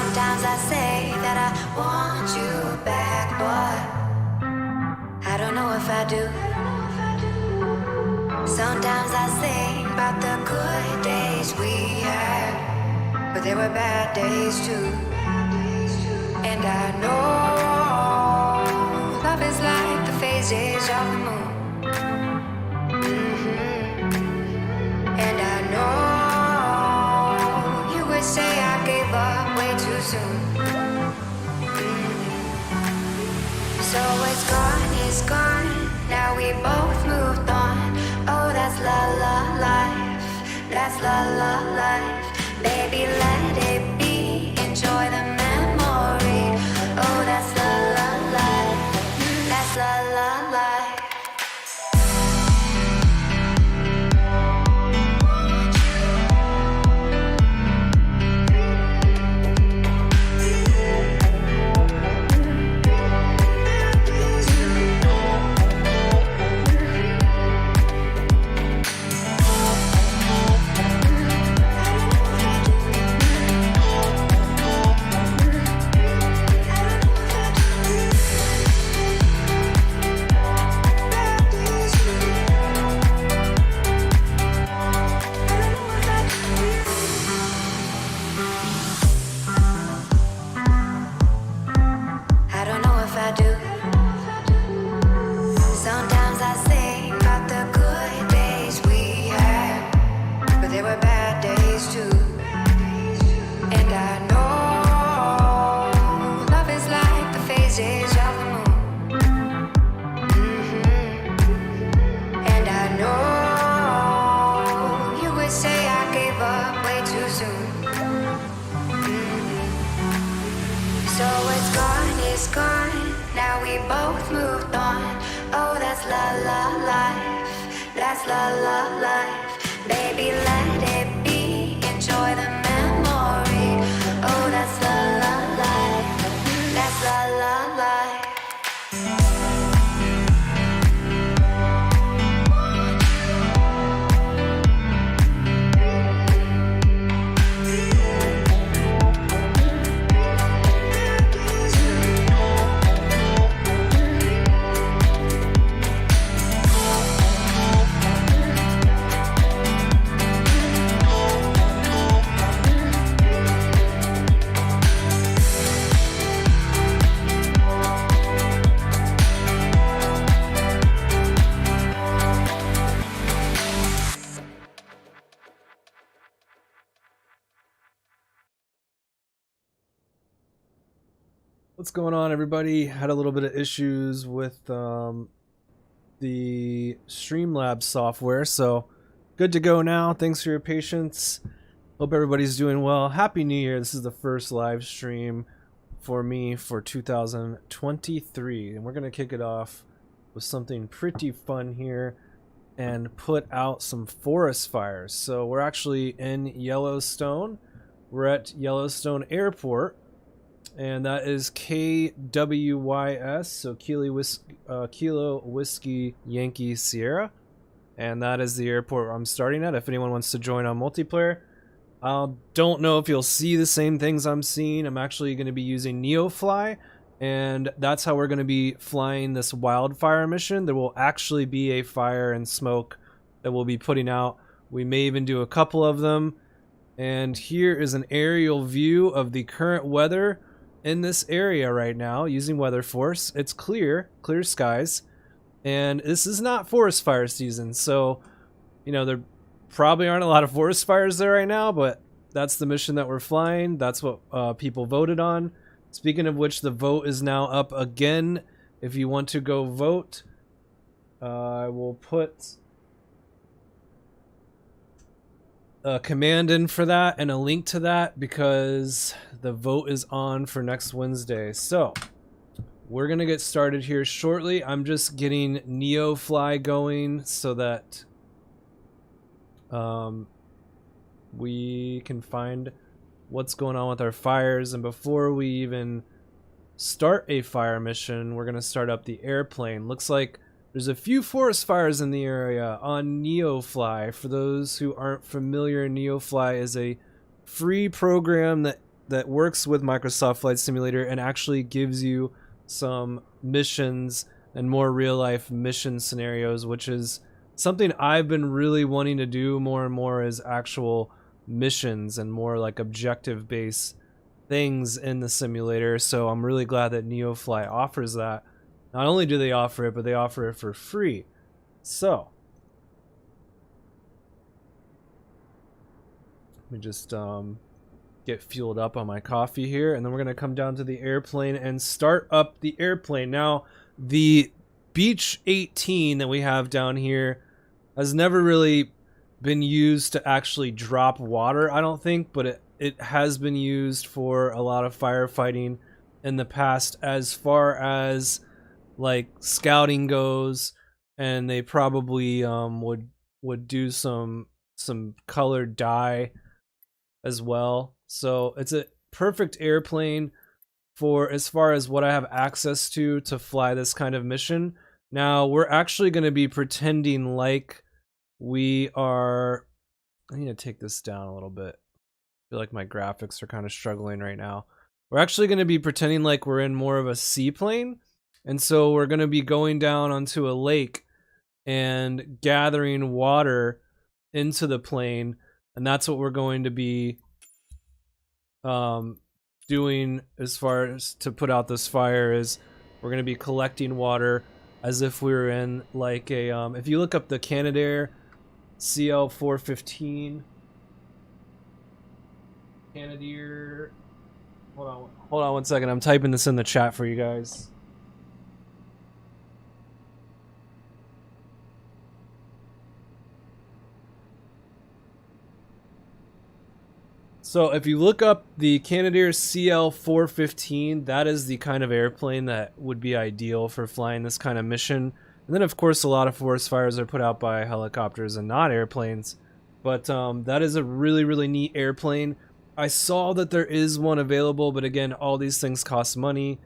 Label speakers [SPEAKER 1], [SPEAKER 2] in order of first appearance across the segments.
[SPEAKER 1] Sometimes I say that I want you back, but I don't know if I do. Sometimes I think about the good days we had, but there were bad days too. And I know love is like the phases of the moon. And I know you would say I gave up way too soon. So it's gone, now we both moved on. Oh, that's la la life, that's la la life. Baby, let it be, enjoy the memory. Oh, that's la la life, that's la la life.
[SPEAKER 2] What's going on, everybody? Had a little bit of issues with the Streamlabs software, so good to go now. Thanks for your patience. Hope everybody's doing well. Happy New Year. This is the first live stream for me for 2023, and we're going to kick it off with something pretty fun here and put out some forest fires. So we're actually in Yellowstone. We're at Yellowstone Airport, and that is KWYS, so Kilo Whiskey Yankee Sierra, and that is the airport where I'm starting at. If anyone wants to join on multiplayer, I don't know if you'll see the same things I'm seeing. I'm actually going to be using NeoFly, and that's how we're going to be flying this wildfire mission. There will actually be a fire and smoke that we'll be putting out. We may even do a couple of them. And here is an aerial view of the current weather in this area right now using Weather Force. It's clear skies, and this is not forest fire season, so you know there probably aren't a lot of forest fires there right now, but that's the mission that we're flying. That's what people voted on. Speaking of which, the vote is now up again. If you want to go vote, I will put a command in for that and a link to that because the vote is on for next Wednesday. So we're gonna get started here shortly. I'm just getting NeoFly going so that we can find what's going on with our fires. And before we even start a fire mission, we're gonna start up the airplane. Looks like there's a few forest fires in the area on NeoFly. For those who aren't familiar, NeoFly is a free program that that works with Microsoft Flight Simulator and actually gives you some missions and more real life mission scenarios, which is something I've been really wanting to do more and more, is actual missions and more like objective based things in the simulator. So I'm really glad that NeoFly offers that. Not only do they offer it, but they offer it for free. So let me just get fueled up on my coffee here, and then we're gonna come down to the airplane and start up the airplane. Now, the Beech 18 that we have down here has never really been used to actually drop water, I don't think, but it has been used for a lot of firefighting in the past as far as like scouting goes, and they probably would do some colored dye as well. So it's a perfect airplane for as far as what I have access to fly this kind of mission. Now we're actually going to be pretending like we are, I need to take this down a little bit. I feel like my graphics are kind of struggling right now. We're actually going to be pretending like we're in more of a seaplane, and so we're going to be going down onto a lake and gathering water into the plane, and that's what we're going to be doing as far as to put out this fire. Is we're going to be collecting water as if we were in like a if you look up the Canadair CL415 Canadair, hold on one second, I'm typing this in the chat for you guys. So if you look up the Canadair CL415, that is the kind of airplane that would be ideal for flying this kind of mission. And then of course a lot of forest fires are put out by helicopters and not airplanes. But that is a really, really neat airplane. I saw that there is one available, but again, all these things cost money.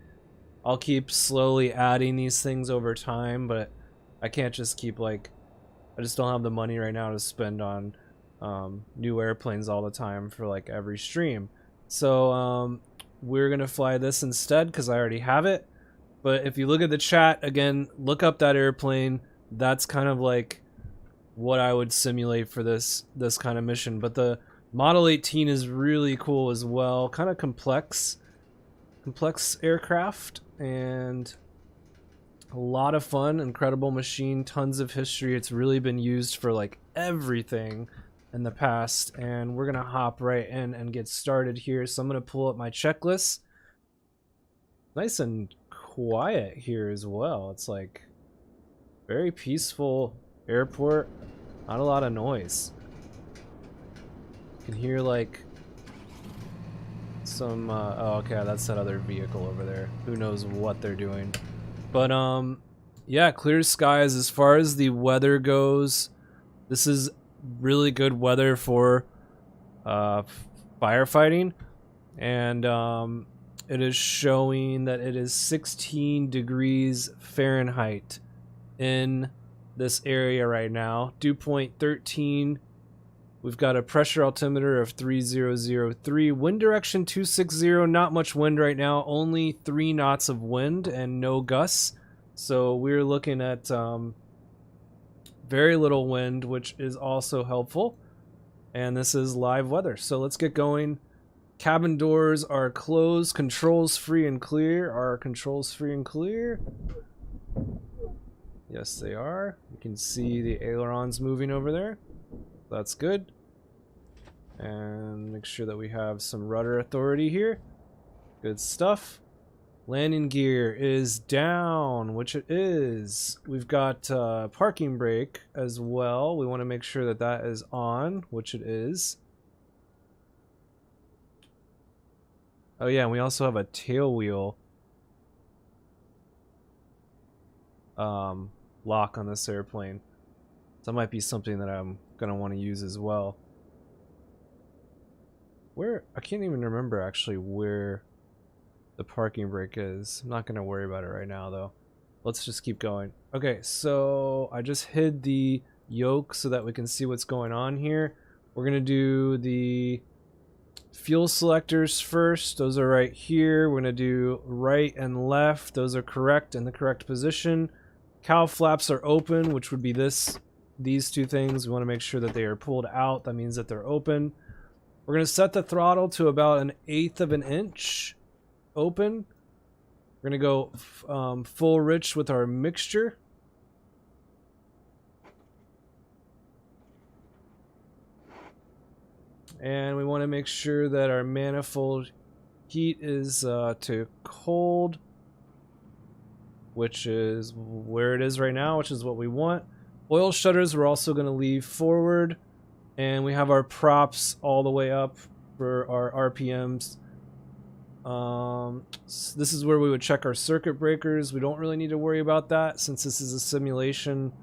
[SPEAKER 2] I'll keep slowly adding these things over time, but I can't just keep like, I just don't have the money right now to spend on new airplanes all the time for like every stream. So we're gonna fly this instead because I already have it. But if you look at the chat again, look up that airplane. That's kind of like what I would simulate for this kind of mission. But the Model 18 is really cool as well. Kind of complex aircraft and a lot of fun. Incredible machine, tons of history. It's really been used for like everything in the past, and we're gonna hop right in and get started here. So I'm gonna pull up my checklist. Nice and quiet here as well. It's like very peaceful airport, not a lot of noise. You can hear like some oh okay, that's that other vehicle over there. Who knows what they're doing. But yeah, clear skies. As far as the weather goes, this is really good weather for firefighting, and it is showing that it is 16 degrees Fahrenheit in this area right now. Dew point 13. We've got a pressure altimeter of 3003, wind direction 260. Not much wind right now, only 3 knots of wind and no gusts. So we're looking at very little wind, which is also helpful. And this is live weather. So let's get going. Cabin doors are closed. Controls free and clear. Are controls free and clear? Yes, they are. You can see the ailerons moving over there. That's good. And make sure that we have some rudder authority here. Good stuff. Landing gear is down, which it is. We've got parking brake as well. We want to make sure that that is on, which it is. Oh yeah, and we also have a tail wheel lock on this airplane. So that might be something that I'm gonna want to use as well. Where, I can't even remember actually where the parking brake is. I'm not gonna worry about it right now though. Let's just keep going. Okay, so I just hid the yoke so that we can see what's going on here. We're gonna do the Fuel selectors first. Those are right here. We're going to do right and left. Those are correct in the correct position. Cowl flaps are open, which would be these two things. We want to make sure that they are pulled out. That means that they're open. We're going to set the throttle to about 1/8 of an inch open. We're going to go full rich with our mixture. And we want to make sure that our manifold heat is to cold, which is where it is right now, which is what we want. Oil shutters we're also going to leave forward. And we have our props all the way up for our RPMs. This is where we would check our circuit breakers. We don't really need to worry about that since this is a simulation.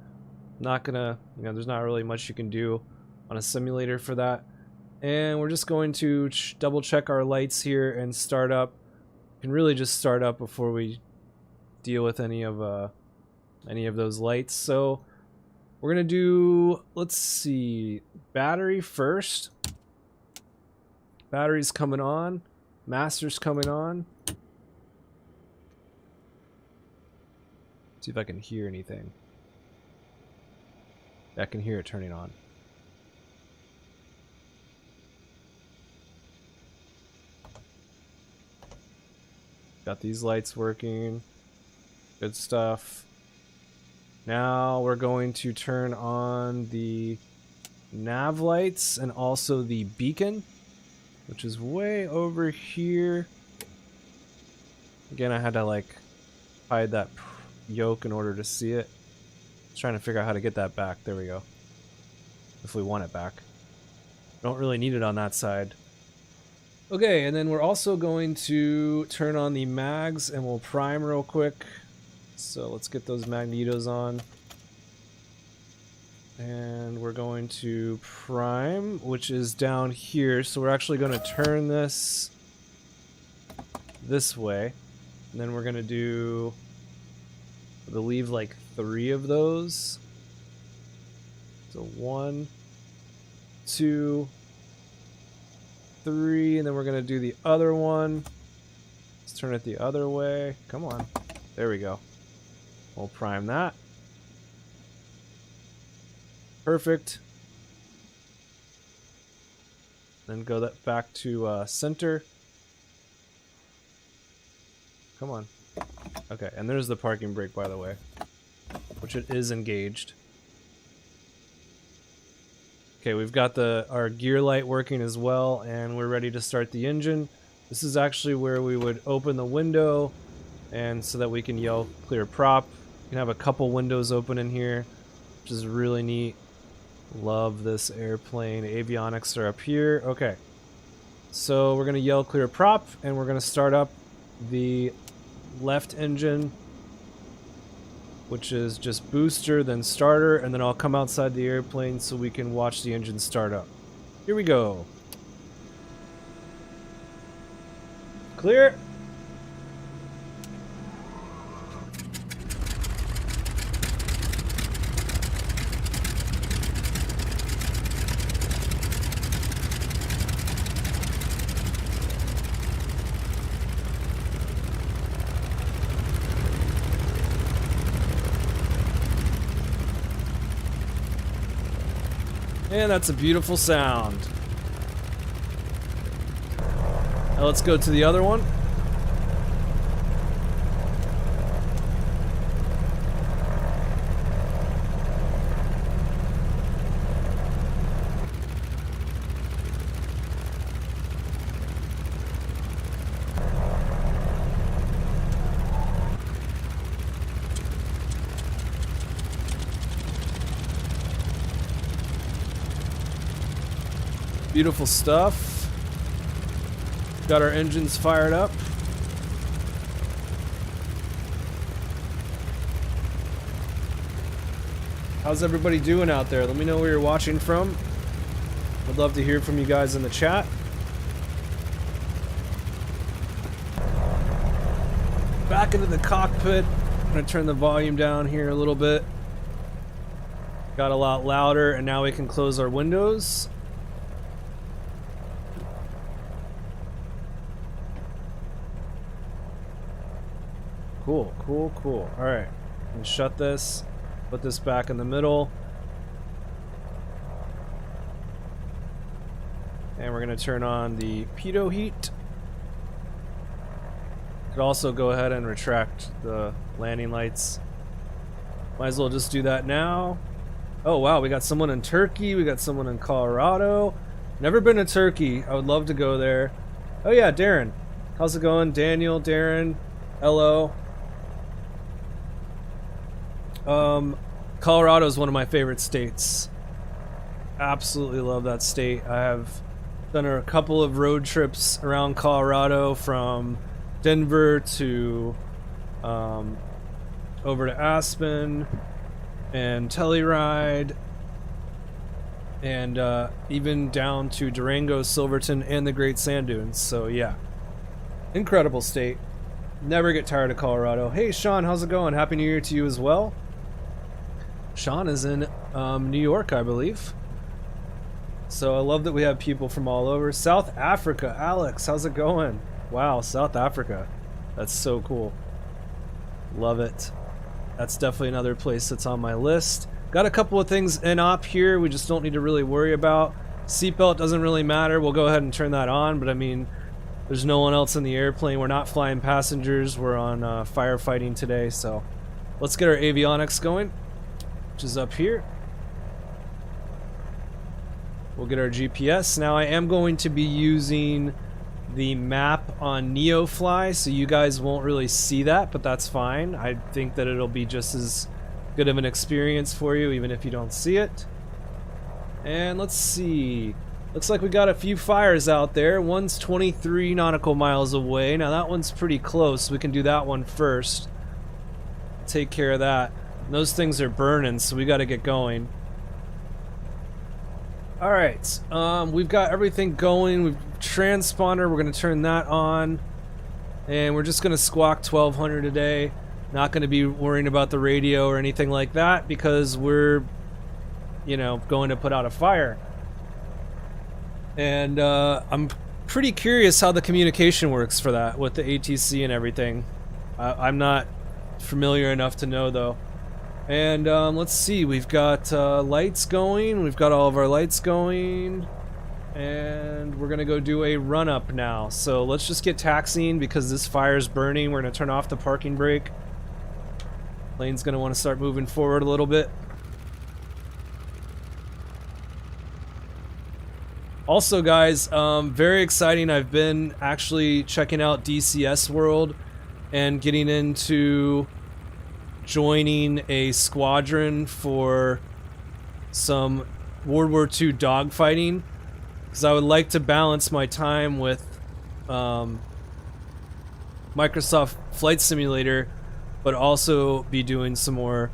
[SPEAKER 2] Not gonna, there's not really much you can do on a simulator for that. And we're just going to double check our lights here and start up. You can really just start up before we deal with any of those lights. So we're gonna do, let's see, battery first. Battery's coming on. Master's coming on. See if I can hear anything. I can hear it turning on. Got these lights working. Good stuff. Now we're going to turn on the nav lights and also the beacon, which is way over here. Again, I had to like hide that yoke in order to see it. I was trying to figure out how to get that back. There we go. If we want it back. Don't really need it on that side. Okay, and then we're also going to turn on the mags and we'll prime real quick. So let's get those magnetos on. And we're going to prime, which is down here. So we're actually going to turn this way. And then we're going to do, I believe, like 3 of those. So 1, 2, 3, and then we're going to do the other one. Let's turn it the other way. Come on. There we go. We'll prime that. Perfect. Then go that back to center. Come on. Okay, and there's the parking brake, by the way, which it is engaged. Okay, we've got our gear light working as well, and we're ready to start the engine. This is actually where we would open the window, and so that we can yell clear prop. You can have a couple windows open in here, which is really neat. Love this airplane. Avionics are up here. Okay, so we're gonna yell clear prop, and we're gonna start up the left engine, which is just booster, then starter, and then I'll come outside the airplane so we can watch the engine start up. Here we go. Clear. And that's a beautiful sound. Now let's go to the other one. Beautiful stuff. Got our engines fired up. How's everybody doing out there? Let me know where you're watching from. I'd love to hear from you guys in the chat. Back into the cockpit. I'm gonna turn the volume down here a little bit. Got a lot louder, and now we can close our windows. Cool, cool, cool. All right, and shut this, put this back in the middle. And we're gonna turn on the pitot heat. Could also go ahead and retract the landing lights. Might as well just do that now. Oh wow, we got someone in Turkey, we got someone in Colorado. Never been to Turkey, I would love to go there. Oh yeah, Darren. How's it going? Daniel, Darren, hello. Colorado is one of my favorite states. Absolutely love that state. I have done a couple of road trips around Colorado from Denver to over to Aspen and Telluride and even down to Durango, Silverton, and the Great Sand Dunes. So yeah, incredible state. Never get tired of Colorado. Hey Sean, how's it going? Happy New Year to you as well. Sean is in New York, I believe. So I love that we have people from all over. South Africa, Alex, how's it going? Wow, South Africa. That's so cool. Love it. That's definitely another place that's on my list. Got a couple of things in op here we just don't need to really worry about. Seatbelt doesn't really matter. We'll go ahead and turn that on, but I mean, there's no one else in the airplane. We're not flying passengers. We're on firefighting today, so let's get our avionics going, which is up here. We'll get our GPS. Now I am going to be using the map on NeoFly, so you guys won't really see that, but that's fine. I think that it'll be just as good of an experience for you, even if you don't see it. And let's see. Looks like we got a few fires out there. One's 23 nautical miles away. Now that one's pretty close. We can do that one first. Take care of that. And those things are burning, so we got to get going. Alright, we've got everything going. We've transponder, we're going to turn that on. And we're just going to squawk 1200 a day. Not going to be worrying about the radio or anything like that because we're, you know, going to put out a fire. And I'm pretty curious how the communication works for that with the ATC and everything. I'm not familiar enough to know though. And let's see, we've got lights going, we've got all of our lights going, and we're gonna go do a run up now. So let's just get taxiing because this fire's burning. We're gonna turn off the parking brake. Plane's gonna want to start moving forward a little bit. Also guys, very exciting, I've been actually checking out DCS World and getting into joining a squadron for some World War II dogfighting because I would like to balance my time with Microsoft Flight Simulator, but also be doing some more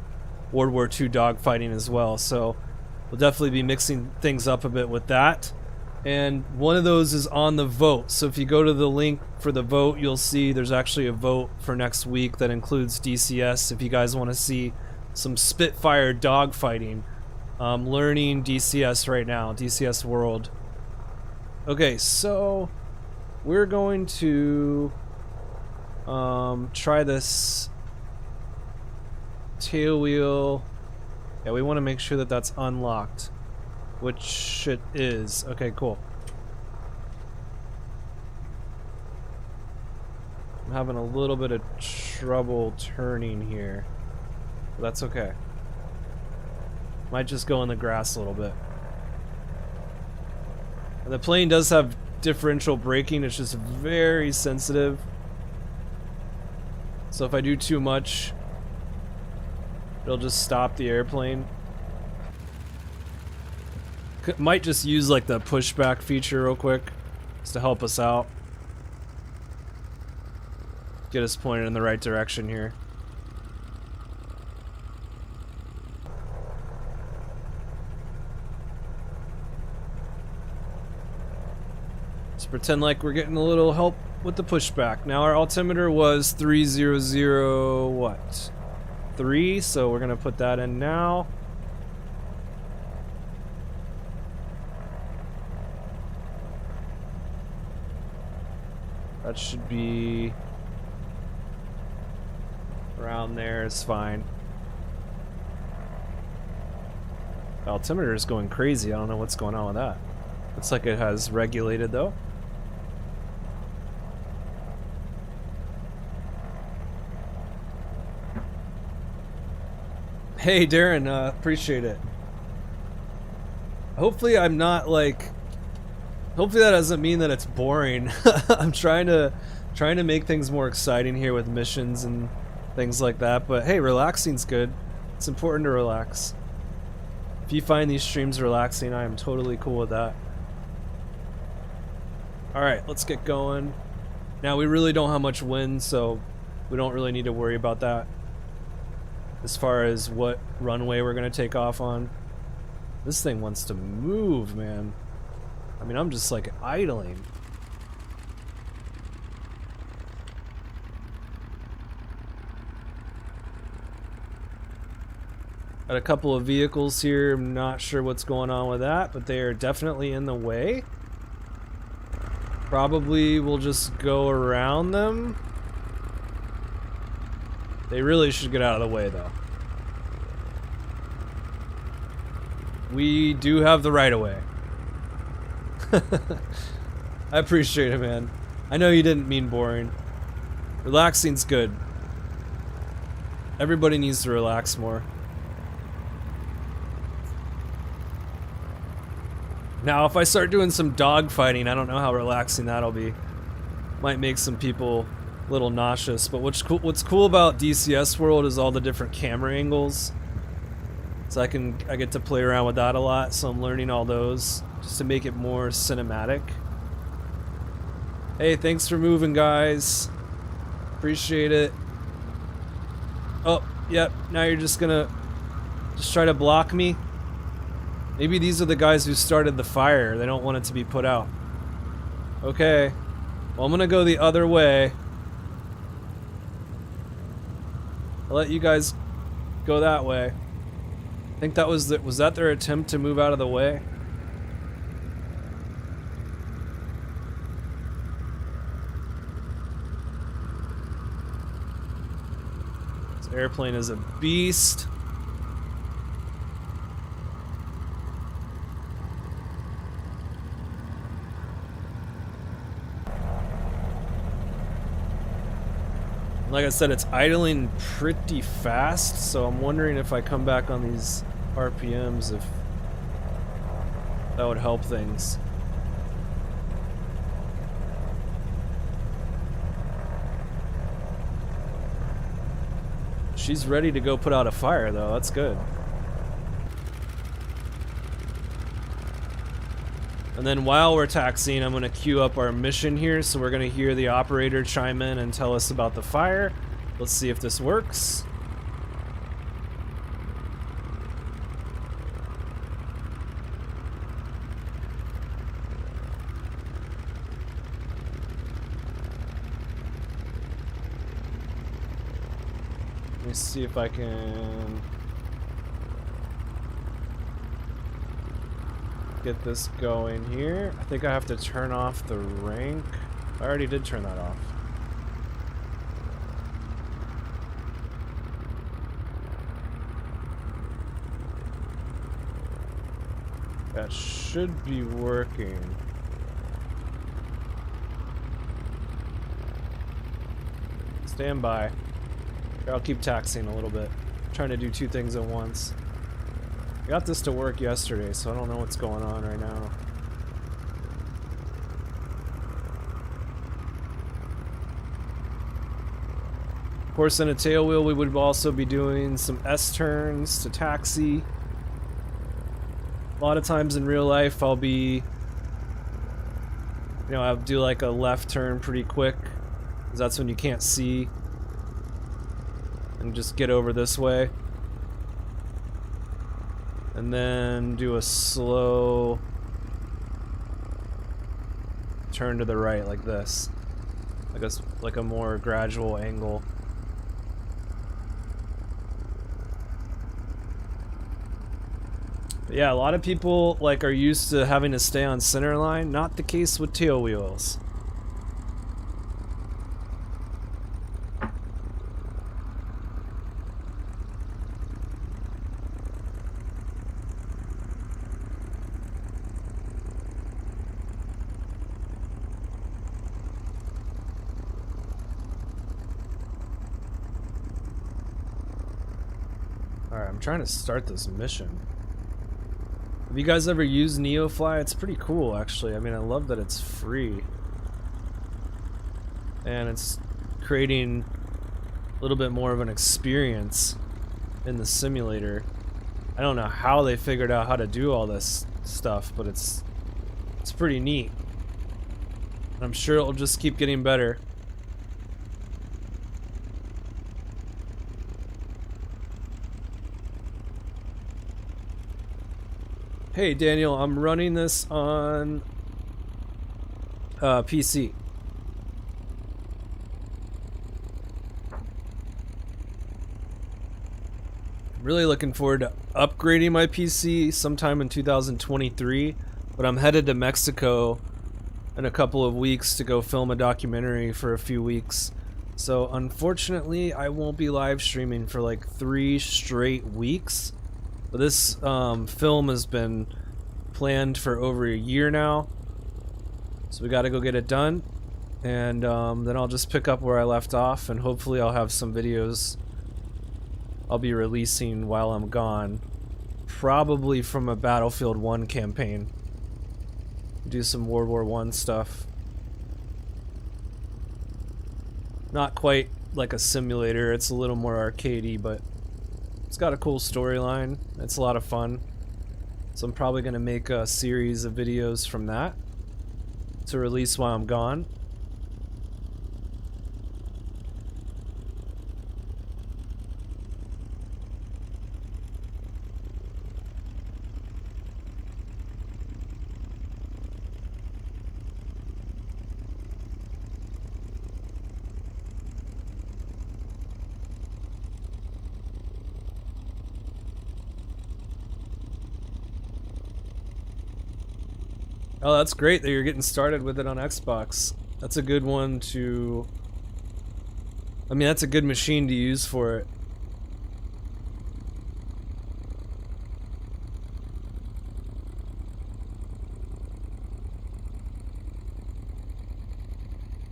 [SPEAKER 2] World War II dogfighting as well. So we'll definitely be mixing things up a bit with that. And one of those is on the vote. So if you go to the link for the vote, you'll see there's actually a vote for next week that includes DCS. If you guys want to see some Spitfire dogfighting, learning DCS right now, DCS World. Okay, so we're going to try this tail wheel. Yeah, we want to make sure that that's unlocked. Which it is. Okay, cool. I'm having a little bit of trouble turning here. But that's okay. Might just go in the grass a little bit. And the plane does have differential braking. It's just very sensitive. So if I do too much, it'll just stop the airplane. Might just use like the pushback feature real quick just to help us out, get us pointed in the right direction here. Let's pretend like we're getting a little help with the pushback. Now our altimeter was 300 what? 3, so we're gonna put that in now. That should be Around there is fine. Altimeter is going crazy. I don't know what's going on with that. Looks like it has regulated though. Hey Darren, appreciate it. Hopefully I'm not like, hopefully that doesn't mean that it's boring. I'm trying to make things more exciting here with missions and things like that, but hey, relaxing's good. It's important to relax. If you find these streams relaxing, I am totally cool with that. Alright, let's get going. Now we really don't have much wind, so we don't really need to worry about that as far as what runway we're going to take off on. This thing wants to move, man. I mean, I'm just like idling. Got a couple of vehicles here. I'm not sure what's going on with that, but they are definitely in the way. Probably we'll just go around them. They really should get out of the way, though. We do have the right of way. I appreciate it, man. I know you didn't mean boring. Relaxing's good. Everybody needs to relax more. Now, if I start doing some dog fighting, I don't know how relaxing that'll be. Might make some people a little nauseous. But what's cool about DCS World is all the different camera angles. So I get to play around with that a lot. So I'm learning all those just to make it more cinematic. Hey, thanks for moving, guys. Appreciate it. Oh, yep. Now you're just gonna try to block me. Maybe these are the guys who started the fire. They don't want it to be put out. Okay. Well, I'm gonna go the other way. I'll let you guys go that way. I think that was that their attempt to move out of the way? This airplane is a beast. Like I said, it's idling pretty fast, so I'm wondering if I come back on these RPMs, if that would help things. She's ready to go put out a fire, though. That's good. And then while we're taxiing, I'm going to queue up our mission here, so we're going to hear the operator chime in and tell us about the fire. Let's see if this works. Let me see if I can get this going here. I think I have to turn off the rank. I already did turn that off. That should be working. Stand by. Here, I'll keep taxiing a little bit. I'm trying to do two things at once. I got this to work yesterday, so I don't know what's going on right now. Of course, in a tail wheel, we would also be doing some S-turns to taxi. A lot of times in real life, I'll be, I'll do like a left turn pretty quick, because that's when you can't see, and just get over this way. And then do a slow turn to the right like this. Like a more gradual angle. But yeah, a lot of people are used to having to stay on center line. Not the case with tail wheels. Alright, I'm trying to start this mission. Have you guys ever used NeoFly? It's pretty cool, actually. I mean, I love that it's free. And it's creating a little bit more of an experience in the simulator. I don't know how they figured out how to do all this stuff, but it's pretty neat. I'm sure it'll just keep getting better. Hey Daniel, I'm running this on PC. Really looking forward to upgrading my PC sometime in 2023, but I'm headed to Mexico in a couple of weeks to go film a documentary for a few weeks. So unfortunately, I won't be live streaming for like 3 straight weeks. But this film has been planned for over a year now, so we got to go get it done, and then I'll just pick up where I left off, and hopefully I'll have some videos I'll be releasing while I'm gone, probably from a Battlefield 1 campaign. Do some World War 1 stuff. Not quite like a simulator, it's a little more arcadey, but it's got a cool storyline. It's a lot of fun. So I'm probably going to make a series of videos from that to release while I'm gone. Oh, that's great that you're getting started with it on Xbox. That's a good one to... I mean, that's a good machine to use for it.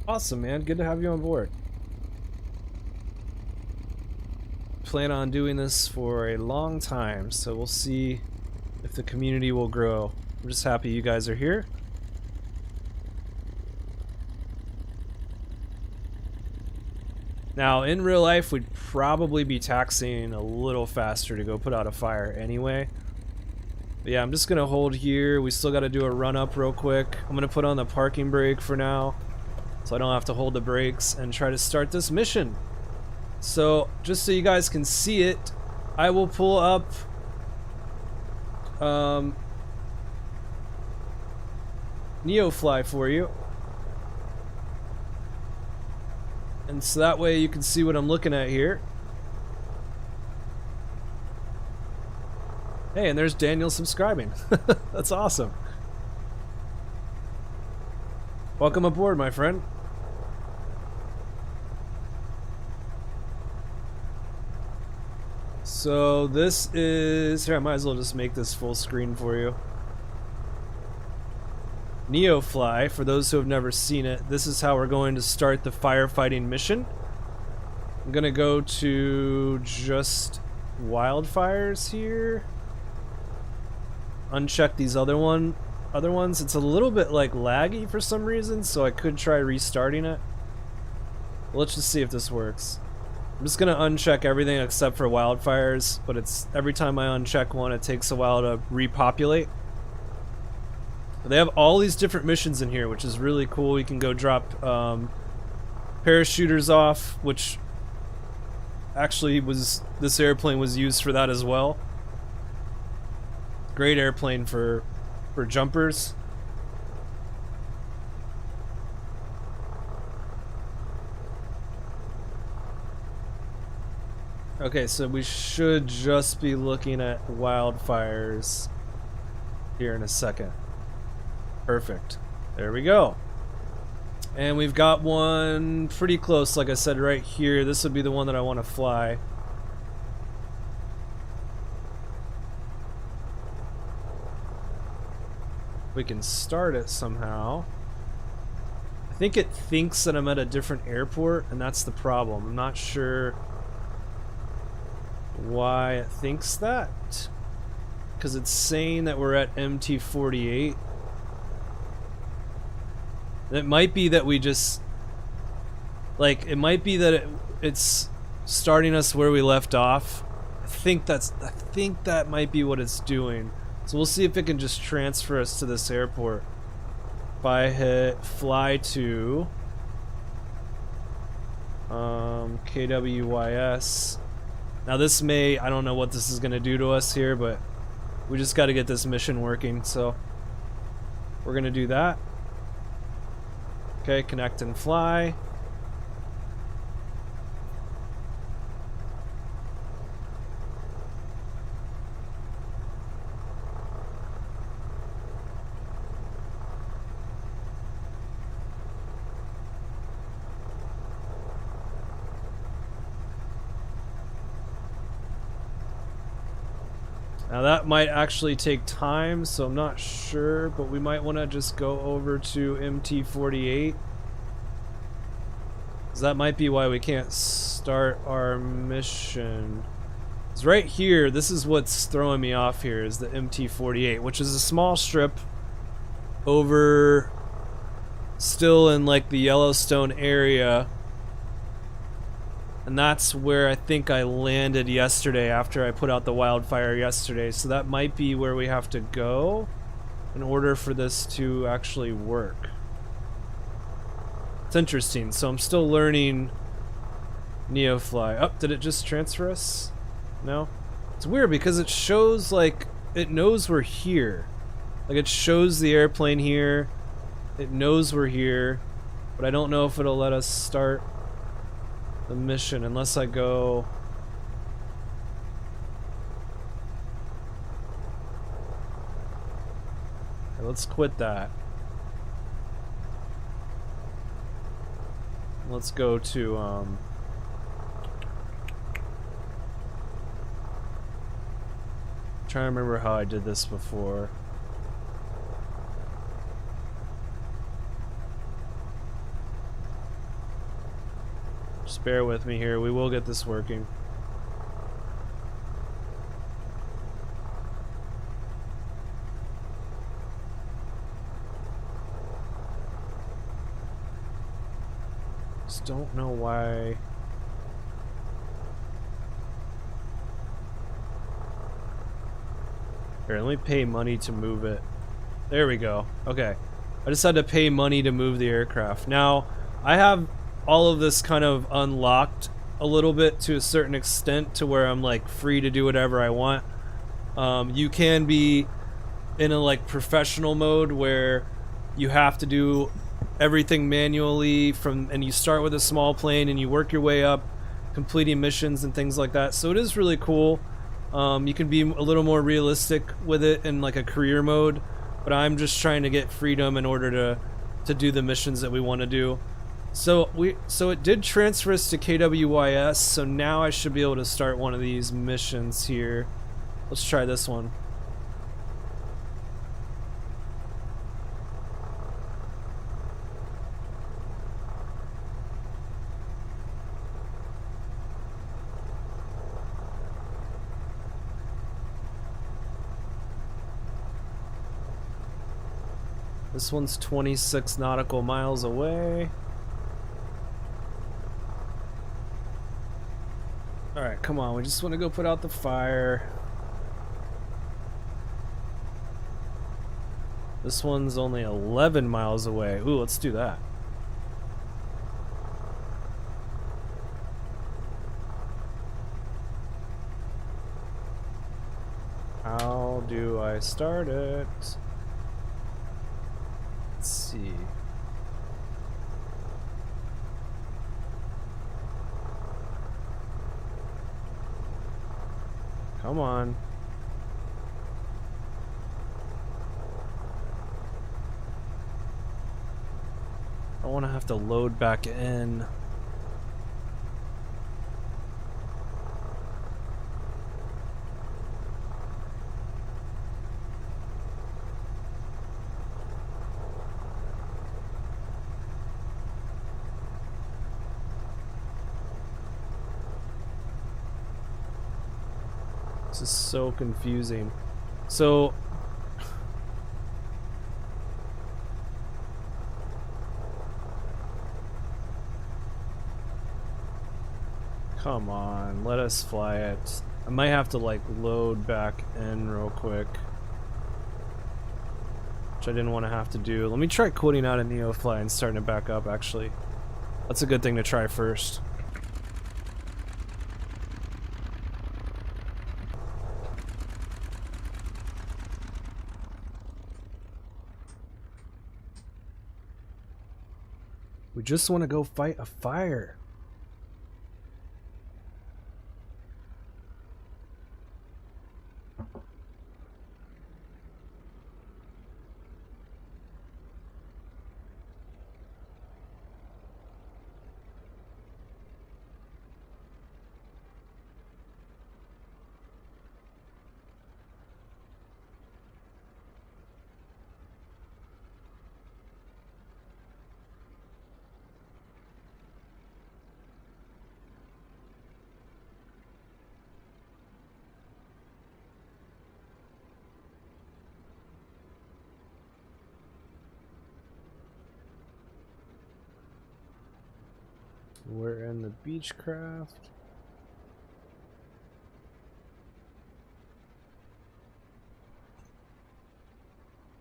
[SPEAKER 2] Awesome, man. Good to have you on board. Plan on doing this for a long time, so we'll see if the community will grow. I'm just happy you guys are here. Now, in real life, we'd probably be taxiing a little faster to go put out a fire anyway. But yeah, I'm just gonna hold here. We still gotta do a run up real quick. I'm gonna put on the parking brake for now, so I don't have to hold the brakes, and try to start this mission. So, just so you guys can see it, I will pull up NeoFly for you, and so that way you can see what I'm looking at here. Hey, and there's Daniel subscribing. That's awesome. Welcome aboard, my friend. So this is... Here, I might as well just make this full screen for you. NeoFly, for those who have never seen it, this is how we're going to start the firefighting mission. I'm gonna go to just wildfires here. Uncheck these other ones. It's a little bit like laggy for some reason, so I could try restarting it. Let's just see if this works. I'm just gonna uncheck everything except for wildfires, but it's every time I uncheck one, it takes a while to repopulate. But they have all these different missions in here, which is really cool. You can go drop parachuters off, which actually this airplane was used for that as well. Great airplane for jumpers. Okay, so we should just be looking at wildfires here in a second. Perfect. There we go. And we've got one pretty close, like I said, right here. This would be the one that I want to fly. We can start it somehow. I think it thinks that I'm at a different airport, and that's the problem. I'm not sure why it thinks that. Because it's saying that we're at MT48. It might be that we just... Like, it might be that it's starting us where we left off. I think that might be what it's doing. So we'll see if it can just transfer us to this airport. If I hit fly to KWYS. Now this may, I don't know what this is going to do to us here, but we just got to get this mission working, so we're going to do that. Okay, connect and fly. Now that might actually take time, so I'm not sure, but we might want to just go over to MT48. 'Cause that might be why we can't start our mission. 'Cause right here, this is what's throwing me off here, is the MT48, which is a small strip over still in like the Yellowstone area. And that's where I think I landed yesterday after I put out the wildfire yesterday. So that might be where we have to go in order for this to actually work. It's interesting. So I'm still learning NeoFly. Oh, did it just transfer us? No? It's weird because it shows like it knows we're here. Like it shows the airplane here. It knows we're here. But I don't know if it'll let us start the mission unless I go. Okay, let's quit that. Let's go to trying to remember how I did this before. Just bear with me here. We will get this working. Just don't know why. Here, let me pay money to move it. There we go. Okay. I just had to pay money to move the aircraft. Now, I have all of this kind of unlocked a little bit to a certain extent to where I'm like free to do whatever I want. You can be in a like professional mode where you have to do everything manually and you start with a small plane and you work your way up, completing missions and things like that. So it is really cool. You can be a little more realistic with it in like a career mode, but I'm just trying to get freedom in order to do the missions that we want to do. So it did transfer us to KWYS, so now I should be able to start one of these missions here. Let's try this one. This one's 26 nautical miles away. Alright, come on, we just want to go put out the fire. This one's only 11 miles away. Ooh, let's do that. How do I start it? Let's see. Come on. I want to have to load back in. This is so confusing. So come on, let us fly it. I might have to like load back in real quick, which I didn't want to have to do. Let me try quitting out a NeoFly and starting it back up, actually. That's a good thing to try first. We just want to go fight a fire. We're in the Beechcraft.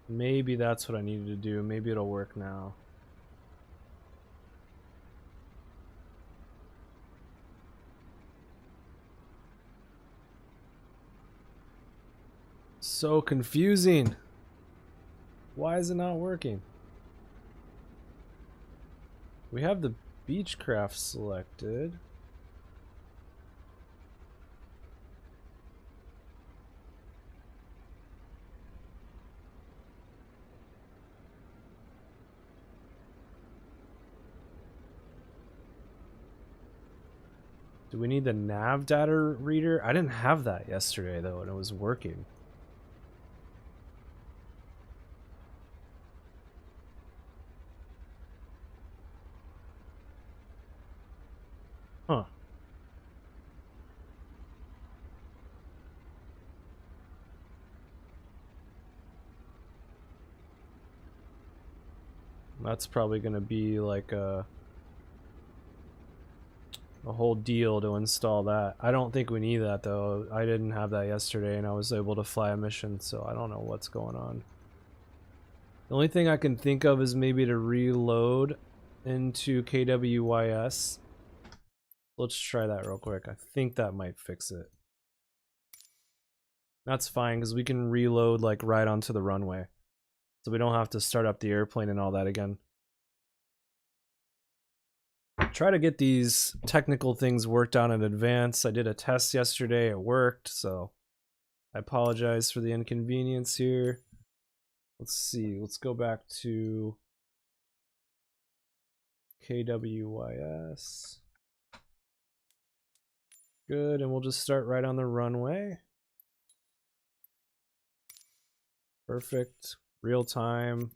[SPEAKER 2] Maybe that's what I needed to do. Maybe it'll work now. So confusing. Why is it not working? We have the Beechcraft selected. Do we need the nav data reader? I didn't have that yesterday though, and it was working. Huh. That's probably gonna be like a whole deal to install that. I don't think we need that though. I didn't have that yesterday and I was able to fly a mission, so I don't know what's going on. The only thing I can think of is maybe to reload into KWYS. Let's try that real quick. I think that might fix it. That's fine because we can reload like right onto the runway. So we don't have to start up the airplane and all that again. Try to get these technical things worked out in advance. I did a test yesterday, it worked, so I apologize for the inconvenience here. Let's see, let's go back to KWYS. Good, and we'll just start right on the runway. Perfect, real time.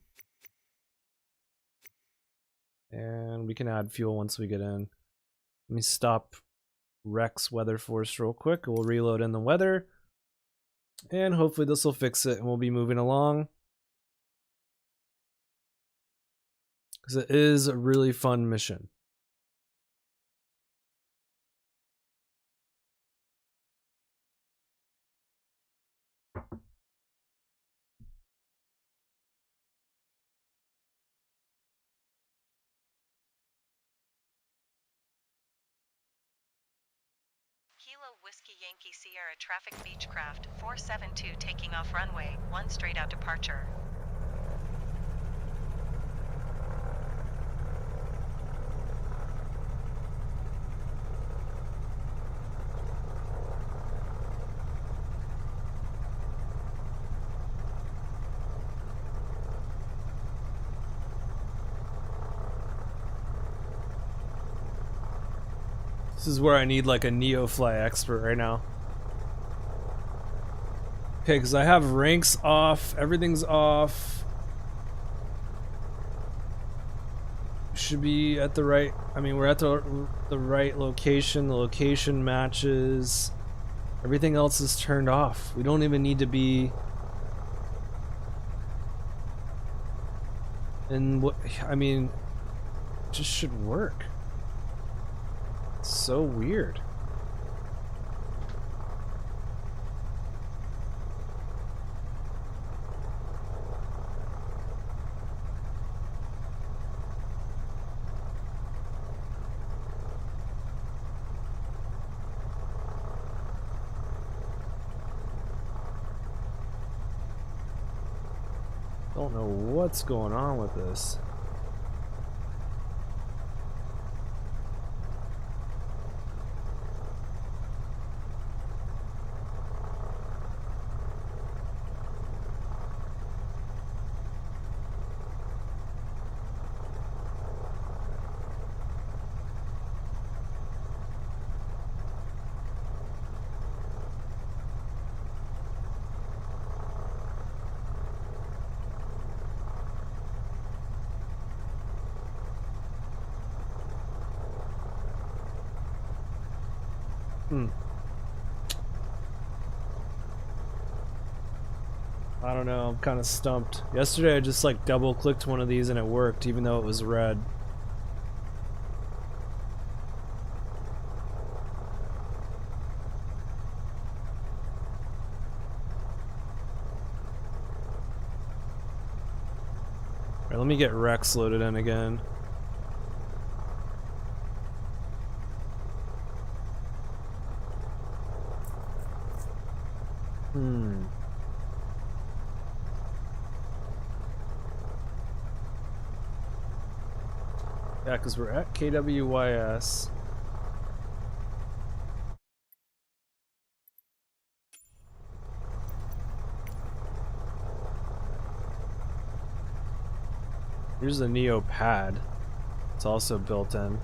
[SPEAKER 2] And we can add fuel once we get in. Let me stop Rex Weather Force real quick. We'll reload in the weather. And hopefully this will fix it and we'll be moving along. Because it is a really fun mission.
[SPEAKER 3] Kilo Whiskey Yankee Sierra Traffic Beechcraft 472 taking off runway 1 straight out departure.
[SPEAKER 2] This is where I need like a NeoFly expert right now. Okay, because I have ranks off, everything's off. Should be at the right, I mean we're at the right location, the location matches. Everything else is turned off. We don't even need to be in what, I mean, it just should work. It's so weird. Don't know what's going on with this. I don't know, I'm kind of stumped. Yesterday I just like double clicked one of these and it worked even though it was red. Alright, let me get Rex loaded in again. Yeah, because we're at KWYS. Here's the Neo pad. It's also built in.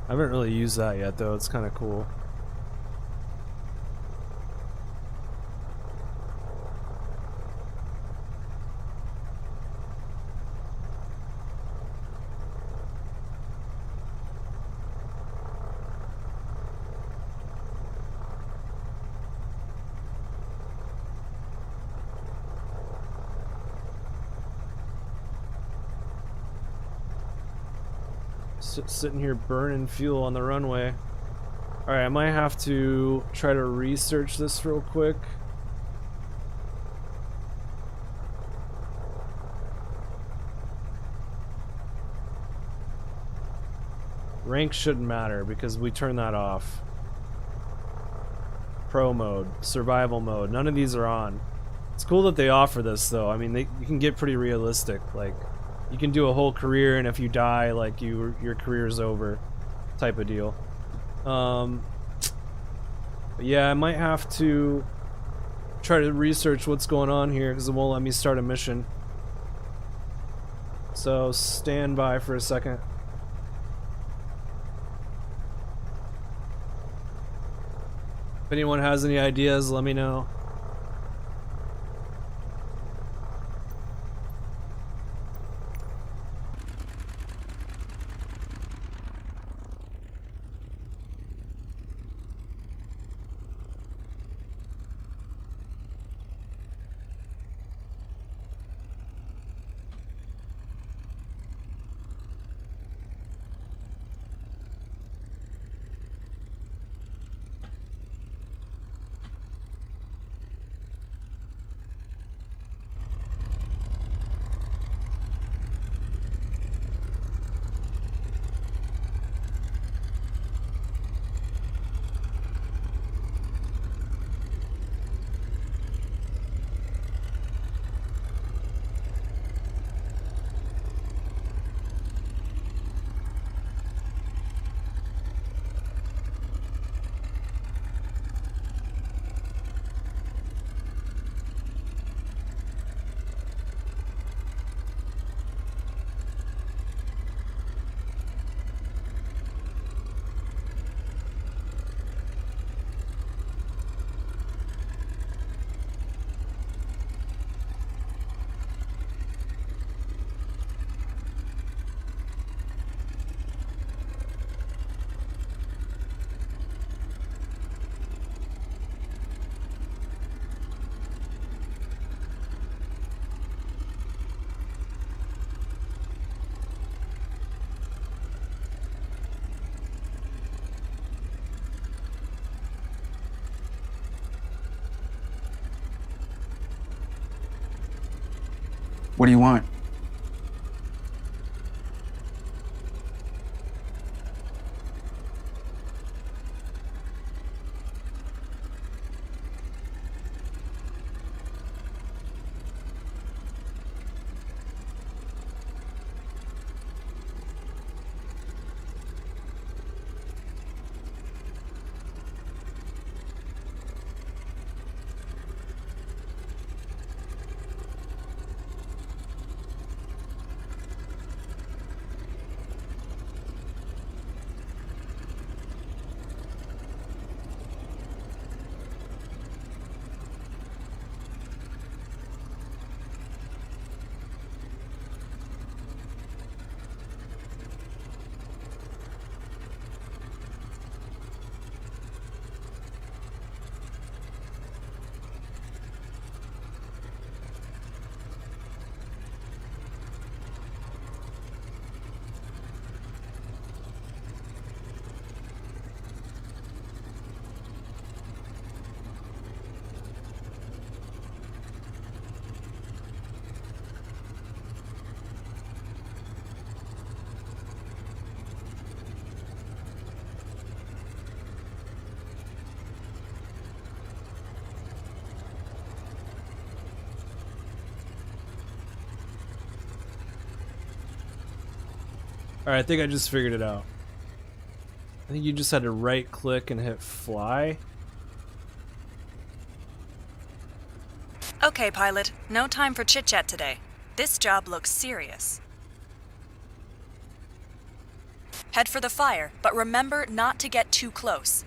[SPEAKER 2] I haven't really used that yet though, it's kind of cool. Sitting here burning fuel on the runway. Alright, I might have to try to research this real quick. Rank shouldn't matter because we turn that off. Pro mode, survival mode, none of these are on. It's cool that they offer this though. I mean, you can get pretty realistic. Like, you can do a whole career, and if you die, like your career's over, type of deal. But yeah, I might have to try to research what's going on here because it won't let me start a mission. So stand by for a second. If anyone has any ideas, let me know.
[SPEAKER 4] What do you want?
[SPEAKER 2] Alright, I think I just figured it out. I think you just had to right click and hit fly.
[SPEAKER 5] Okay, pilot. No time for chit-chat today. This job looks serious. Head for the fire, but remember not to get too close.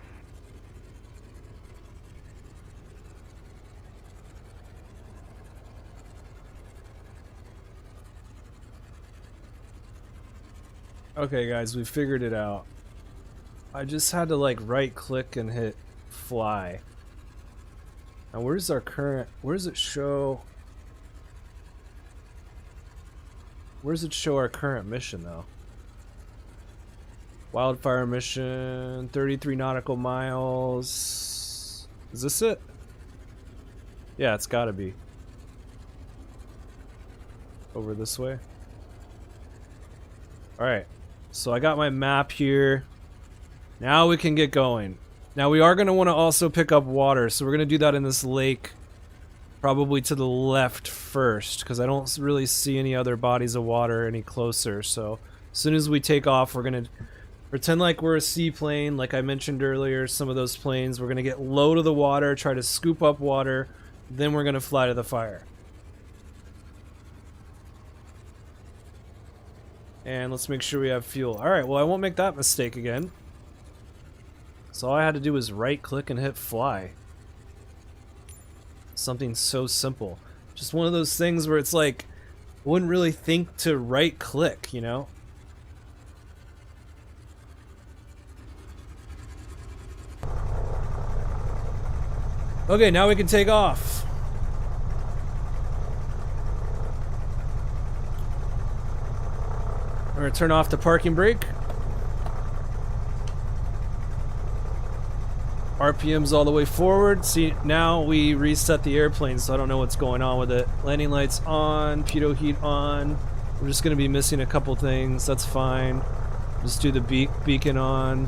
[SPEAKER 2] Okay guys, we figured it out. I just had to like right click and hit fly. Now where's our current, where does it show our current mission though? Wildfire mission, 33 nautical miles. Is this it? Yeah, it's gotta be. Over this way. Alright, so I got my map here. Now we can get going. Now we are going to want to also pick up water, so we're going to do that in this lake. Probably to the left first, because I don't really see any other bodies of water any closer. So as soon as we take off, we're going to pretend like we're a seaplane, like I mentioned earlier, some of those planes. We're going to get low to the water, try to scoop up water, then we're going to fly to the fire. And let's make sure we have fuel. Alright, well I won't make that mistake again. So all I had to do was right click and hit fly. Something so simple. Just one of those things where it's like, I wouldn't really think to right click, you know? Okay, now we can take off. I'm gonna turn off the parking brake. RPM's all the way forward. See, now we reset the airplane, so I don't know what's going on with it. Landing lights on, pitot heat on. We're just gonna be missing a couple things. That's fine. Just do the beacon on,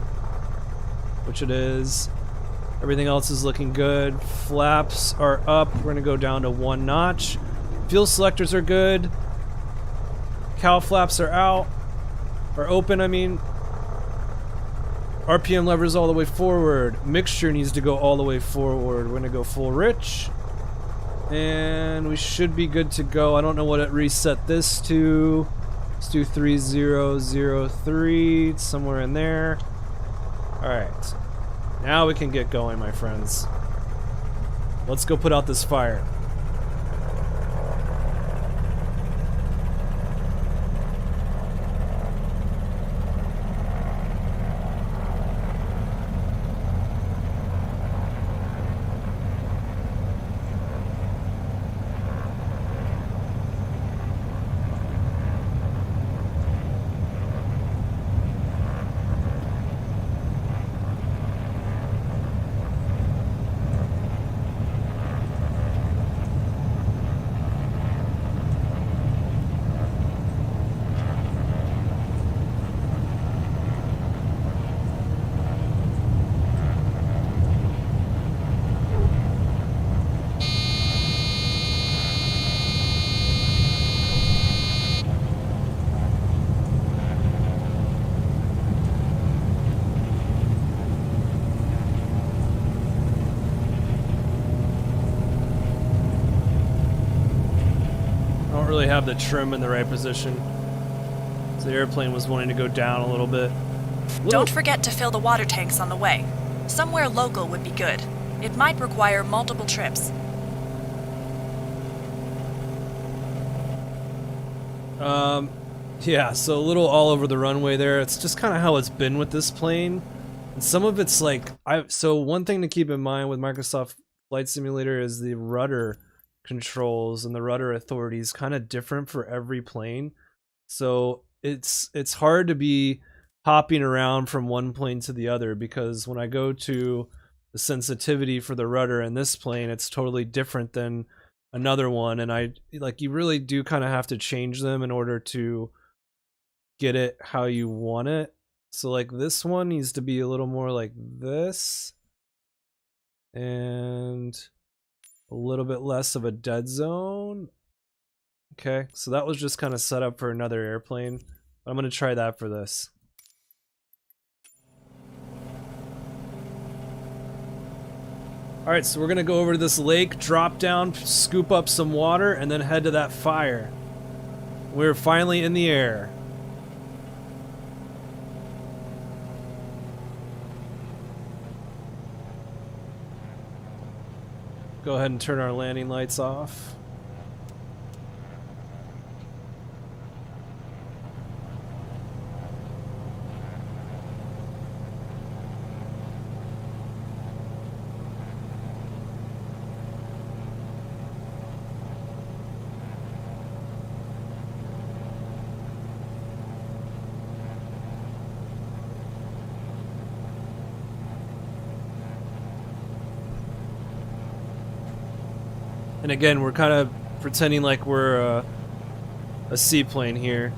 [SPEAKER 2] which it is. Everything else is looking good. Flaps are up. We're gonna go down to 1 notch. Fuel selectors are good. Cowl flaps are out. Or open, I mean. RPM levers all the way forward. Mixture needs to go all the way forward. We're gonna go full rich. And we should be good to go. I don't know what it reset this to. Let's do 3003. It's somewhere in there. Alright. Now we can get going, my friends. Let's go put out this fire. really have the trim in the right position. So the airplane was wanting to go down a little bit.
[SPEAKER 5] Don't forget to fill the water tanks on the way. Somewhere local would be good. It might require multiple trips.
[SPEAKER 2] Yeah, so a little all over the runway there. It's just kind of how it's been with this plane. And some of it's like, so one thing to keep in mind with Microsoft Flight Simulator is the rudder controls and the rudder authority is kind of different for every plane. So it's hard to be hopping around from one plane to the other, because when I go to the sensitivity for the rudder in this plane, it's totally different than another one, and you really do kind of have to change them in order to get it how you want it. So like this one needs to be a little more like this, and a little bit less of a dead zone. Okay, so that was just kind of set up for another airplane. I'm going to try that for this. Alright, so we're going to go over to this lake, drop down, scoop up some water, and then head to that fire. We're finally in the air. Go ahead and turn our landing lights off. And again, we're kind of pretending like we're a seaplane here.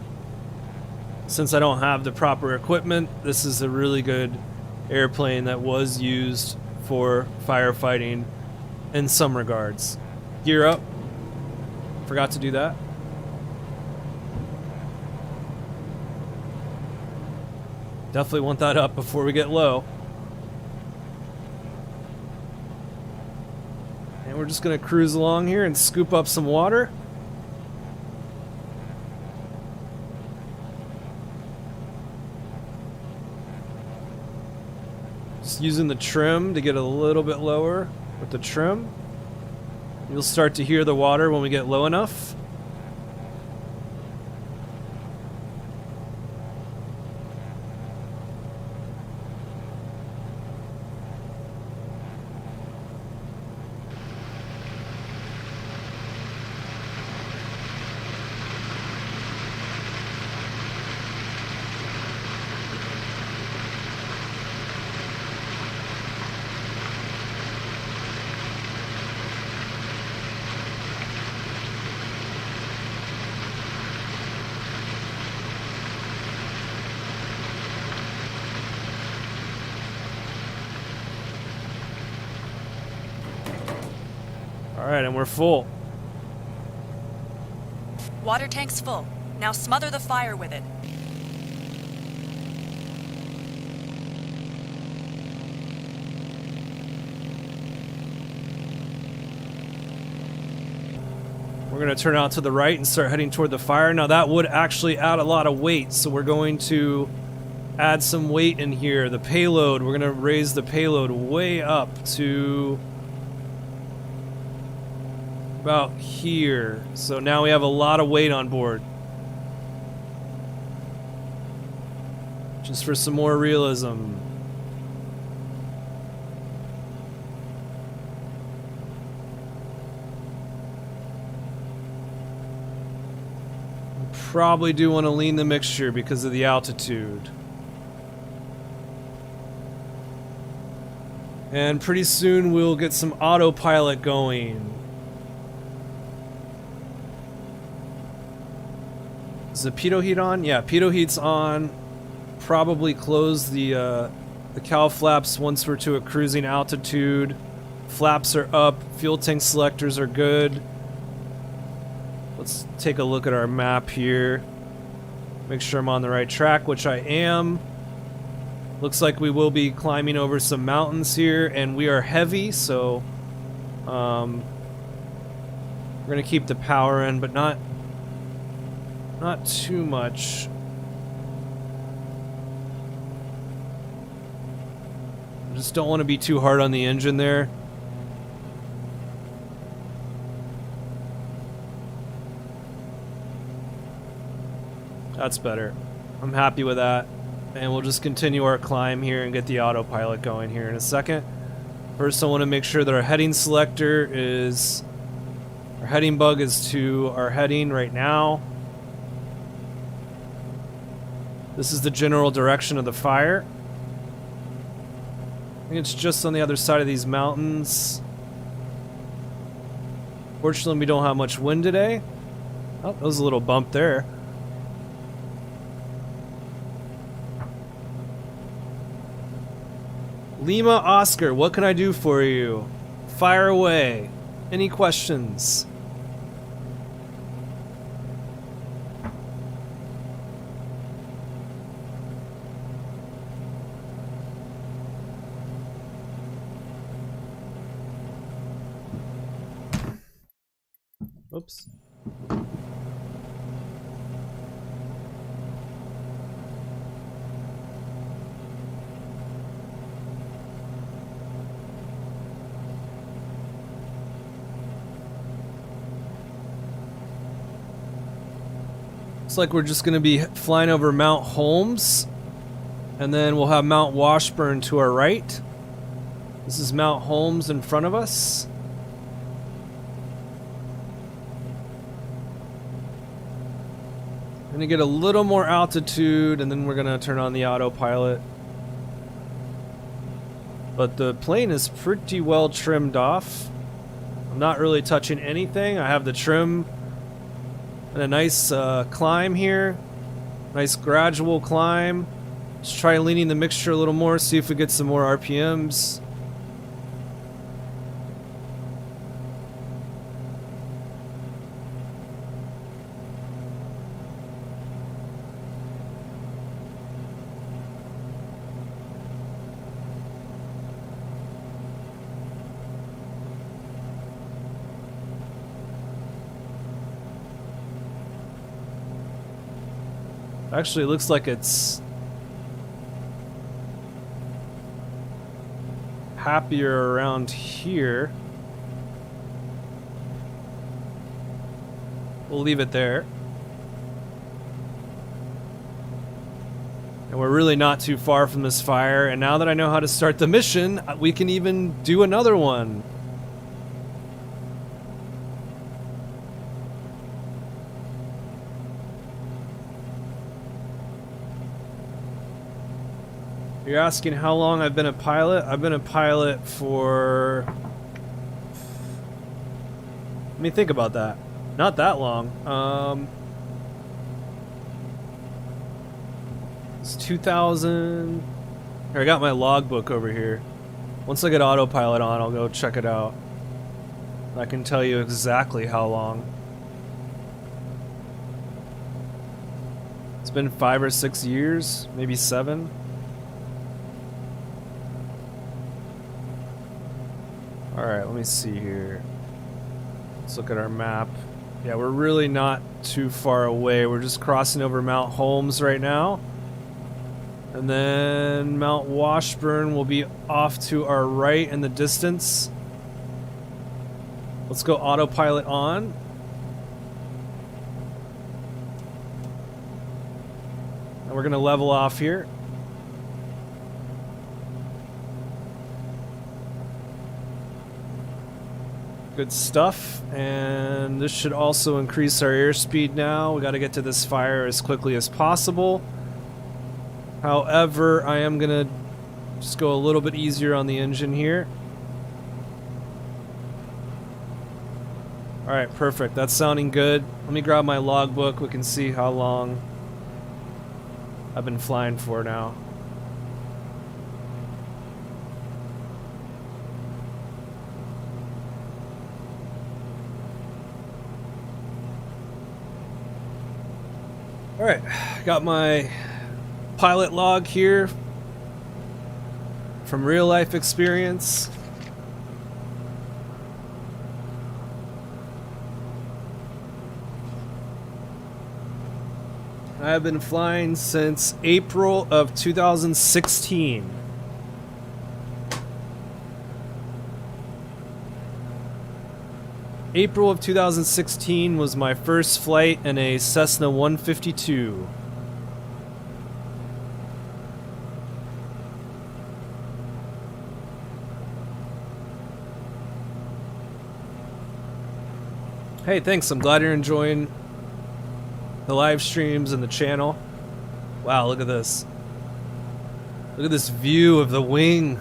[SPEAKER 2] Since I don't have the proper equipment, this is a really good airplane that was used for firefighting in some regards. Gear up. Forgot to do that. Definitely want that up before we get low. And we're just gonna cruise along here and scoop up some water. Just using the trim to get a little bit lower with the trim. You'll start to hear the water when we get low enough. Alright, and we're full.
[SPEAKER 5] Water tank's full. Now smother the fire with it.
[SPEAKER 2] We're going to turn out to the right and start heading toward the fire. Now that would actually add a lot of weight, so we're going to add some weight in here. The payload, we're going to raise the payload way up to about here. So now we have a lot of weight on board. Just for some more realism. Probably do want to lean the mixture because of the altitude. And pretty soon we'll get some autopilot going. Is the pitot heat on? Yeah, pitot heat's on. Probably close the cowl flaps once we're to a cruising altitude. Flaps are up. Fuel tank selectors are good. Let's take a look at our map here. Make sure I'm on the right track, which I am. Looks like we will be climbing over some mountains here, and we are heavy, so we're gonna keep the power in, but not Not too much. Just don't want to be too hard on the engine there. That's better. I'm happy with that. And we'll just continue our climb here and get the autopilot going here in a second. First, I want to make sure that our heading selector is... Our heading bug is to our heading right now. This is the general direction of the fire. I think it's just on the other side of these mountains. Fortunately, we don't have much wind today. Oh, that was a little bump there. Lima Oscar, what can I do for you? Fire away. Any questions? Oops. Looks like we're just going to be flying over Mount Holmes, and then we'll have Mount Washburn to our right. This is Mount Holmes in front of us. Gonna get a little more altitude, and then we're gonna turn on the autopilot. But the plane is pretty well trimmed off. I'm not really touching anything. I have the trim and a nice climb here. Nice gradual climb. Let's try leaning the mixture a little more, see if we get some more RPMs. Actually, it looks like it's happier around here. We'll leave it there. And we're really not too far from this fire, and now that I know how to start the mission, we can even do another one. You're asking how long I've been a pilot? I've been a pilot for... Let me think about that. Not that long. It's 2000... Here, I got my logbook over here. Once I get autopilot on, I'll go check it out. I can tell you exactly how long. It's been 5 or 6 years, maybe 7. Alright, let me see here. Let's look at our map. Yeah, we're really not too far away. We're just crossing over Mount Holmes right now. And then Mount Washburn will be off to our right in the distance. Let's go autopilot on. And we're going to level off here. Good stuff, and this should also increase our airspeed now. We got to get to this fire as quickly as possible. However, I am gonna just go a little bit easier on the engine here. Alright, perfect. That's sounding good. Let me grab my logbook. We can see how long I've been flying for now. Alright, got my pilot log here from real life experience. I have been flying since April of 2016. April of 2016 was my first flight in a Cessna 152. Hey, thanks. I'm glad you're enjoying the live streams and the channel. Wow, look at this. Look at this view of the wing.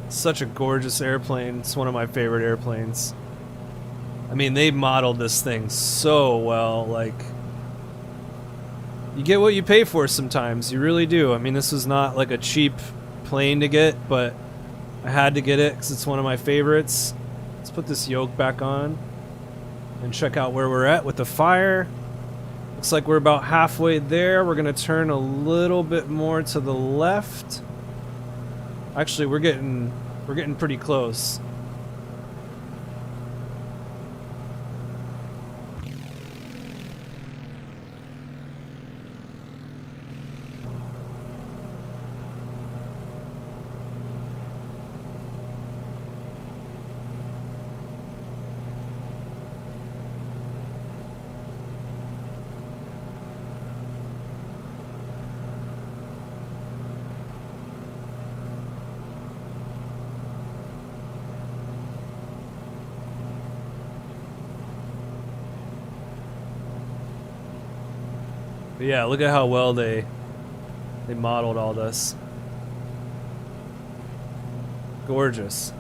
[SPEAKER 2] Such a gorgeous airplane. It's one of my favorite airplanes. I mean, they modeled this thing so well. Like, you get what you pay for sometimes. You really do. I mean, this was not like a cheap plane to get, but I had to get it because it's one of my favorites. Let's put this yoke back on and check out where we're at with the fire. Looks like we're about halfway there. We're gonna turn a little bit more to the left. Actually, we're getting pretty close. But yeah, look at how well they modeled all this. Gorgeous.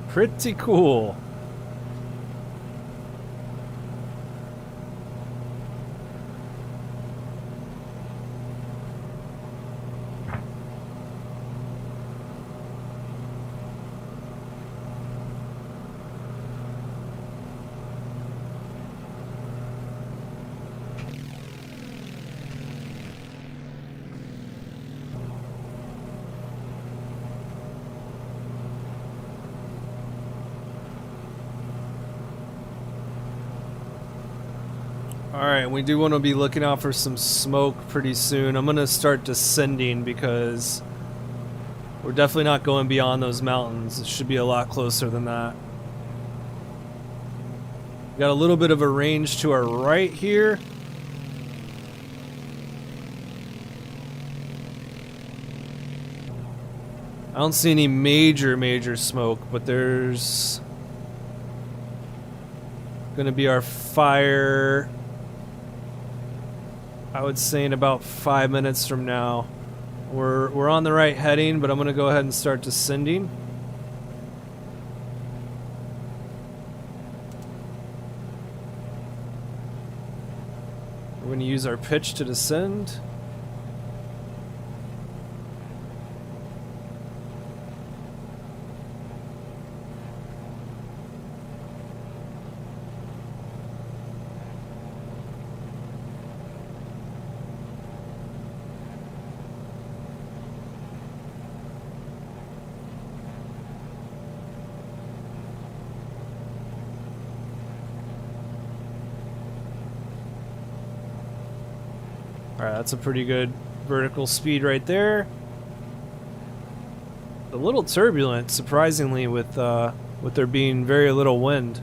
[SPEAKER 2] Pretty cool. Alright, we do want to be looking out for some smoke pretty soon. I'm going to start descending because we're definitely not going beyond those mountains. It should be a lot closer than that. Got a little bit of a range to our right here. I don't see any major smoke, but there's going to be our fire, I would say, in about 5 minutes from now. We're on the right heading, but I'm going to go ahead and start descending. We're going to use our pitch to descend. Alright, that's a pretty good vertical speed right there. A little turbulent, surprisingly, with there being very little wind.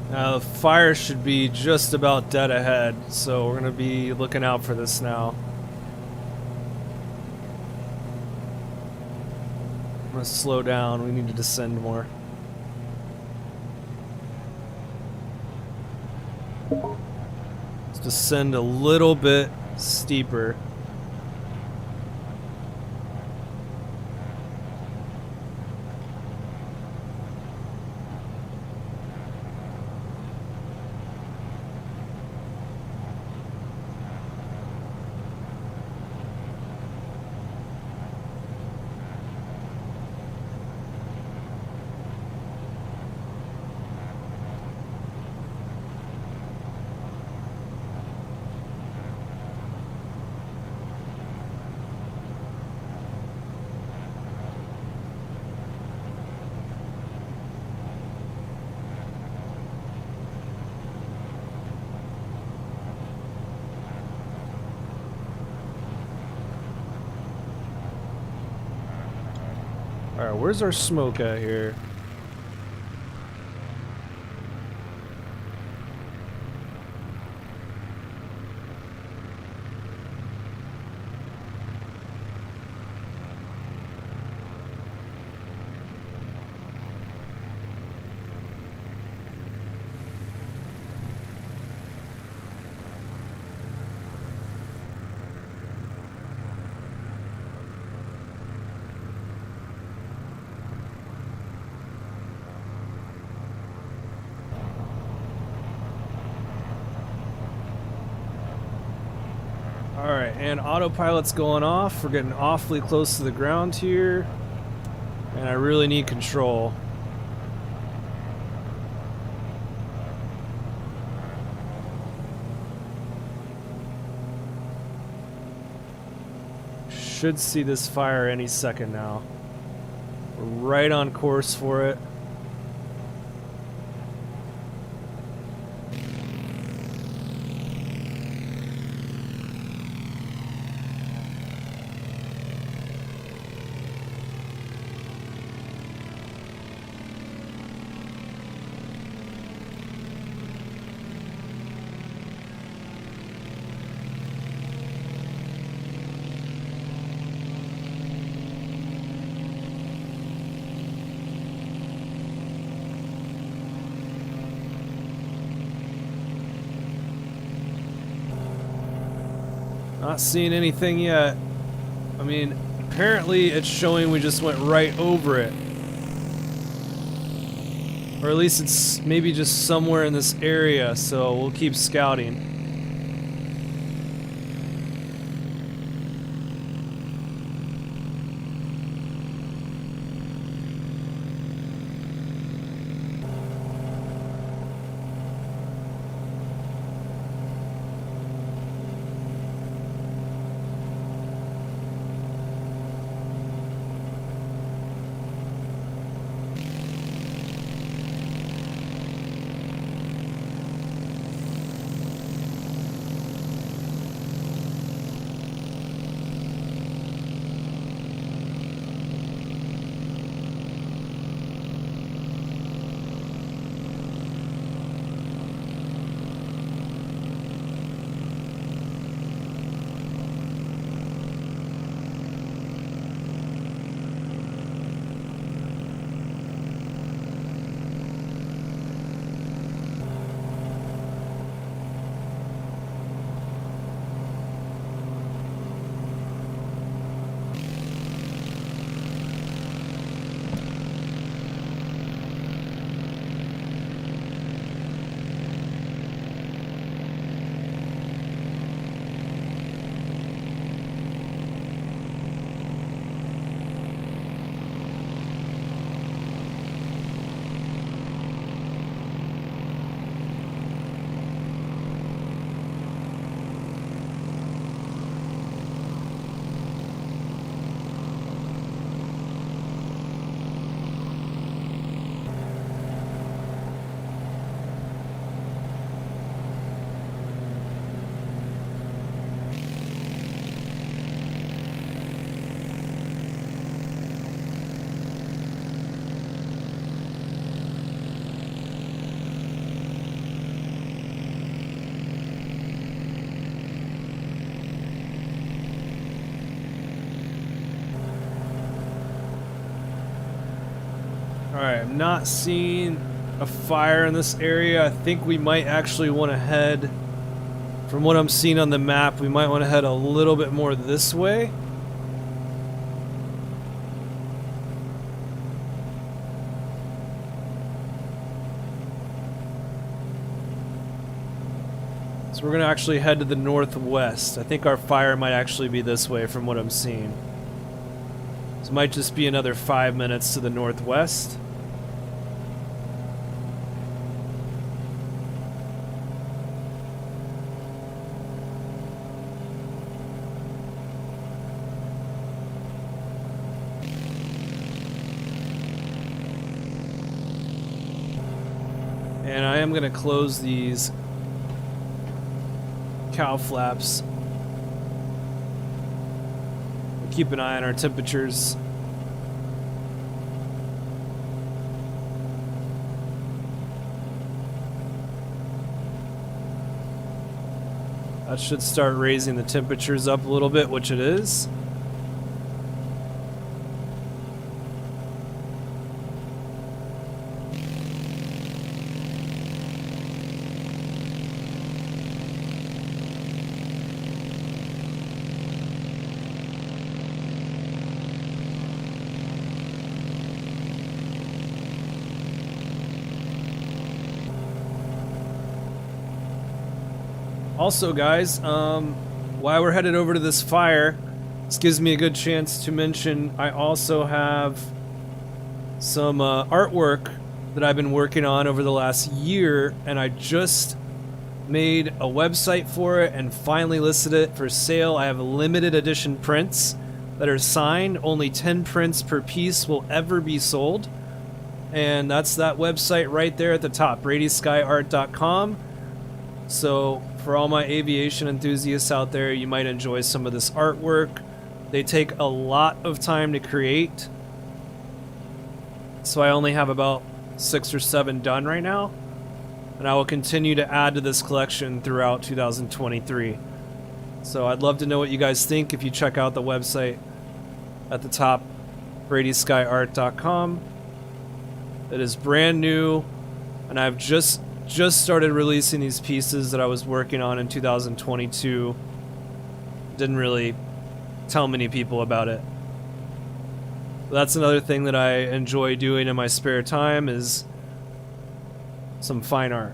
[SPEAKER 2] Now the fire should be just about dead ahead, so we're gonna be looking out for this now. I'm gonna slow down, we need to descend more. Let's descend a little bit steeper. Alright, where's our smoke at here? Alright, and autopilot's going off. We're getting awfully close to the ground here. And I really need control. Should see this fire any second now. We're right on course for it. Not seeing anything yet. I mean, apparently it's showing we just went right over it. Or at least it's maybe just somewhere in this area, so we'll keep scouting. Alright, I'm not seeing a fire in this area. I think we might actually want to head, from what I'm seeing on the map, we might want to head a little bit more this way. So we're going to actually head to the northwest. I think our fire might actually be this way from what I'm seeing. This might just be another 5 minutes to the northwest. And I am going to close these cow flaps. Keep an eye on our temperatures. That should start raising the temperatures up a little bit, which it is. Also, guys, while we're headed over to this fire, this gives me a good chance to mention I also have some artwork that I've been working on over the last year, and I just made a website for it and finally listed it for sale. I have limited edition prints that are signed. Only 10 prints per piece will ever be sold. And that's that website right there at the top, bradyskyart.com. So for all my aviation enthusiasts out there, you might enjoy some of this artwork. They take a lot of time to create. So I only have about 6 or 7 done right now. And I will continue to add to this collection throughout 2023. So I'd love to know what you guys think if you check out the website at the top, bradyskyart.com. It is brand new, and I've just started releasing these pieces that I was working on in 2022. Didn't really tell many people about it. But that's another thing that I enjoy doing in my spare time is some fine art.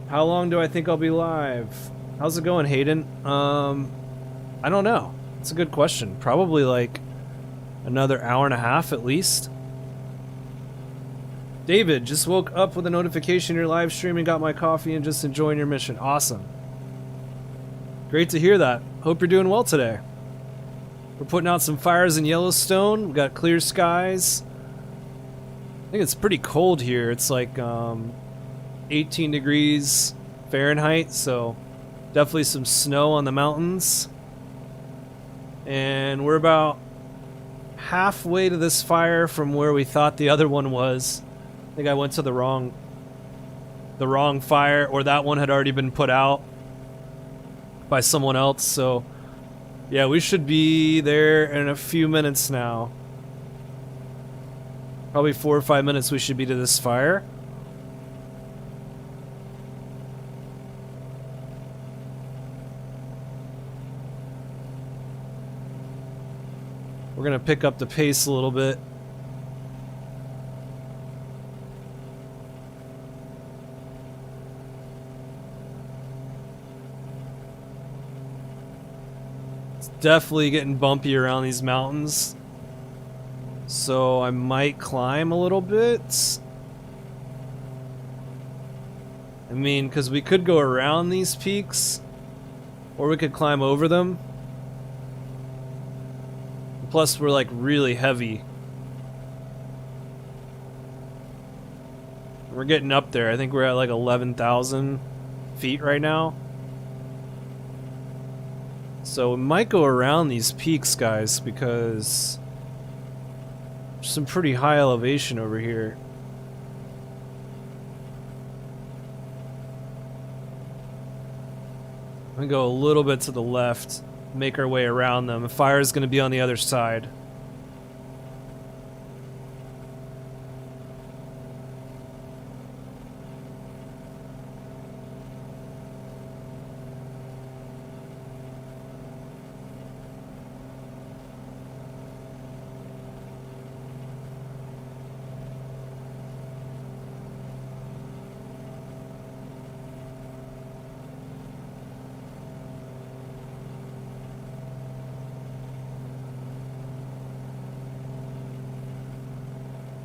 [SPEAKER 2] How long do I think I'll be live? How's it going, Hayden? I don't know. It's a good question. Probably like another hour and a half at least. David, just woke up with a notification you're live streaming, got my coffee, and just enjoying your mission. Awesome. Great to hear that. Hope you're doing well today. We're putting out some fires in Yellowstone. We got clear skies. I think it's pretty cold here. It's like 18 degrees Fahrenheit, so definitely some snow on the mountains. And we're about halfway to this fire from where we thought the other one was. I think I went to the wrong fire, or that one had already been put out by someone else. So yeah, we should be there in a few minutes now. Probably 4 or 5 minutes we should be to this fire. We're gonna pick up the pace a little bit. Definitely getting bumpy around these mountains, so I might climb a little bit. I mean, because we could go around these peaks, or we could climb over them. Plus, we're like really heavy. We're getting up there. I think we're at like 11,000 feet right now. So we might go around these peaks, guys, because there's some pretty high elevation over here. I'm gonna go a little bit to the left, make our way around them. The fire is gonna be on the other side.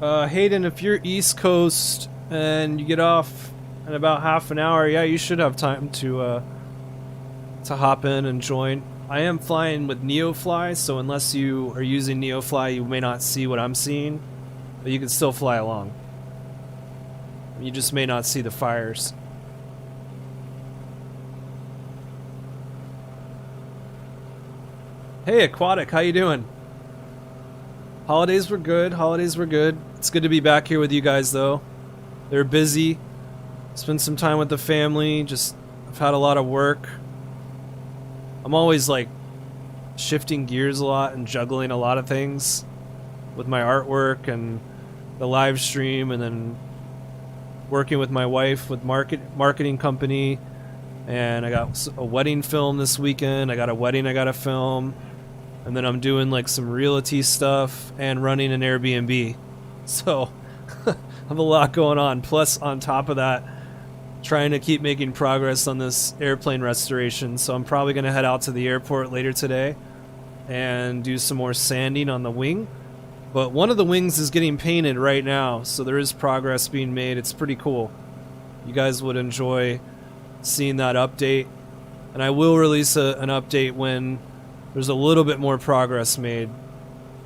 [SPEAKER 2] Hayden, if you're East Coast and you get off in about half an hour, yeah, you should have time to hop in and join. I am flying with NeoFly, so unless you are using NeoFly, you may not see what I'm seeing, but you can still fly along. You just may not see the fires. Hey, Aquatic, how you doing? Holidays were good. Holidays were good. It's good to be back here with you guys, though. They're busy. Spend some time with the family. Just, I've had a lot of work. I'm always like shifting gears a lot and juggling a lot of things with my artwork and the live stream, and then working with my wife with marketing company. And I got a wedding film this weekend. I got a wedding I got to film. And then I'm doing like some realty stuff and running an Airbnb. So I have a lot going on. Plus, on top of that, trying to keep making progress on this airplane restoration. So I'm probably going to head out to the airport later today and do some more sanding on the wing. But one of the wings is getting painted right now, so there is progress being made. It's pretty cool. You guys would enjoy seeing that update. And I will release an update when there's a little bit more progress made.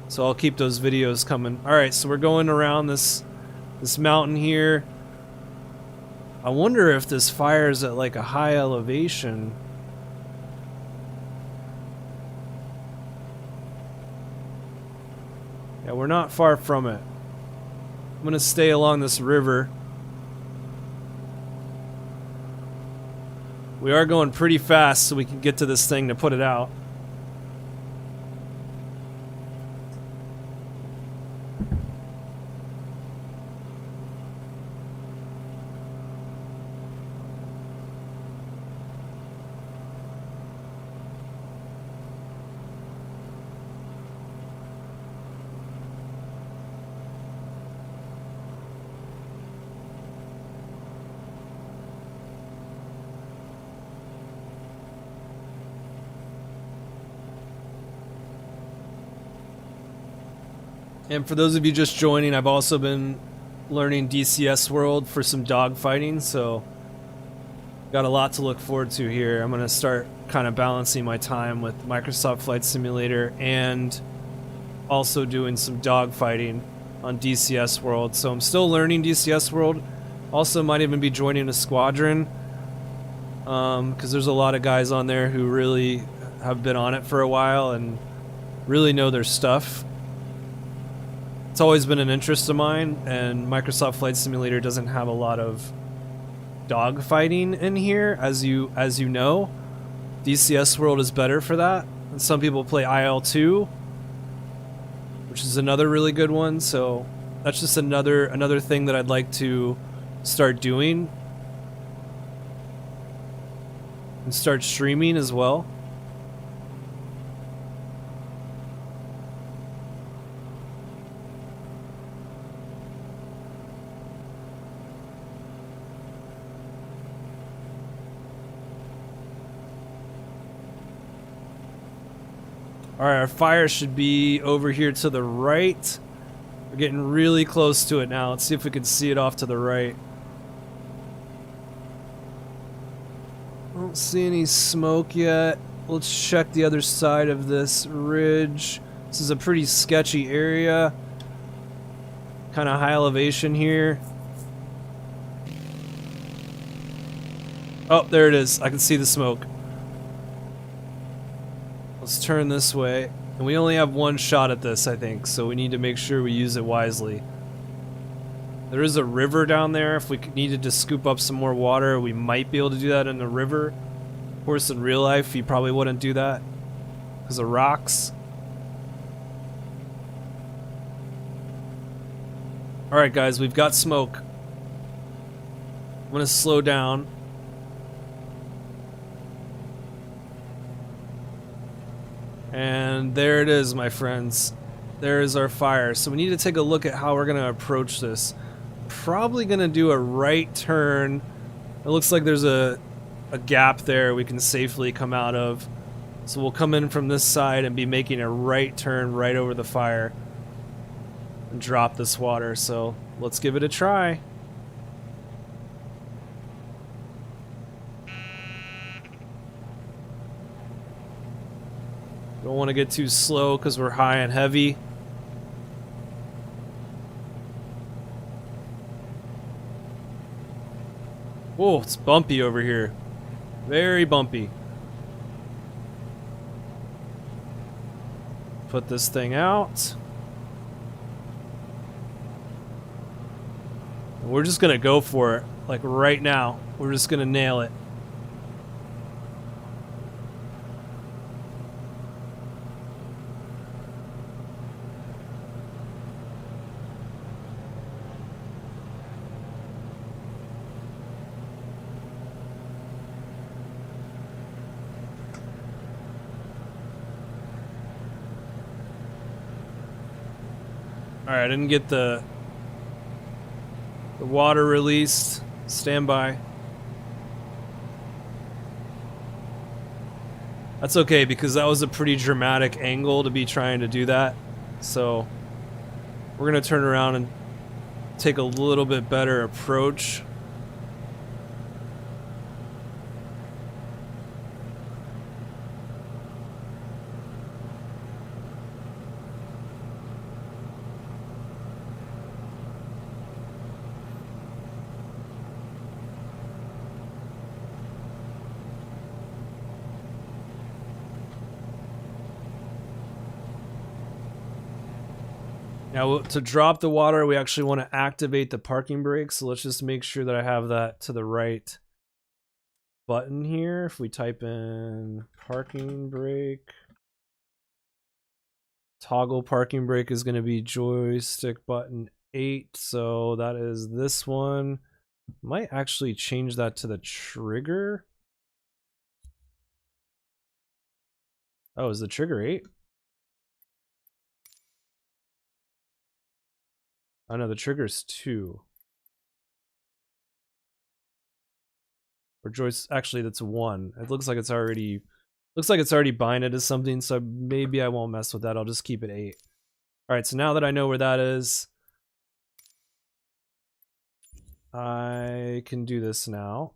[SPEAKER 2] So I'll keep those videos coming. Alright, so we're going around this mountain here. I wonder if this fire is at like a high elevation. Yeah, we're not far from it. I'm gonna stay along this river. We are going pretty fast so we can get to this thing to put it out. And for those of you just joining, I've also been learning DCS World for some dogfighting, so got a lot to look forward to here. I'm going to start kind of balancing my time with Microsoft Flight Simulator and also doing some dogfighting on DCS World. So I'm still learning DCS World. Also might even be joining a squadron, because there's a lot of guys on there who really have been on it for a while and really know their stuff. It's always been an interest of mine, and Microsoft Flight Simulator doesn't have a lot of dogfighting in here, as you know. DCS World is better for that. And some people play IL-2, which is another really good one. So that's just another thing that I'd like to start doing and start streaming as well. Alright, our fire should be over here to the right. We're getting really close to it now. Let's see if we can see it off to the right. I don't see any smoke yet. Let's check the other side of this ridge. This is a pretty sketchy area. Kind of high elevation here. Oh, there it is. I can see the smoke. Let's turn this way. And we only have one shot at this, I think, so we need to make sure we use it wisely. There is a river down there. If we needed to scoop up some more water, we might be able to do that in the river. Of course, in real life, you probably wouldn't do that because of rocks. Alright, guys, we've got smoke. I'm going to slow down. And there it is, my friends. There is our fire. So we need to take a look at how we're going to approach this. Probably going to do a right turn. It looks like there's a gap there we can safely come out of. So we'll come in from this side and be making a right turn right over the fire. drop this water, so let's give it a try. Don't want to get too slow because we're high and heavy. Oh, it's bumpy over here. Very bumpy. Put this thing out. And we're just gonna go for it. Like right now. We're just gonna nail it. Alright, I didn't get the water released. Stand by. That's okay because that was a pretty dramatic angle to be trying to do that. So we're gonna turn around and take a little bit better approach. Now, to drop the water, we actually want to activate the parking brake. So let's just make sure that I have that to the right button here. If we type in parking brake, toggle parking brake is going to be joystick button 8. So that is this one. Might actually change that to the trigger. Oh, is the trigger 8? Oh no, the trigger's 2. Or joystick, actually that's 1. It looks like it's already binded to something, so maybe I won't mess with that. I'll just keep it 8. Alright, so now that I know where that is, I can do this now.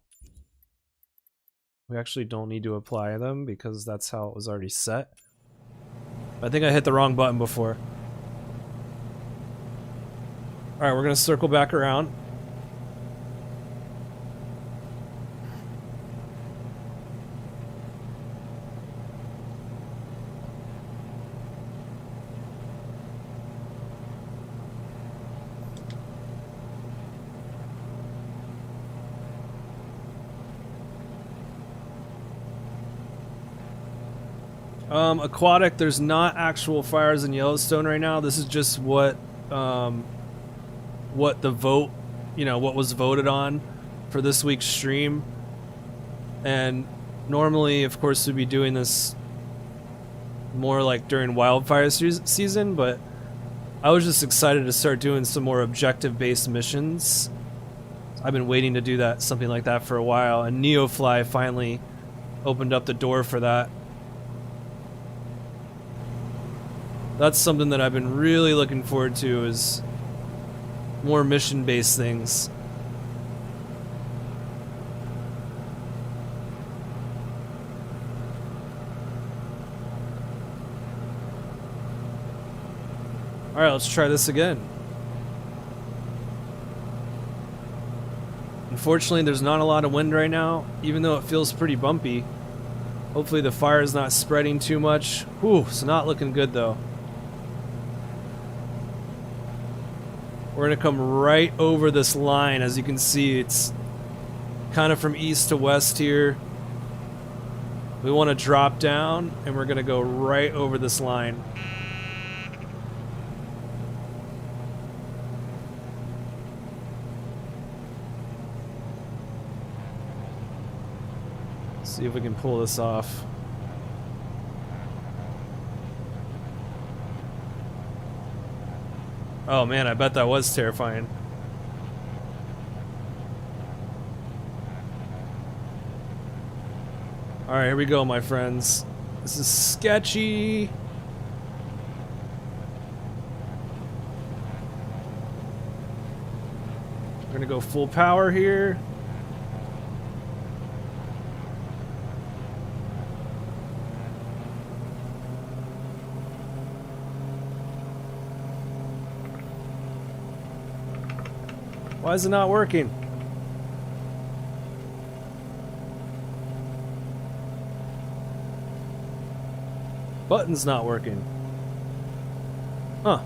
[SPEAKER 2] We actually don't need to apply them because that's how it was already set. I think I hit the wrong button before. Alright, we're going to circle back around. Aquatic, there's not actual fires in Yellowstone right now. This is just what the vote, what was voted on for this week's stream. And normally, of course, we'd be doing this more like during wildfire season, but I was just excited to start doing some more objective-based missions. I've been waiting to do that, something like that for a while, and NeoFly finally opened up the door for that. That's something that I've been really looking forward to, is more mission-based things. Alright, let's try this again. Unfortunately, there's not a lot of wind right now, even though it feels pretty bumpy. Hopefully the fire is not spreading too much. Whew, it's not looking good though. We're gonna come right over this line. As you can see, it's kind of from east to west here. We want to drop down and we're gonna go right over this line. See if we can pull this off. Oh man, I bet that was terrifying. Alright, here we go, my friends. This is sketchy. gonna go full power here. Why is it not working? Button's not working. Huh.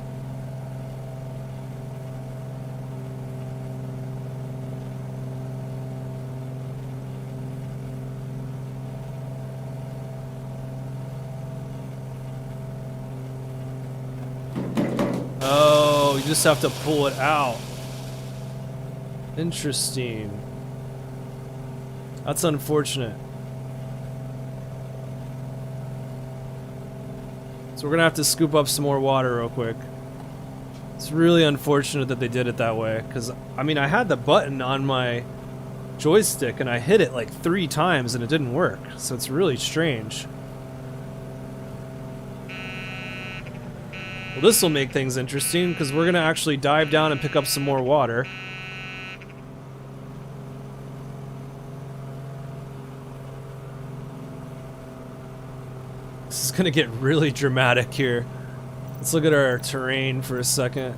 [SPEAKER 2] Oh, you just have to pull it out. Interesting. That's unfortunate. So we're gonna have to scoop up some more water real quick. It's really unfortunate that they did it that way, because I mean I had the button on my joystick and I hit it like 3 times and it didn't work, so it's really strange. Well, this will make things interesting because we're gonna actually dive down and pick up some more water. This is gonna get really dramatic here. Let's look at our terrain for a second.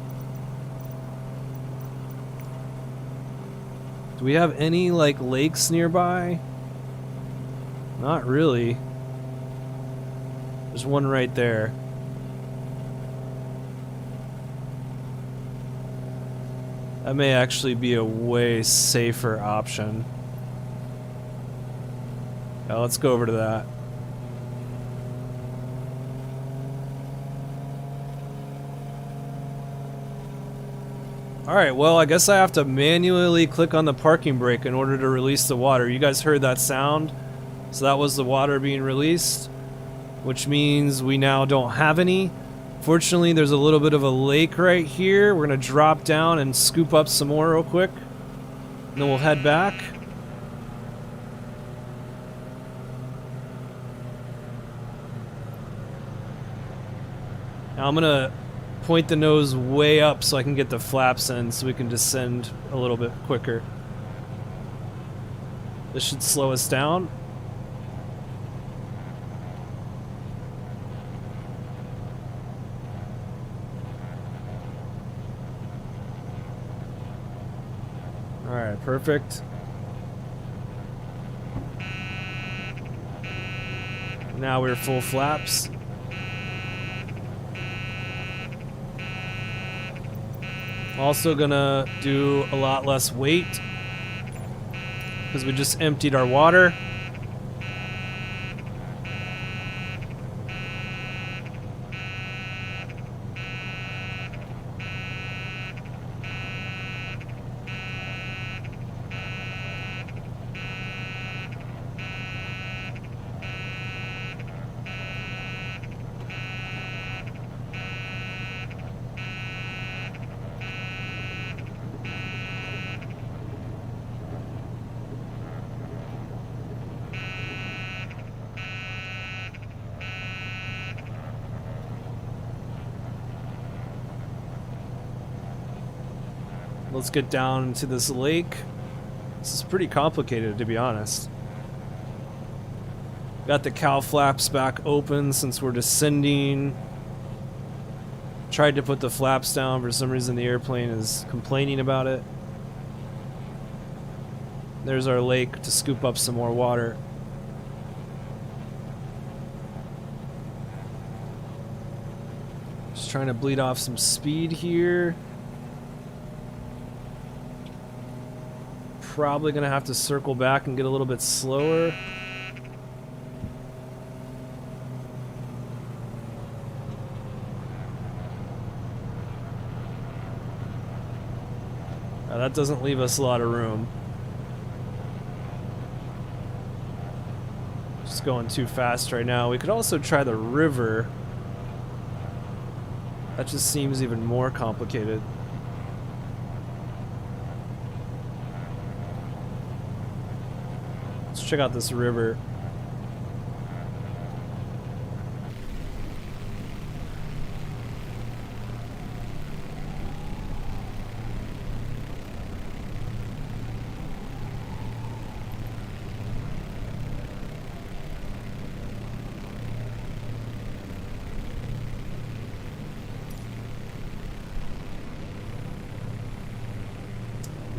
[SPEAKER 2] Do we have any like lakes nearby? Not really. There's one right there. That may actually be a way safer option. Now let's go over to that. Alright, well, I guess I have to manually click on the parking brake in order to release the water. You guys heard that sound? So that was the water being released, which means we now don't have any. Fortunately, there's a little bit of a lake right here. We're going to drop down and scoop up some more real quick, and then we'll head back. Now I'm going to point the nose way up so I can get the flaps in so we can descend a little bit quicker. This should slow us down. Alright, perfect. Now we're full flaps. Also gonna do a lot less weight because we just emptied our water. Let's get down to this lake. This is pretty complicated, to be honest. Got the cow flaps back open since we're descending. Tried to put the flaps down. For some reason, the airplane is complaining about it. There's our lake to scoop up some more water. Just trying to bleed off some speed here. Probably gonna have to circle back and get a little bit slower. That doesn't leave us a lot of room. Just going too fast right now. We could also try the river. That just seems even more complicated. Let's check out this river.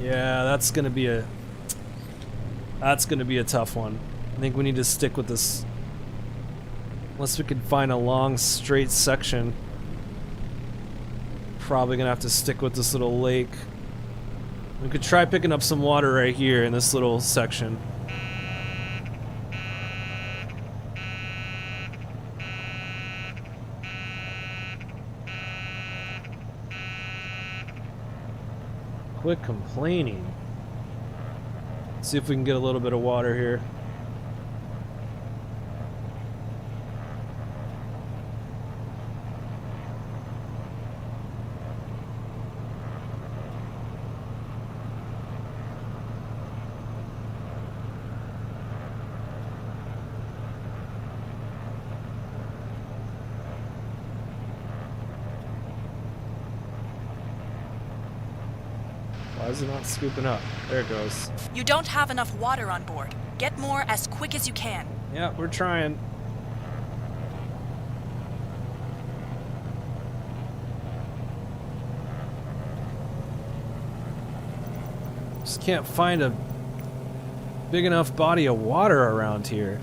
[SPEAKER 2] Yeah, that's gonna be a tough one. I think we need to stick with this. Unless we could find a long straight section. Probably gonna have to stick with this little lake. We could try picking up some water right here in this little section. Quit complaining. See if we can get a little bit of water here. Why is it not scooping up? There it goes.
[SPEAKER 5] You don't have enough water on board. Get more as quick as you can.
[SPEAKER 2] Yeah, we're trying. Just can't find a big enough body of water around here.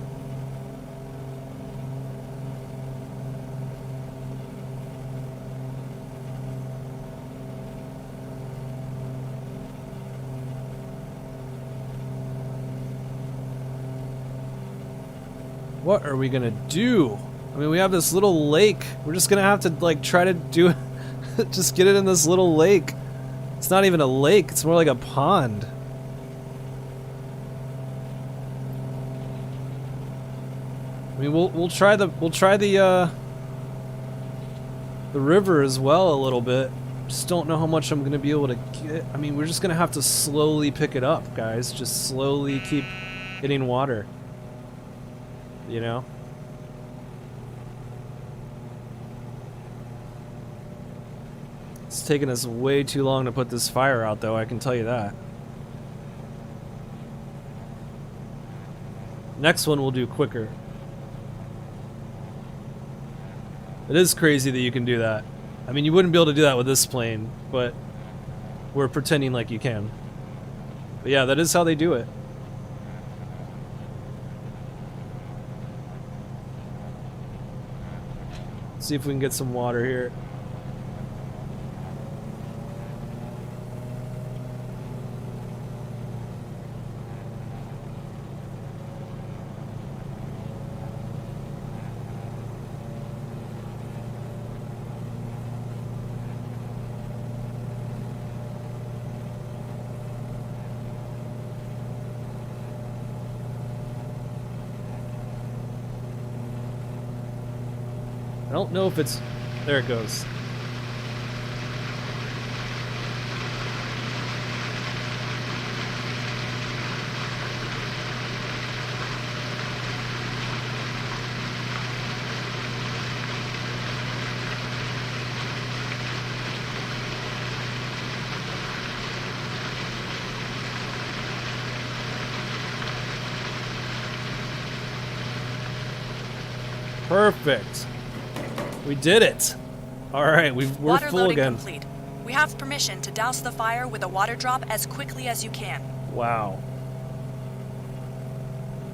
[SPEAKER 2] What are we gonna do? I mean, we have this little lake. We're just gonna have to like try to do just get it in this little lake. It's not even a lake, it's more like a pond. I mean, we'll try the river as well a little bit. Just don't know how much I'm gonna be able to get. I mean, we're just gonna have to slowly pick it up, guys. Just slowly keep getting water. You know? It's taken us way too long to put this fire out, though, I can tell you that. Next one we'll do quicker. It is crazy that you can do that. I mean, you wouldn't be able to do that with this plane, but we're pretending like you can. But yeah, that is how they do it. See if we can get some water here. I don't know if it's... There it goes. Perfect. We did it. All right, we're
[SPEAKER 5] Water
[SPEAKER 2] full
[SPEAKER 5] loading
[SPEAKER 2] again.
[SPEAKER 5] complete. We have permission to douse the fire with a water drop as quickly as you can.
[SPEAKER 2] Wow.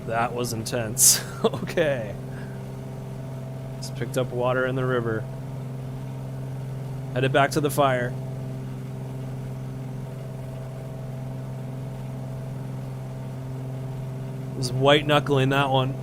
[SPEAKER 2] That was intense. Okay. Just picked up water in the river. Headed back to the fire. Was white knuckling that one.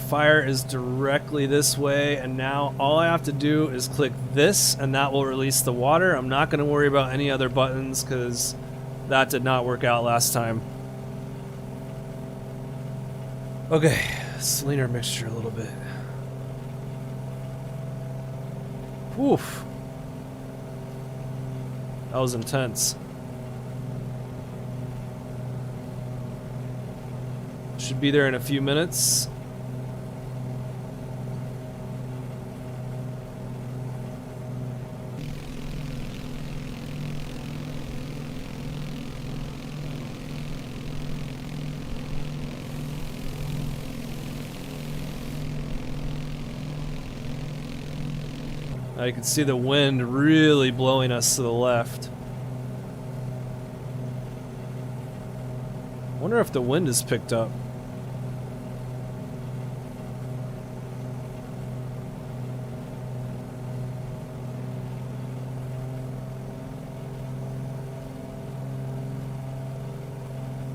[SPEAKER 2] Fire is directly this way, and now all I have to do is click this and that will release the water. I'm not going to worry about any other buttons because that did not work out last time. Okay, let's lean our mixture a little bit. Woof. That was intense. Should be there in a few minutes. I can see the wind really blowing us to the left. I wonder if the wind is picked up.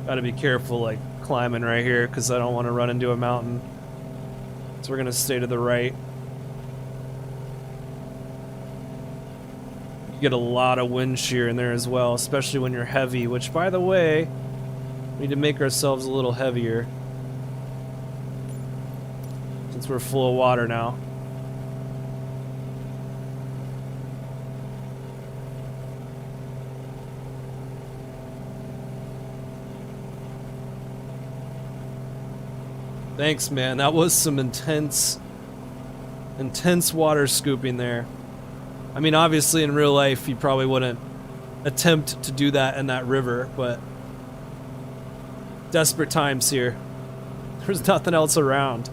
[SPEAKER 2] Gotta be careful, like, climbing right here, because I don't want to run into a mountain. So we're gonna stay to the right. You get a lot of wind shear in there as well, especially when you're heavy, which, by the way, we need to make ourselves a little heavier. Since we're full of water now. Thanks, man. That was some intense water scooping there. I mean, obviously in real life you probably wouldn't attempt to do that in that river, but desperate times here. There's nothing else around.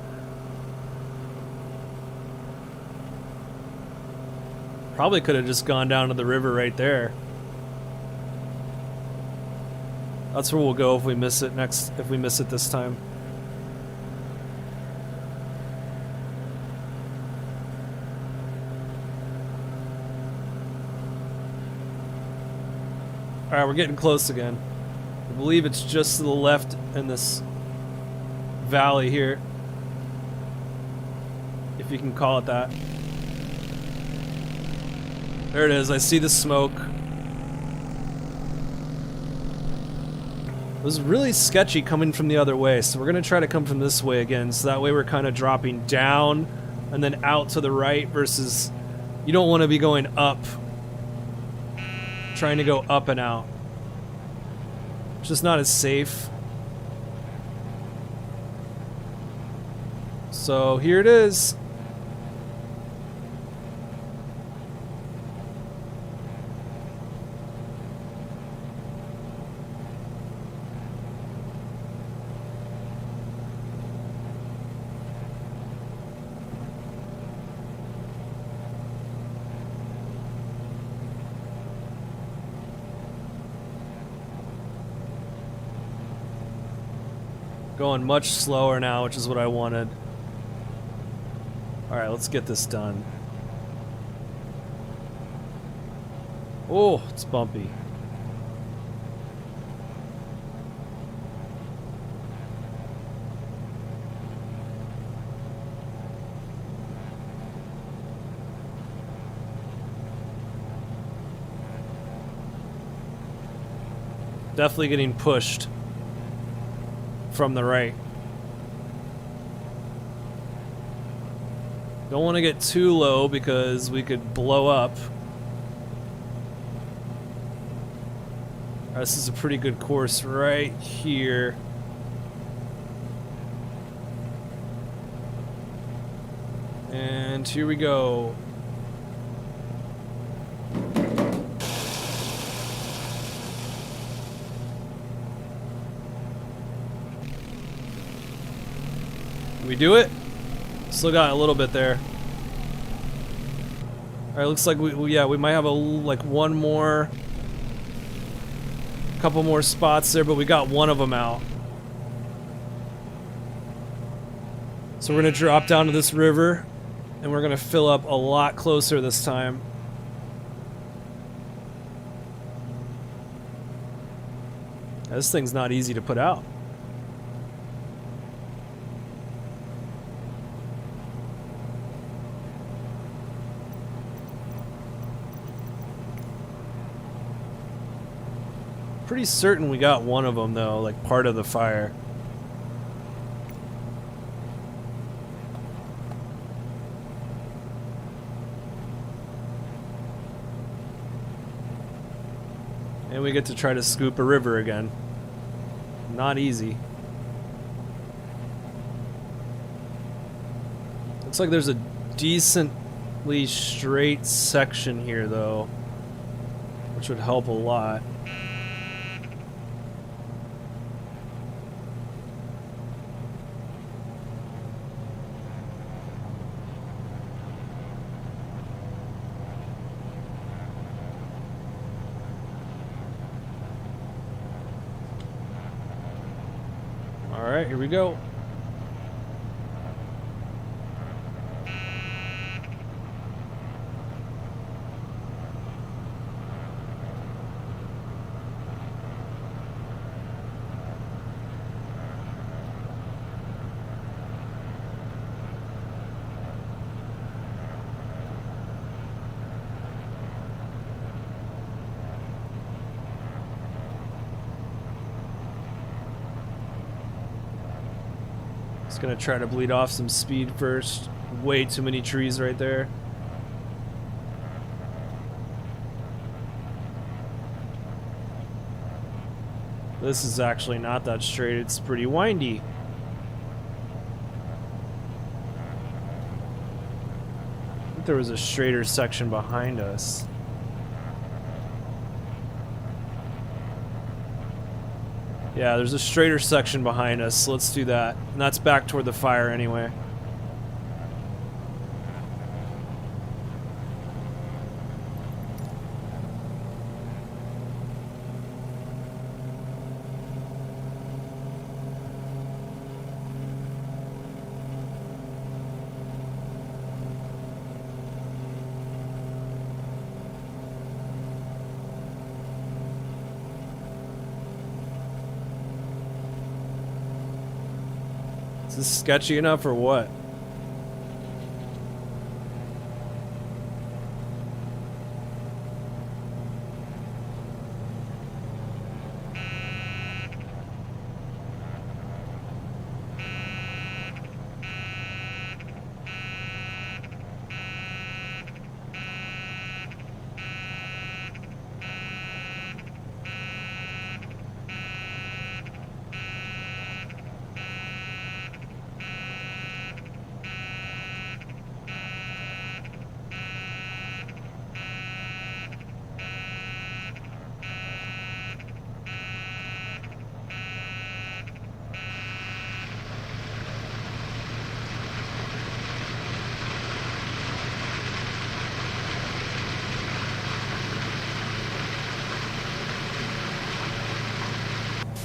[SPEAKER 2] Probably could have just gone down to the river right there. That's where we'll go if we miss it this time. Alright, we're getting close again. I believe it's just to the left in this valley here. If you can call it that. There it is, I see the smoke. It was really sketchy coming from the other way, so we're gonna try to come from this way again, so that way we're kind of dropping down and then out to the right versus you don't want to be going up. Trying to go up and out. It's just not as safe. So here it is. Going much slower now, which is what I wanted. Alright, let's get this done. Oh, it's bumpy. Definitely getting pushed from the right. Don't want to get too low because we could blow up. This is a pretty good course right here. And here we go. We do it? Still got a little bit there. Alright, looks like we might have a couple more spots there, but we got one of them out. So we're gonna drop down to this river and we're gonna fill up a lot closer this time. This thing's not easy to put out. Pretty certain we got one of them though, like part of the fire. And we get to try to scoop a river again. Not easy. Looks like there's a decently straight section here though, which would help a lot. Alright, here we go. Just gonna try to bleed off some speed first. Way too many trees right there. This is actually not that straight, it's pretty windy. I think there was a straighter section behind us. Yeah, there's a straighter section behind us, so let's do that. And that's back toward the fire anyway. Is this sketchy enough or what?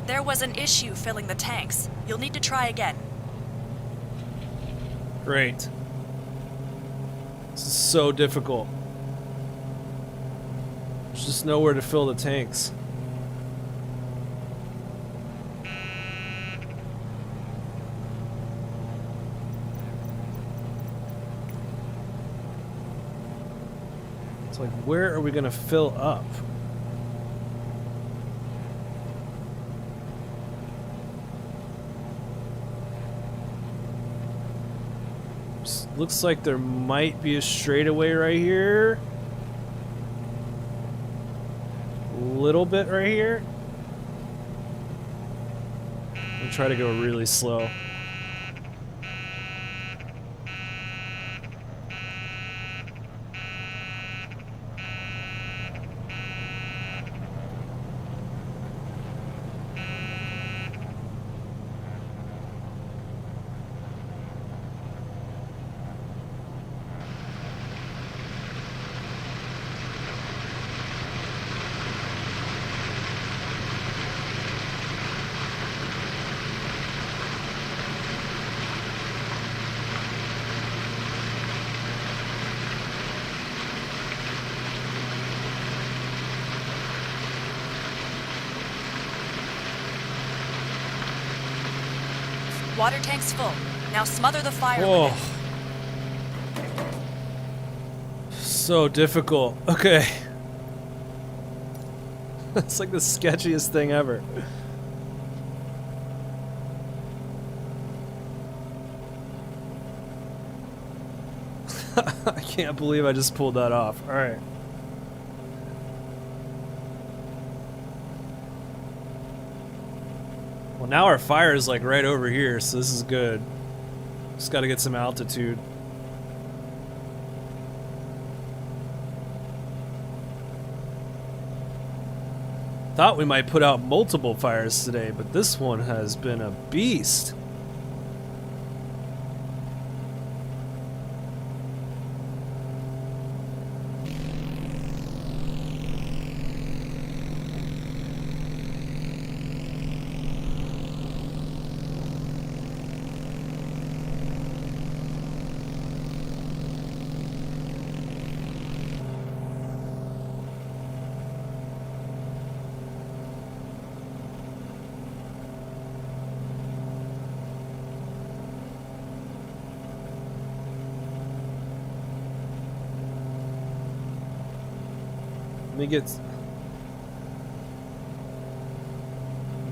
[SPEAKER 5] There was an issue filling the tanks. You'll need to try again.
[SPEAKER 2] Great. This is so difficult. There's just nowhere to fill the tanks. It's like, where are we gonna fill up? Looks like there might be a straightaway right here. A little bit right here. I'll try to go really slow.
[SPEAKER 5] Water tank's full. Now smother the fire
[SPEAKER 2] Whoa.
[SPEAKER 5] with it.
[SPEAKER 2] So difficult. Okay. It's like the sketchiest thing ever. I can't believe I just pulled that off. All right. Well, now our fire is like right over here, so this is good. Just got to get some altitude. Thought we might put out multiple fires today, but this one has been a beast. Let me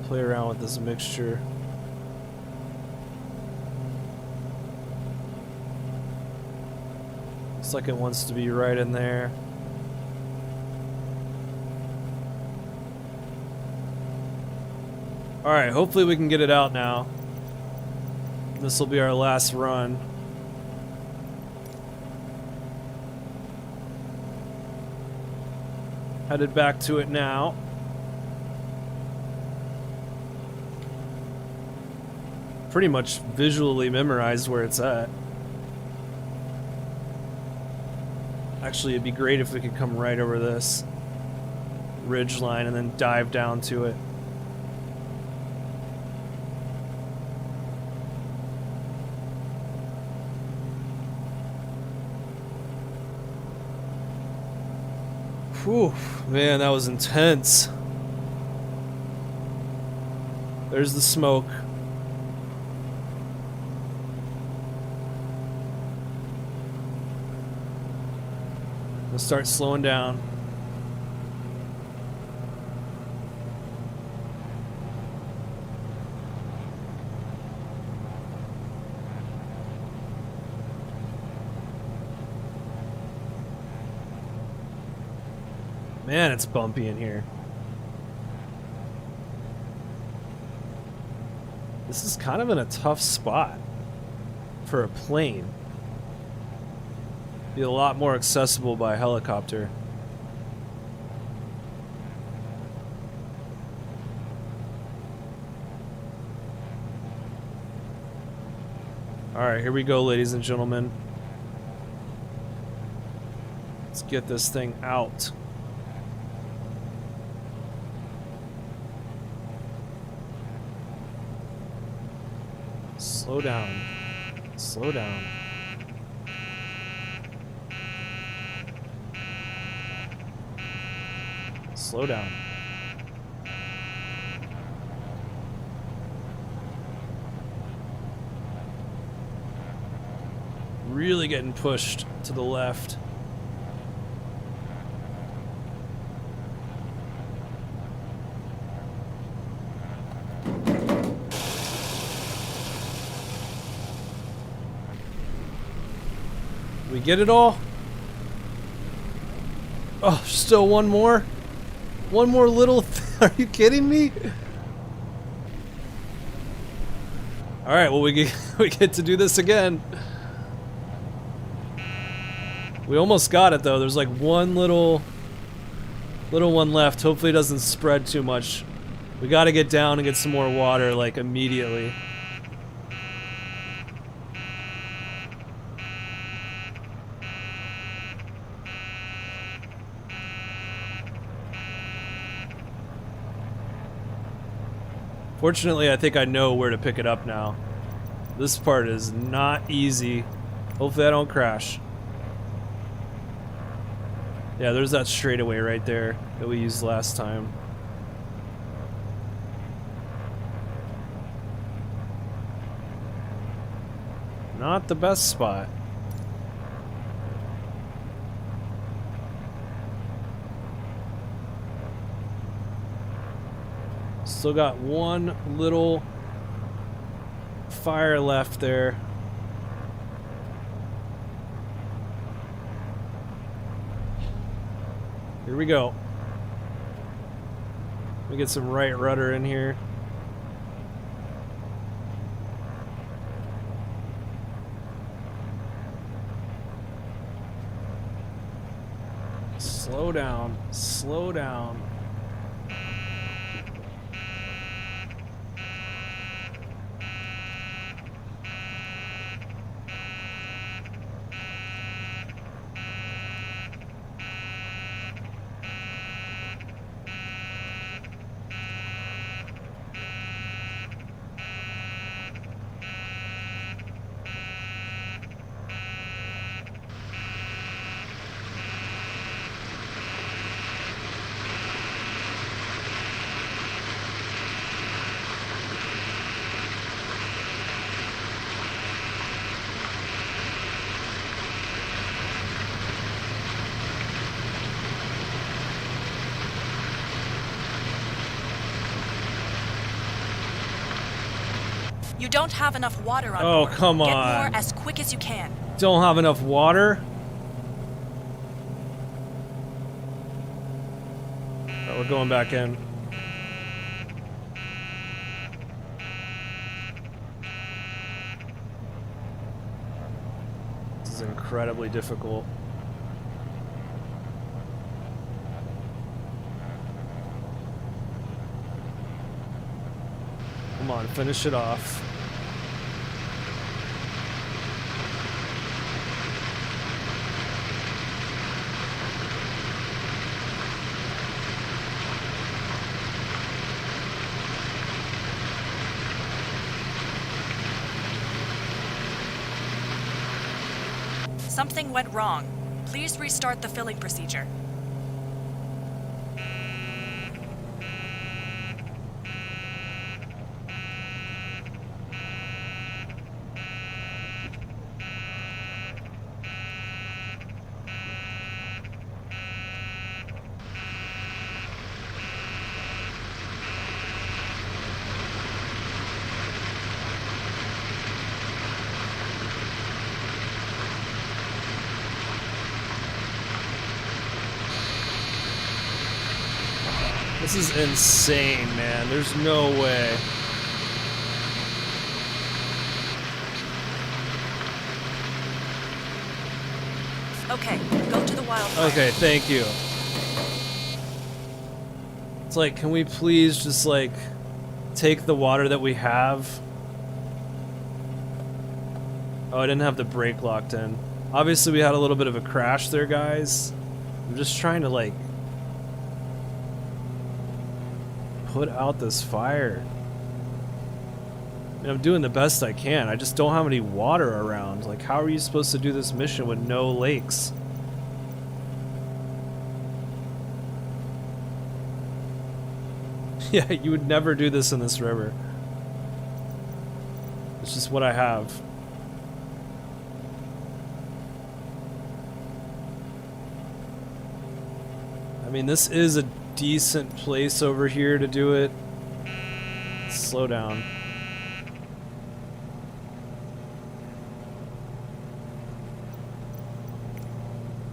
[SPEAKER 2] play around with this mixture. Looks like it wants to be right in there. Alright, hopefully we can get it out now. This will be our last run. Headed back to it now. Pretty much visually memorized where it's at. Actually, it'd be great if we could come right over this ridge line and then dive down to it. Whew, man, that was intense. There's the smoke. We'll start slowing down. Man, it's bumpy in here. This is kind of in a tough spot for a plane. Be a lot more accessible by helicopter. Alright, here we go, ladies and gentlemen. Let's get this thing out. Slow down. Slow down. Slow down. Really getting pushed to the left. We get it all? Oh, still one more? One more little are you kidding me? Alright, well we get to do this again. We almost got it though. There's like one little one left. Hopefully it doesn't spread too much. We gotta get down and get some more water like immediately. Fortunately, I think I know where to pick it up now. This part is not easy. Hopefully I don't crash. Yeah, there's that straightaway right there that we used last time. Not the best spot. Still got one little fire left there. Here we go. Let me get some right rudder in here. Slow down, slow down.
[SPEAKER 5] You don't have enough water on
[SPEAKER 2] Oh,
[SPEAKER 5] board.
[SPEAKER 2] come
[SPEAKER 5] Get
[SPEAKER 2] on.
[SPEAKER 5] more as quick as you can.
[SPEAKER 2] Don't have enough water? Alright, we're going back in. This is incredibly difficult. Come on, finish it off.
[SPEAKER 5] Something went wrong. Please restart the filling procedure.
[SPEAKER 2] This is insane, man. There's no way.
[SPEAKER 5] Okay, go to the wildfire.
[SPEAKER 2] Okay, thank you. It's like, can we please just, like, take the water that we have? Oh, I didn't have the brake locked in. Obviously, we had a little bit of a crash there, guys. I'm just trying to, like, put out this fire. I mean, I'm doing the best I can. I just don't have any water around. Like, how are you supposed to do this mission with no lakes? Yeah, you would never do this in this river. It's just what I have. I mean, this is a decent place over here to do it. Slow down.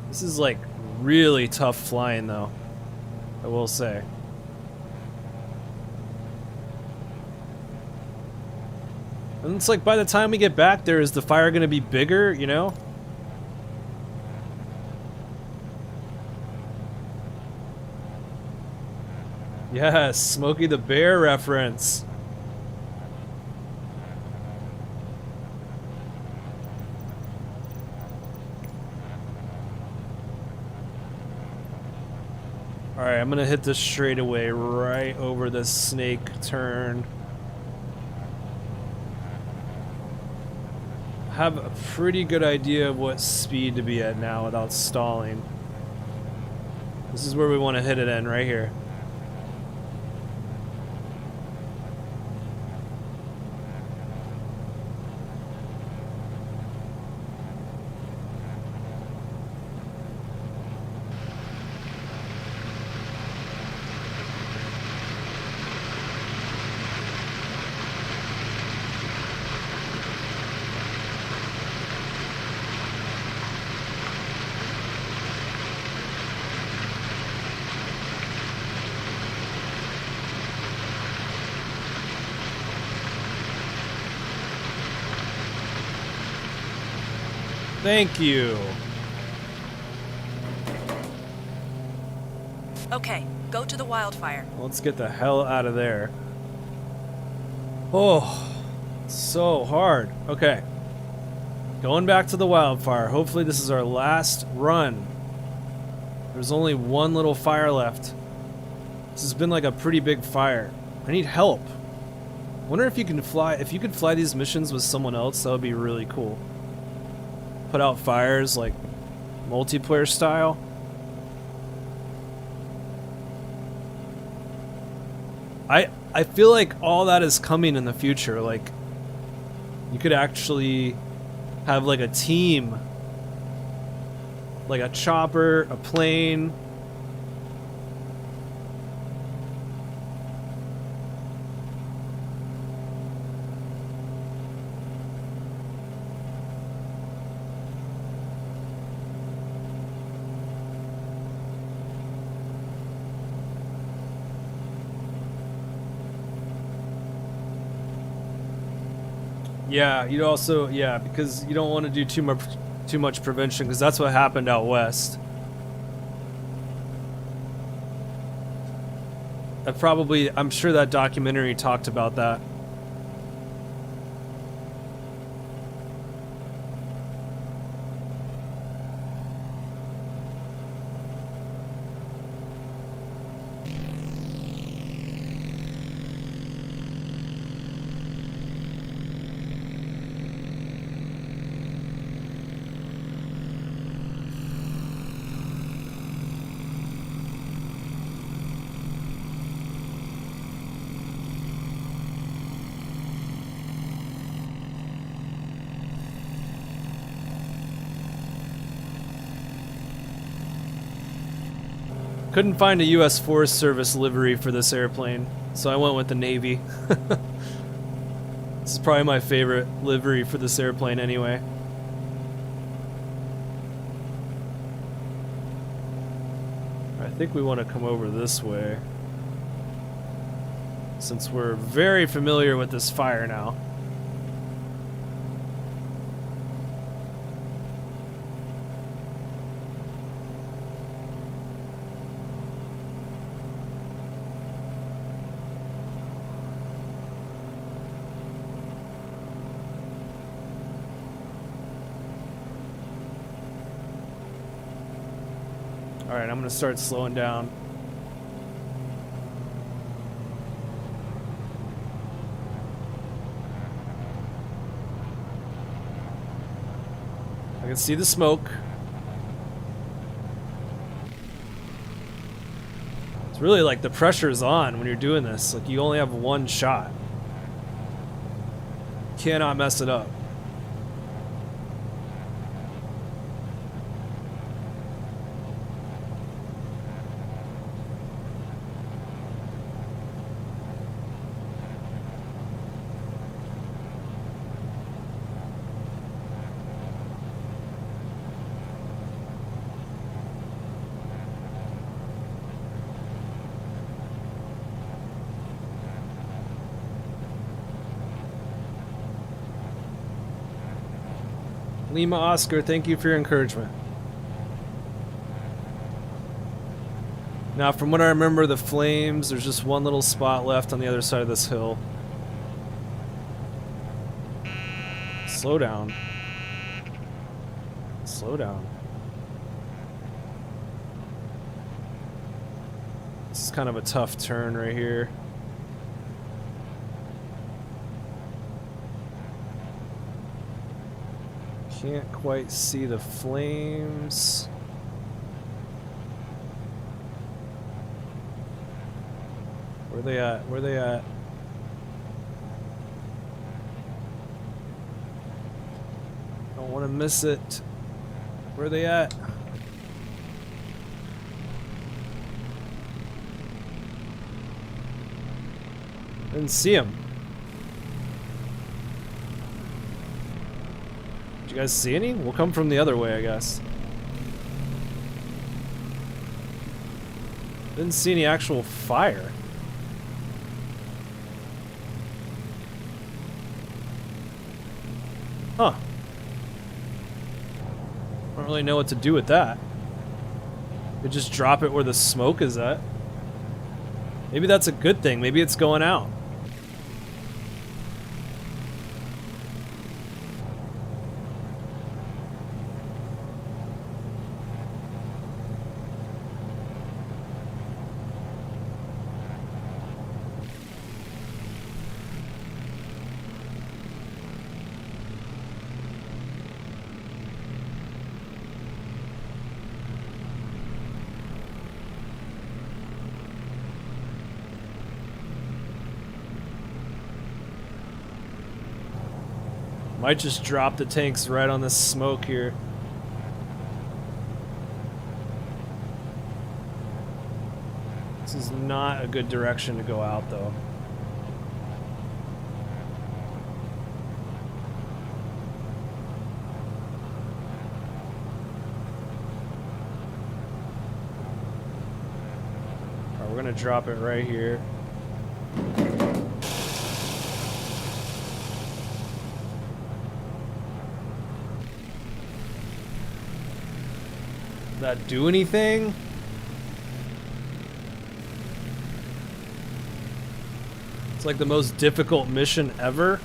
[SPEAKER 2] This is like really tough flying though, I will say. And it's like by the time we get back there, is the fire gonna be bigger, you know? Yes, Smokey the Bear reference. Alright, I'm gonna hit this straightaway right over this snake turn. I have a pretty good idea of what speed to be at now without stalling. This is where we want to hit it in, right here. Thank you.
[SPEAKER 5] Okay, go to the wildfire.
[SPEAKER 2] Let's get the hell out of there. Oh, so hard. Okay. Going back to the wildfire. Hopefully this is our last run. There's only one little fire left. This has been like a pretty big fire. I need help. Wonder if you can fly. If you could fly these missions with someone else, that would be really cool. Put out fires like multiplayer style. I feel like all that is coming in the future. Like you could actually have like a team, like a chopper, a plane. Yeah, you'd also, yeah, because you don't want to do too much prevention, because that's what happened out west. I'm sure that documentary talked about that. Couldn't find a U.S. Forest Service livery for this airplane, so I went with the Navy. This is probably my favorite livery for this airplane anyway. I think we want to come over this way, since we're very familiar with this fire now. Alright, I'm gonna start slowing down. I can see the smoke. It's really like the pressure is on when you're doing this. Like, you only have one shot. Cannot mess it up. Lima Oscar, thank you for your encouragement. Now, from what I remember, the flames, there's just one little spot left on the other side of this hill. Slow down. Slow down. This is kind of a tough turn right here. Can't quite see the flames. Where they at? Where they at? Don't want to miss it. Where they at? Didn't see them. You guys see any? We'll come from the other way, I guess. Didn't see any actual fire. Huh. I don't really know what to do with that. Could just drop it where the smoke is at. Maybe that's a good thing. Maybe it's going out. Might just drop the tanks right on this smoke here. This is not a good direction to go out, though. Alright, we're gonna drop it right here. that do anything? It's like the most difficult mission ever.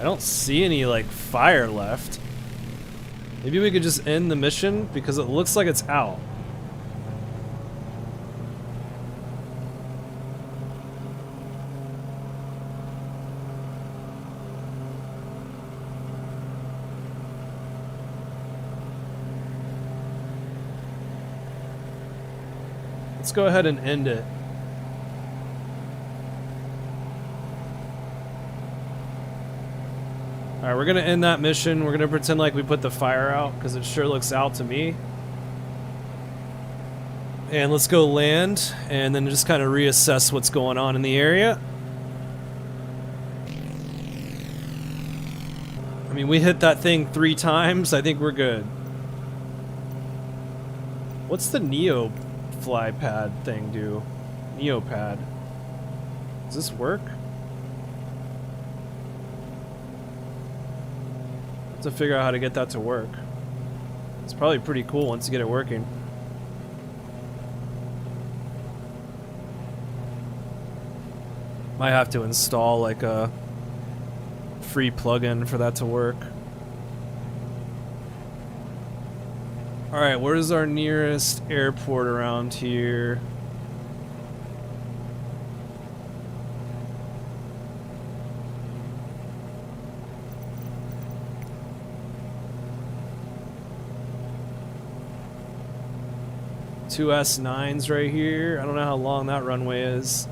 [SPEAKER 2] I don't see any like fire left. Maybe we could just end the mission because it looks like it's out. Let's go ahead and end it. Alright, we're gonna end that mission. We're gonna pretend like we put the fire out because it sure looks out to me. And let's go land and then just kind of reassess what's going on in the area. I mean, we hit that thing 3 times. I think we're good. What's the NeoFly pad thing do? NeoPad. Does this work? To figure out how to get that to work. It's probably pretty cool once you get it working. Might have to install like a free plugin for that to work. Alright, where's our nearest airport around here? Two S9s right here. I don't know how long that runway is.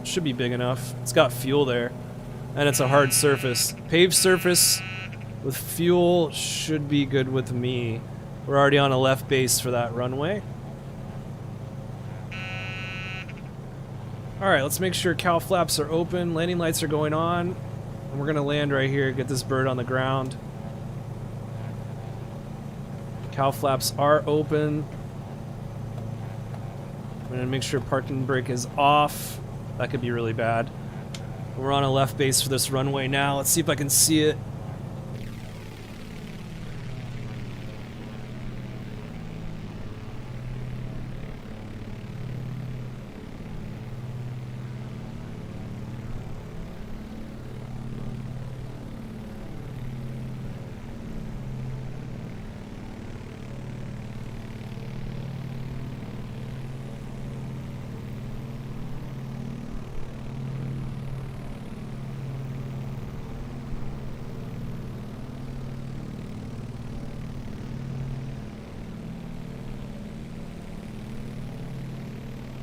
[SPEAKER 2] Should be big enough. It's got fuel there. And it's a hard surface. Paved surface with fuel should be good with me. We're already on a left base for that runway. Alright, let's make sure cow flaps are open. Landing lights are going on. And we're going to land right here. Get this bird on the ground. Cow flaps are open. I'm gonna make sure parking brake is off. That could be really bad. We're on a left base for this runway now. Let's see if I can see it.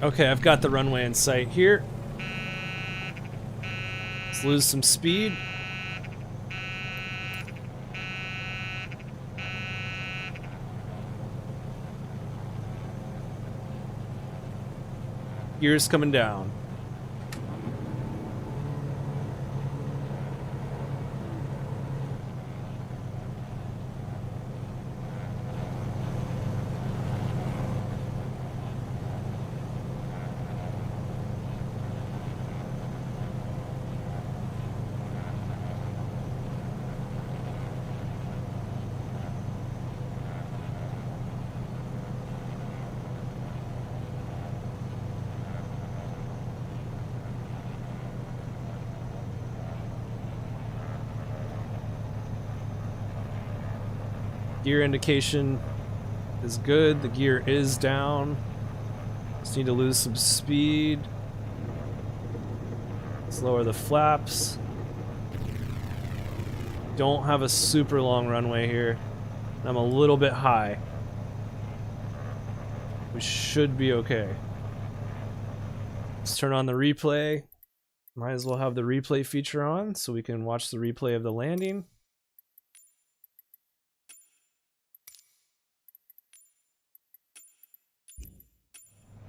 [SPEAKER 2] Okay, I've got the runway in sight here. Let's lose some speed. Gears coming down. Gear indication is good. The gear is down. Just need to lose some speed. Let's lower the flaps. Don't have a super long runway here. I'm a little bit high. We should be okay. Let's turn on the replay. Might as well have the replay feature on so we can watch the replay of the landing.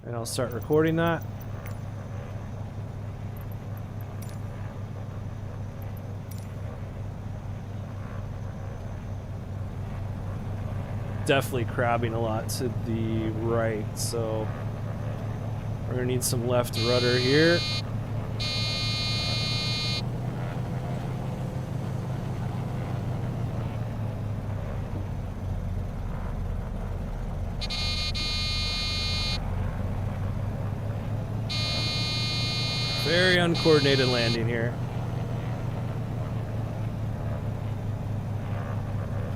[SPEAKER 2] And I'll start recording that. Definitely crabbing a lot to the right, so we're gonna need some left rudder here. uncoordinated landing here.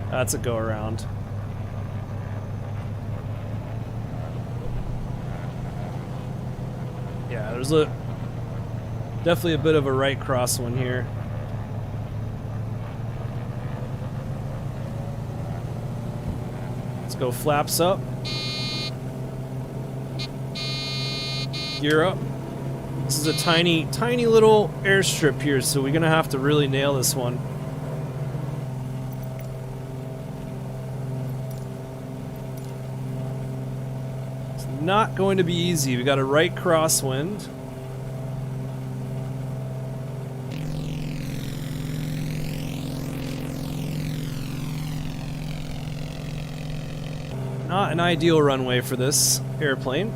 [SPEAKER 2] That's a go around. Yeah, there's definitely a bit of a right crosswind here. Let's go flaps up. Gear up. This is a tiny little airstrip here, so we're gonna have to really nail this one. It's not going to be easy. We got a right crosswind. Not an ideal runway for this airplane.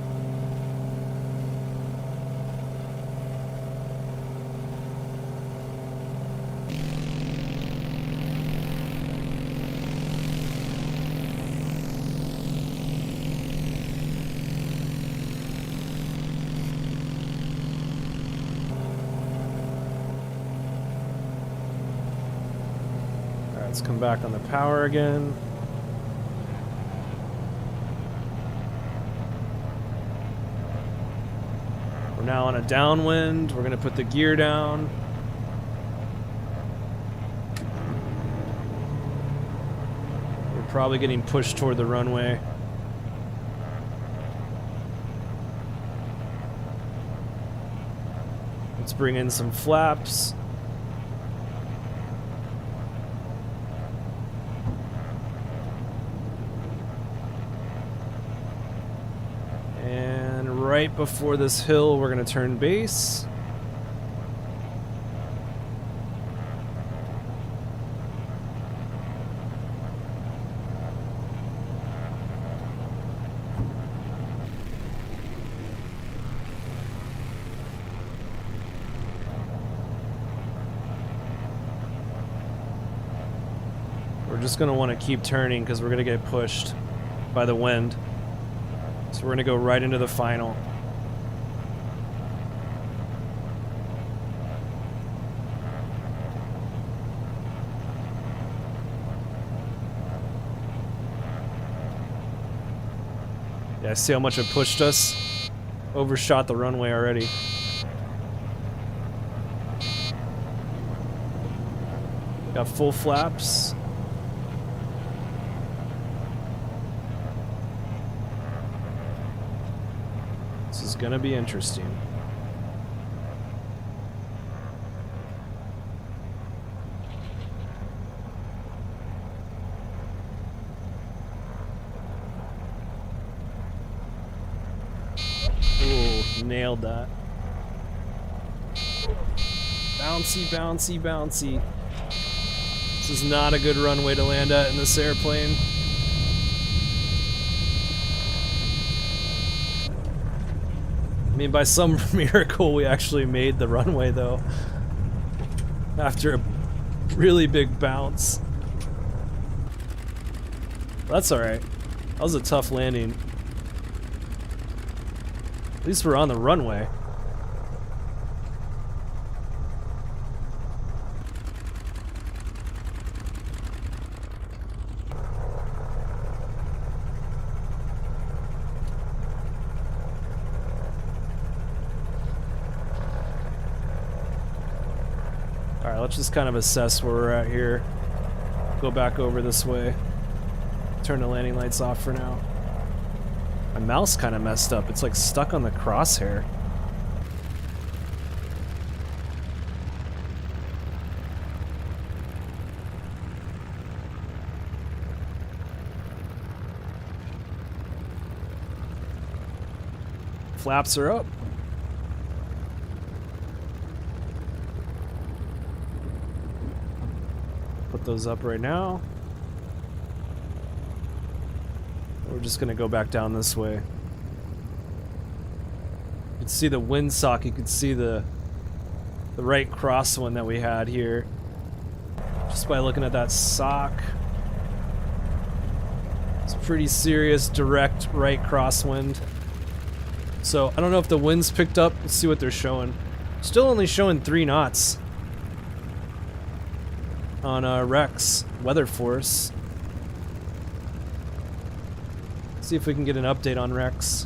[SPEAKER 2] Alright, let's come back on the power again. We're now on a downwind. We're going to put the gear down. We're probably getting pushed toward the runway. Let's bring in some flaps. Right before this hill, we're going to turn base. We're just going to want to keep turning because we're going to get pushed by the wind. So we're going to go right into the final. Yeah, see how much it pushed us? Overshot the runway already. Got full flaps. This is gonna be interesting. Ooh, nailed that. Bouncy, bouncy, bouncy. This is not a good runway to land at in this airplane. I mean, by some miracle, we actually made the runway, though. After a really big bounce. That's alright. That was a tough landing. At least we're on the runway. Alright, let's just kind of assess where we're at here. Go back over this way. Turn the landing lights off for now. My mouse kind of messed up. It's like stuck on the crosshair. Flaps are up. Put those up right now. We're just gonna go back down this way. You can see the windsock, you can see the right crosswind that we had here. Just by looking at that sock. It's a pretty serious direct right crosswind. So I don't know if the wind's picked up. Let's see what they're showing. Still only showing 3 knots on Rex Weather Force. See if we can get an update on Rex.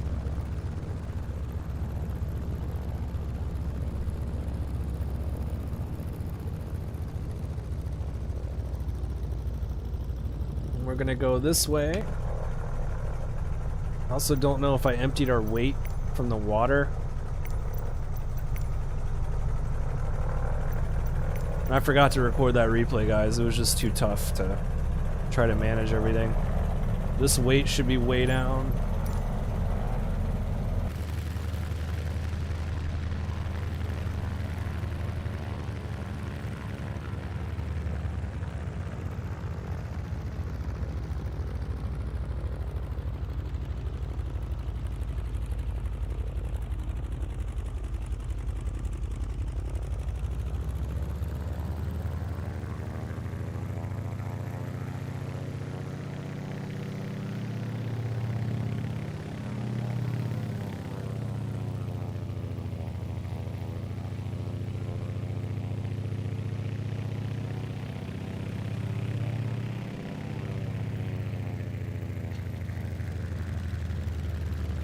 [SPEAKER 2] And we're gonna go this way. Also don't know if I emptied our weight from the water. I forgot to record that replay, guys. It was just too tough to try to manage everything. This weight should be way down.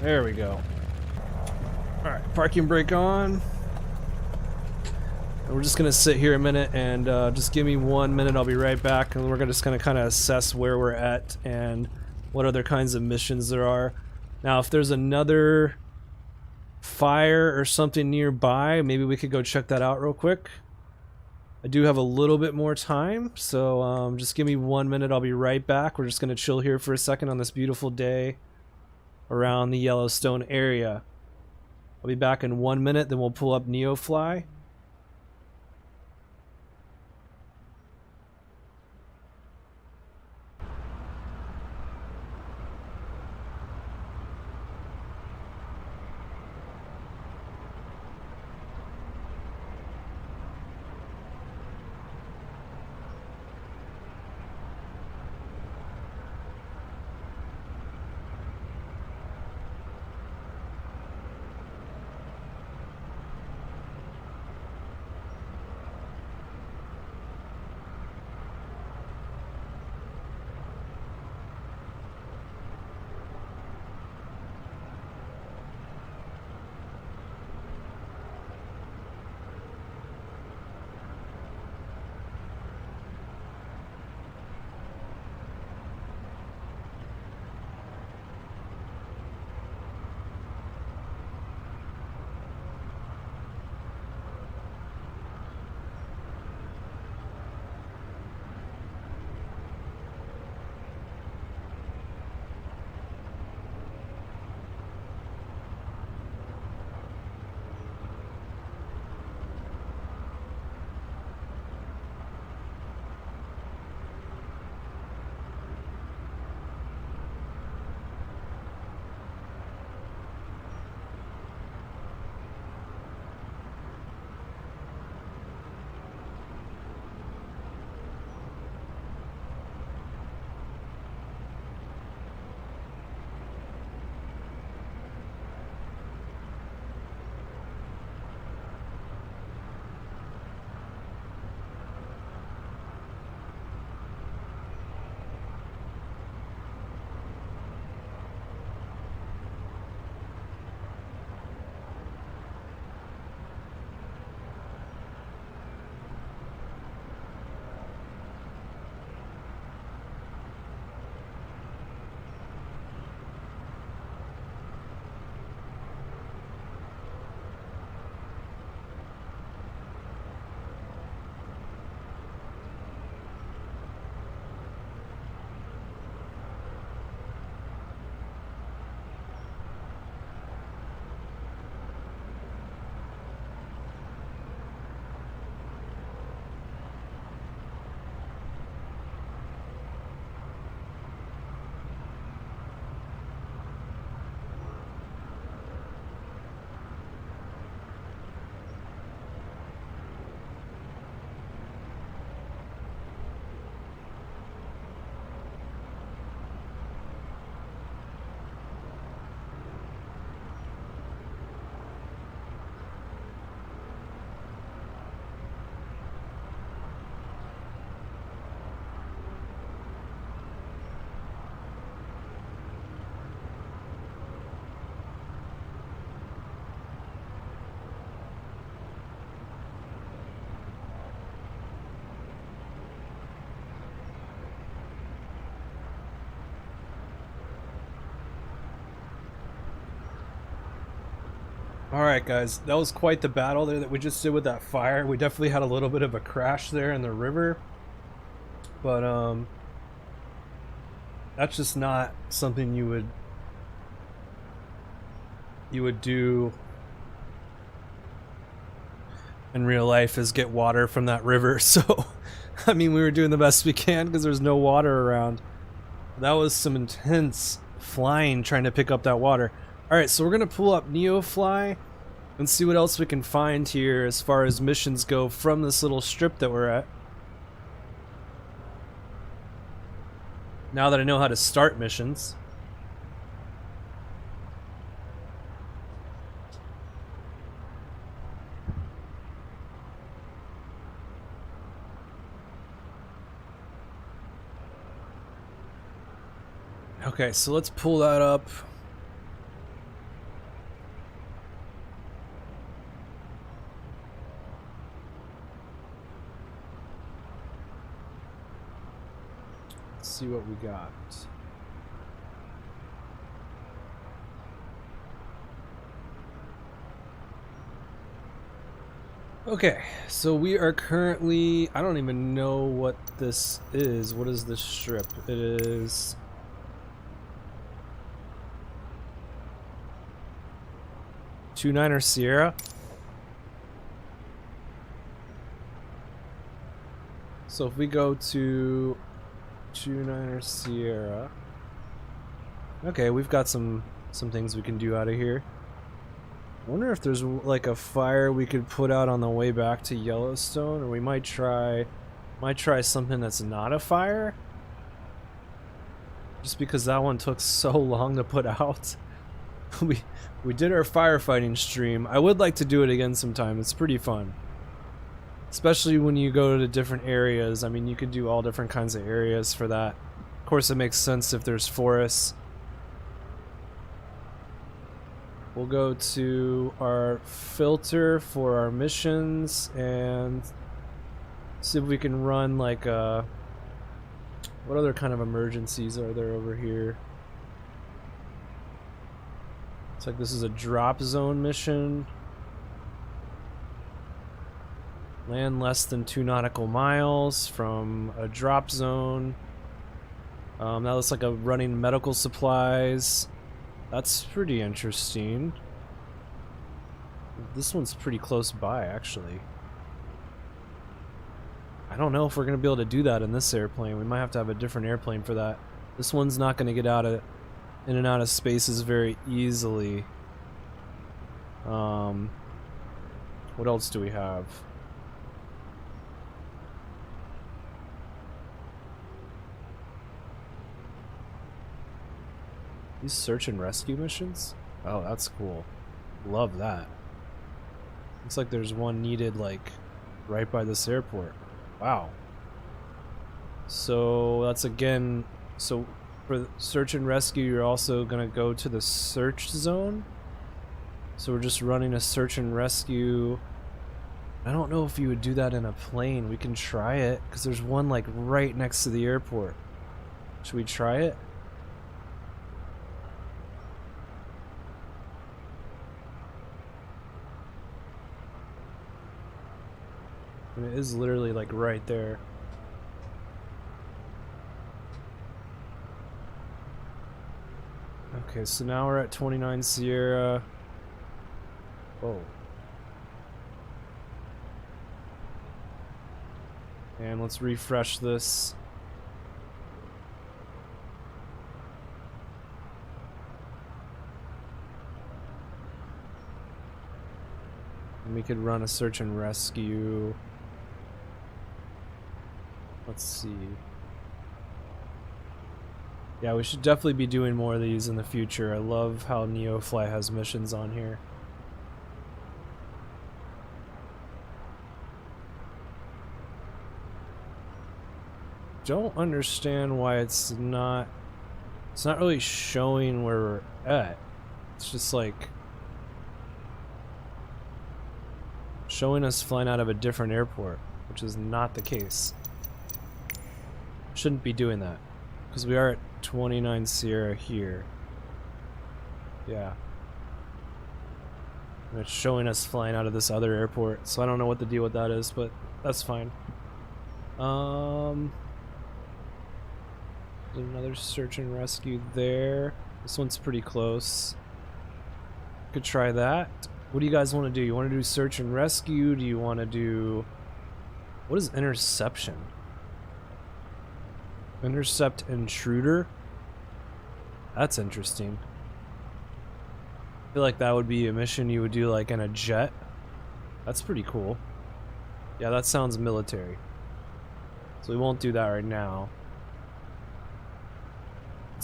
[SPEAKER 2] There we go. Alright, parking brake on. And we're just gonna sit here a minute and just give me 1 minute, I'll be right back, and we're just gonna kind of assess where we're at and what other kinds of missions there are. Now, if there's another fire or something nearby, maybe we could go check that out real quick. I do have a little bit more time, so just give me 1 minute, I'll be right back. We're just gonna chill here for a second on this beautiful day around the Yellowstone area. I'll be back in 1 minute, then we'll pull up NeoFly. Alright guys, that was quite the battle there that we just did with that fire. We definitely had a little bit of a crash there in the river. But that's just not something you would do in real life, is get water from that river. So I mean, we were doing the best we can because there's no water around. That was some intense flying trying to pick up that water. Alright, so we're gonna pull up NeoFly and see what else we can find here as far as missions go from this little strip that we're at. Now that I know how to start missions. Okay, so let's pull that up. Let's see what we got. Okay, so we are currently, I don't even know what this is. What is this strip? It is 29er Sierra. So if we go to 29er Sierra, okay, we've got some things we can do out of here. I wonder if there's like a fire we could put out on the way back to Yellowstone, or we might try something that's not a fire, just because that one took so long to put out. We did our firefighting stream. I would like to do it again sometime. It's pretty fun. Especially when you go to different areas. I mean, you could do all different kinds of areas for that. Of course, it makes sense if there's forests. We'll go to our filter for our missions and see if we can run like a... What other kind of emergencies are there over here? It's like this is a drop zone mission. Land less than 2 nautical miles from a drop zone. That looks like a running medical supplies. That's pretty interesting. This one's pretty close by, actually. I don't know if we're going to be able to do that in this airplane. We might have to have a different airplane for that. This one's not going to get in and out of spaces very easily. What else do we have? These search and rescue missions? Oh, that's cool. Love that. Looks like there's one needed like right by this airport. Wow. So that's again, so for search and rescue, you're also gonna go to the search zone. So we're just running a search and rescue. I don't know if you would do that in a plane. We can try it because there's one like right next to the airport. Should we try it? And it is literally like right there. Okay, so now we're at 29 Sierra. Whoa. And let's refresh this. And we could run a search and rescue. Let's see. Yeah, we should definitely be doing more of these in the future. I love how NeoFly has missions on here. Don't understand why it's not really showing where we're at. It's just like showing us flying out of a different airport, which is not the case. Shouldn't be doing that because we are at 29 Sierra here. Yeah. And it's showing us flying out of this other airport, so I don't know what the deal with that is, but that's fine. There's another search and rescue there. This one's pretty close. Could try that. What do you guys want to do? You want to do search and rescue? Do you want to do... What is interception? Intercept intruder? That's interesting. I feel like that would be a mission you would do like in a jet. That's pretty cool. Yeah, that sounds military. So we won't do that right now.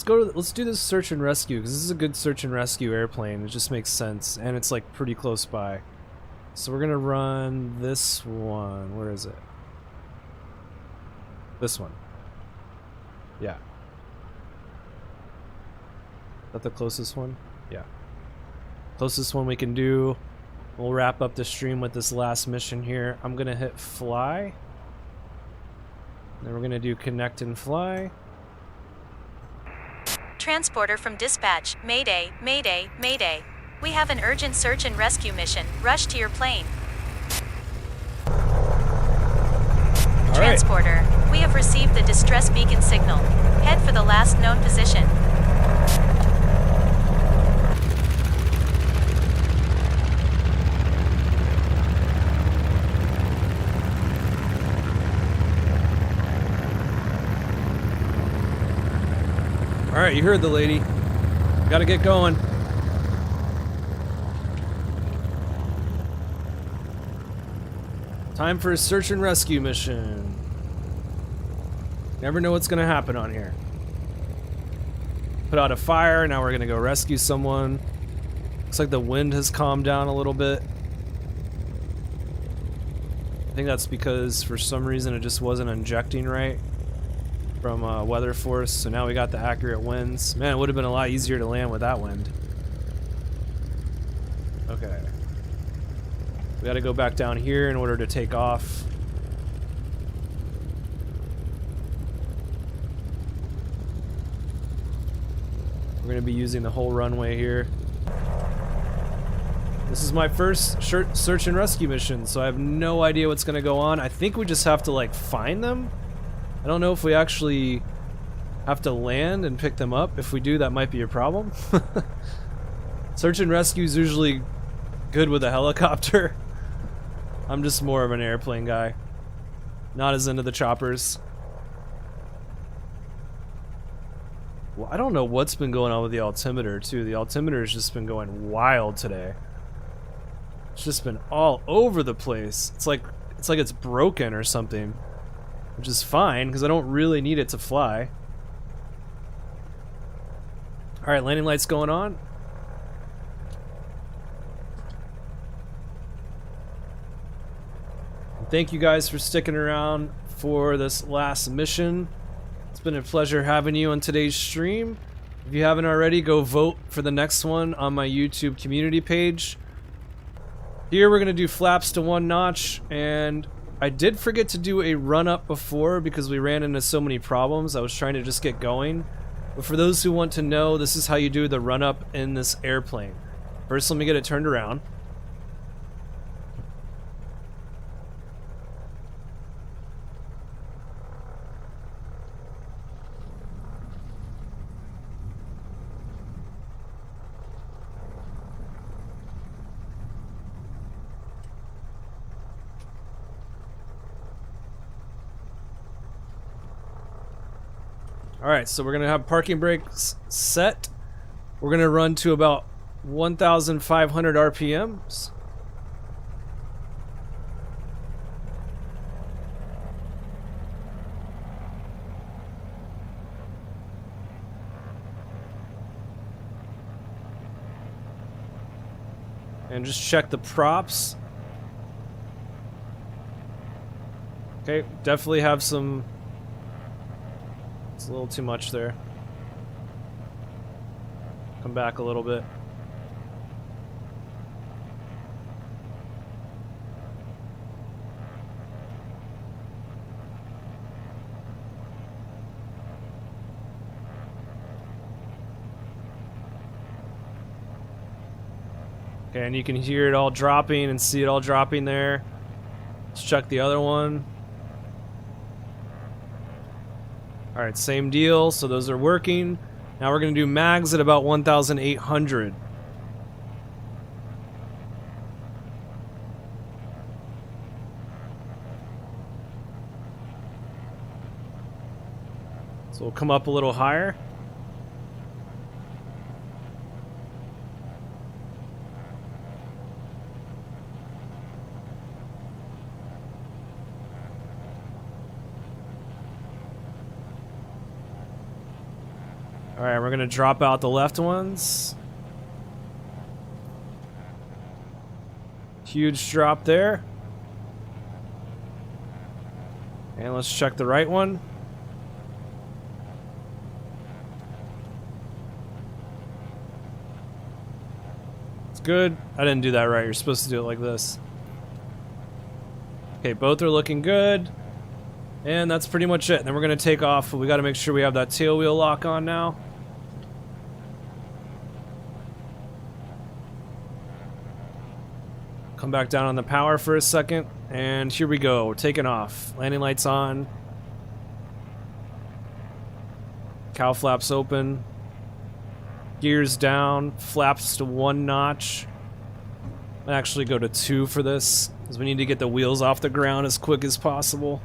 [SPEAKER 2] Let's do this search and rescue, because this is a good search and rescue airplane. It just makes sense, and it's like pretty close by. So we're gonna run this one. Where is it? This one. Yeah. Is that the closest one? Yeah. Closest one we can do. We'll wrap up the stream with this last mission here. I'm gonna hit fly. Then we're gonna do connect and fly.
[SPEAKER 5] Transporter from dispatch. Mayday, mayday, mayday. We have an urgent search and rescue mission. Rush to your plane. Transporter, we have received the distress beacon signal. Head for the last known position.
[SPEAKER 2] Alright, you heard the lady. Gotta get going. Time for a search and rescue mission. Never know what's gonna happen on here. Put out a fire, now we're gonna go rescue someone. Looks like the wind has calmed down a little bit. I think that's because for some reason it just wasn't injecting right from weather force, so now we got the accurate winds. Man, it would have been a lot easier to land with that wind. Okay. We gotta go back down here in order to take off. We're gonna be using the whole runway here. This is my first search and rescue mission, so I have no idea what's gonna go on. I think we just have to like find them. I don't know if we actually have to land and pick them up. If we do, that might be a problem. Search and rescue is usually good with a helicopter. I'm just more of an airplane guy. Not as into the choppers. Well, I don't know what's been going on with the altimeter too. The altimeter has just been going wild today. It's just been all over the place. It's like it's broken or something. Which is fine, because I don't really need it to fly. Alright, landing lights going on. Thank you guys for sticking around for this last mission. It's been a pleasure having you on today's stream. If you haven't already, go vote for the next one on my YouTube community page. Here we're going to do flaps to 1 notch, and I did forget to do a run-up before because we ran into so many problems. I was trying to just get going. But for those who want to know, this is how you do the run-up in this airplane. First, let me get it turned around. Alright, so we're going to have parking brakes set. We're going to run to about 1,500 RPMs. And just check the props. Okay, definitely have some... It's a little too much there. Come back a little bit. Okay, and you can hear it all dropping and see it all dropping there. Let's check the other one. Alright, same deal. So those are working. Now we're going to do mags at about 1,800. So we'll come up a little higher. Alright, we're going to drop out the left ones. Huge drop there. And let's check the right one. It's good. I didn't do that right. You're supposed to do it like this. Okay, both are looking good. And that's pretty much it. Then we're going to take off. We got to make sure we have that tail wheel lock on now. Come back down on the power for a second, and here we go. We're taking off. Landing lights on. Cow flaps open. Gears down. Flaps to 1 notch. I'll actually go to 2 for this, because we need to get the wheels off the ground as quick as possible.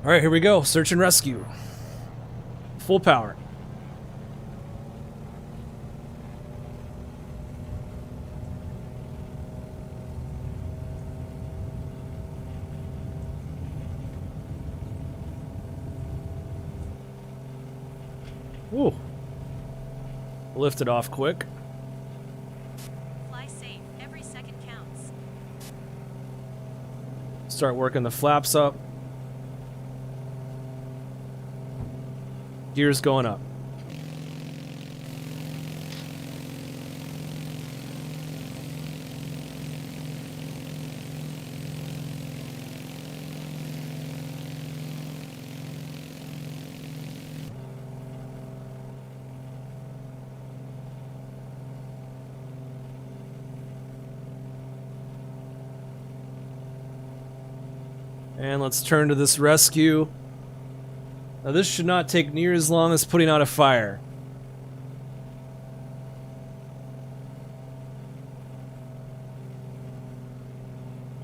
[SPEAKER 2] Alright, here we go. Search and rescue. Full power. Ooh. Lift it off quick.
[SPEAKER 5] Fly safe. Every second counts.
[SPEAKER 2] Start working the flaps up. Gears going up. And let's turn to this rescue. Now this should not take near as long as putting out a fire.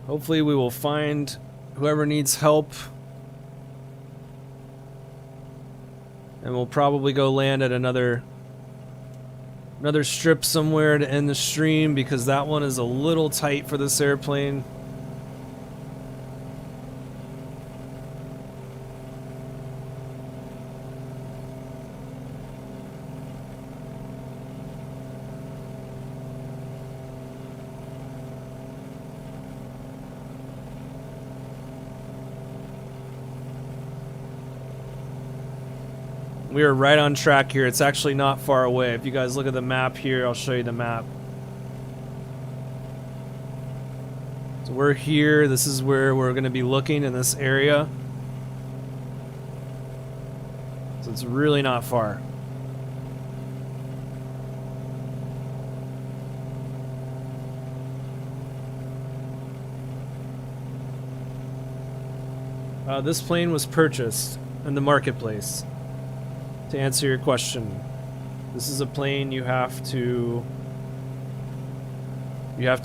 [SPEAKER 2] Hopefully we will find whoever needs help. And we'll probably go land at another strip somewhere to end the stream, because that one is a little tight for this airplane. We are right on track here. It's actually not far away. If you guys look at the map here, I'll show you the map. So we're here. This is where we're going to be looking, in this area. So it's really not far. This plane was purchased in the marketplace. To answer your question, this is a plane you have to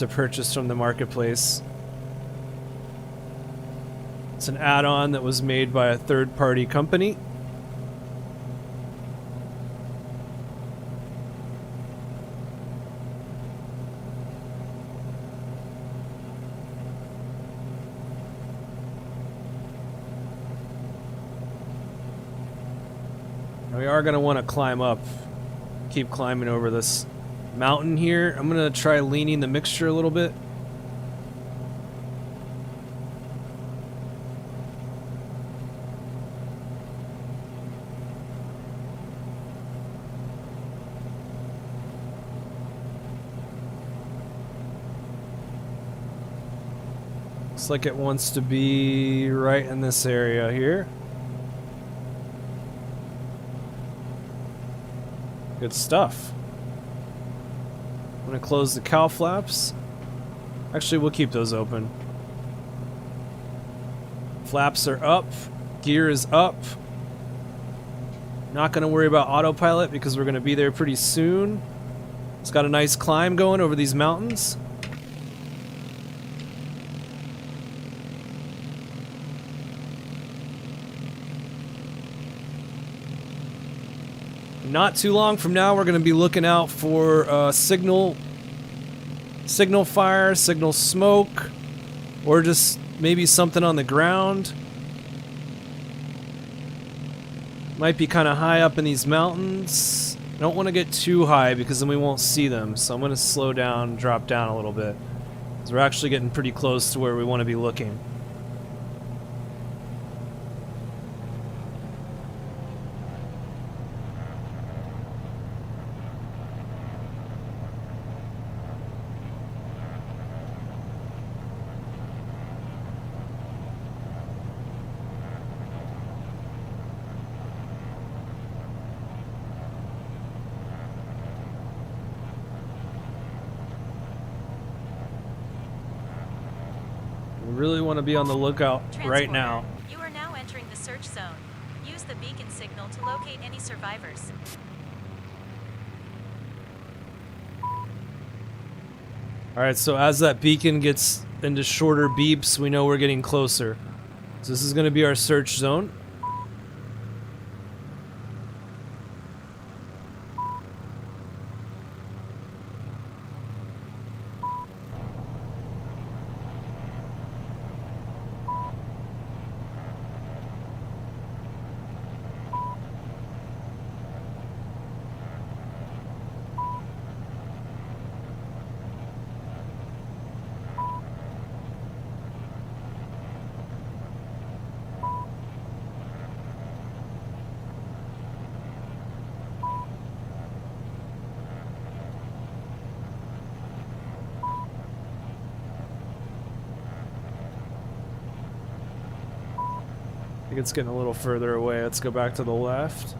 [SPEAKER 2] purchase from the marketplace. It's an add-on that was made by a third-party company. We are going to want to climb up, keep climbing over this mountain here. I'm going to try leaning the mixture a little bit. Looks like it wants to be right in this area here. Good stuff. I'm gonna close the cow flaps. Actually, we'll keep those open. Flaps are up. Gear is up. Not gonna worry about autopilot because we're gonna be there pretty soon. It's got a nice climb going over these mountains. Not too long from now, we're going to be looking out for signal fire, signal smoke, or just maybe something on the ground. Might be kind of high up in these mountains. I don't want to get too high because then we won't see them. So I'm going to slow down, drop down a little bit. Because we're actually getting pretty close to where we want to be looking. Really want to be on the lookout right now.
[SPEAKER 5] You are now entering the search zone. Use the beacon signal to locate any survivors.
[SPEAKER 2] Alright, so as that beacon gets into shorter beeps, we know we're getting closer. So this is going to be our search zone. I think it's getting a little further away. Let's go back to the left.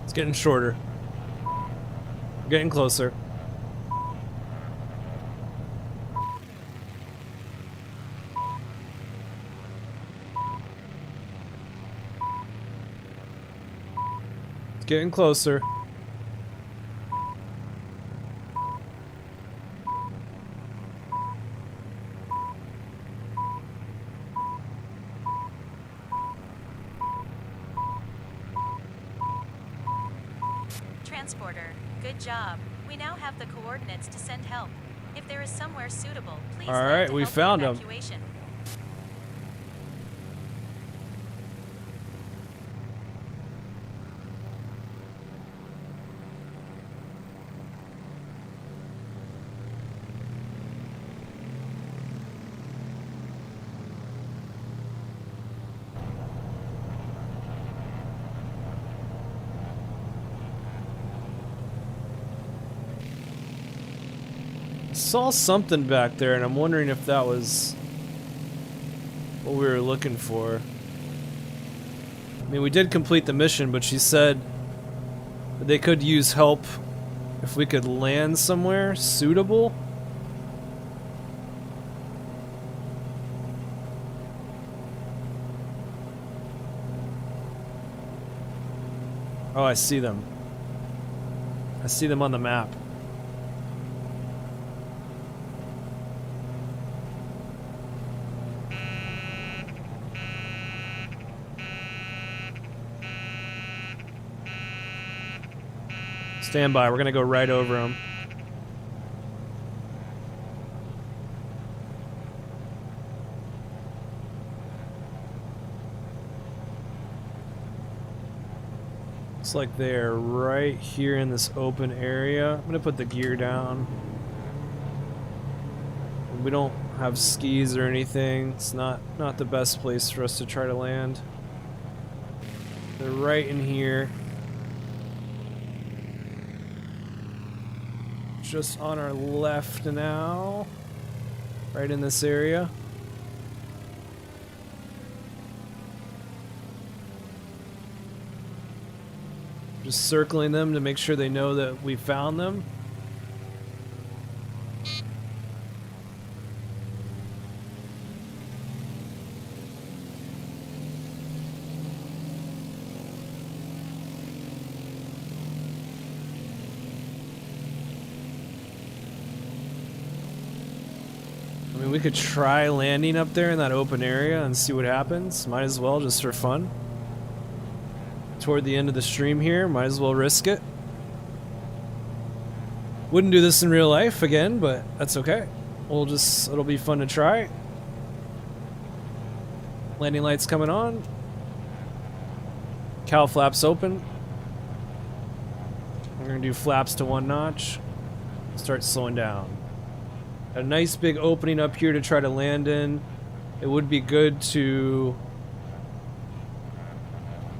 [SPEAKER 2] It's getting shorter. We're getting closer. It's getting closer.
[SPEAKER 5] Transporter, good job. We now have the coordinates to send help. If there is somewhere suitable, please
[SPEAKER 2] All right,
[SPEAKER 5] land to
[SPEAKER 2] we
[SPEAKER 5] help
[SPEAKER 2] found
[SPEAKER 5] with
[SPEAKER 2] 'em.
[SPEAKER 5] evacuation.
[SPEAKER 2] Saw something back there, and I'm wondering if that was what we were looking for. I mean, we did complete the mission, but she said They could use help if we could land somewhere suitable. Oh, I see them. I see them on the map. Stand by, we're gonna go right over them. Looks like they're right here in this open area. I'm gonna put the gear down. We don't have skis or anything. It's not the best place for us to try to land. They're right in here. Just on our left now. Right in this area. Just circling them to make sure they know that we found them. I mean, we could try landing up there in that open area and see what happens. Might as well, just for fun. Toward the end of the stream here, might as well risk it. Wouldn't do this in real life again, but that's okay. It'll be fun to try. Landing lights coming on. Cowl flaps open. We're gonna do flaps to 1 notch. Start slowing down. A nice big opening up here to try to land in. It would be good to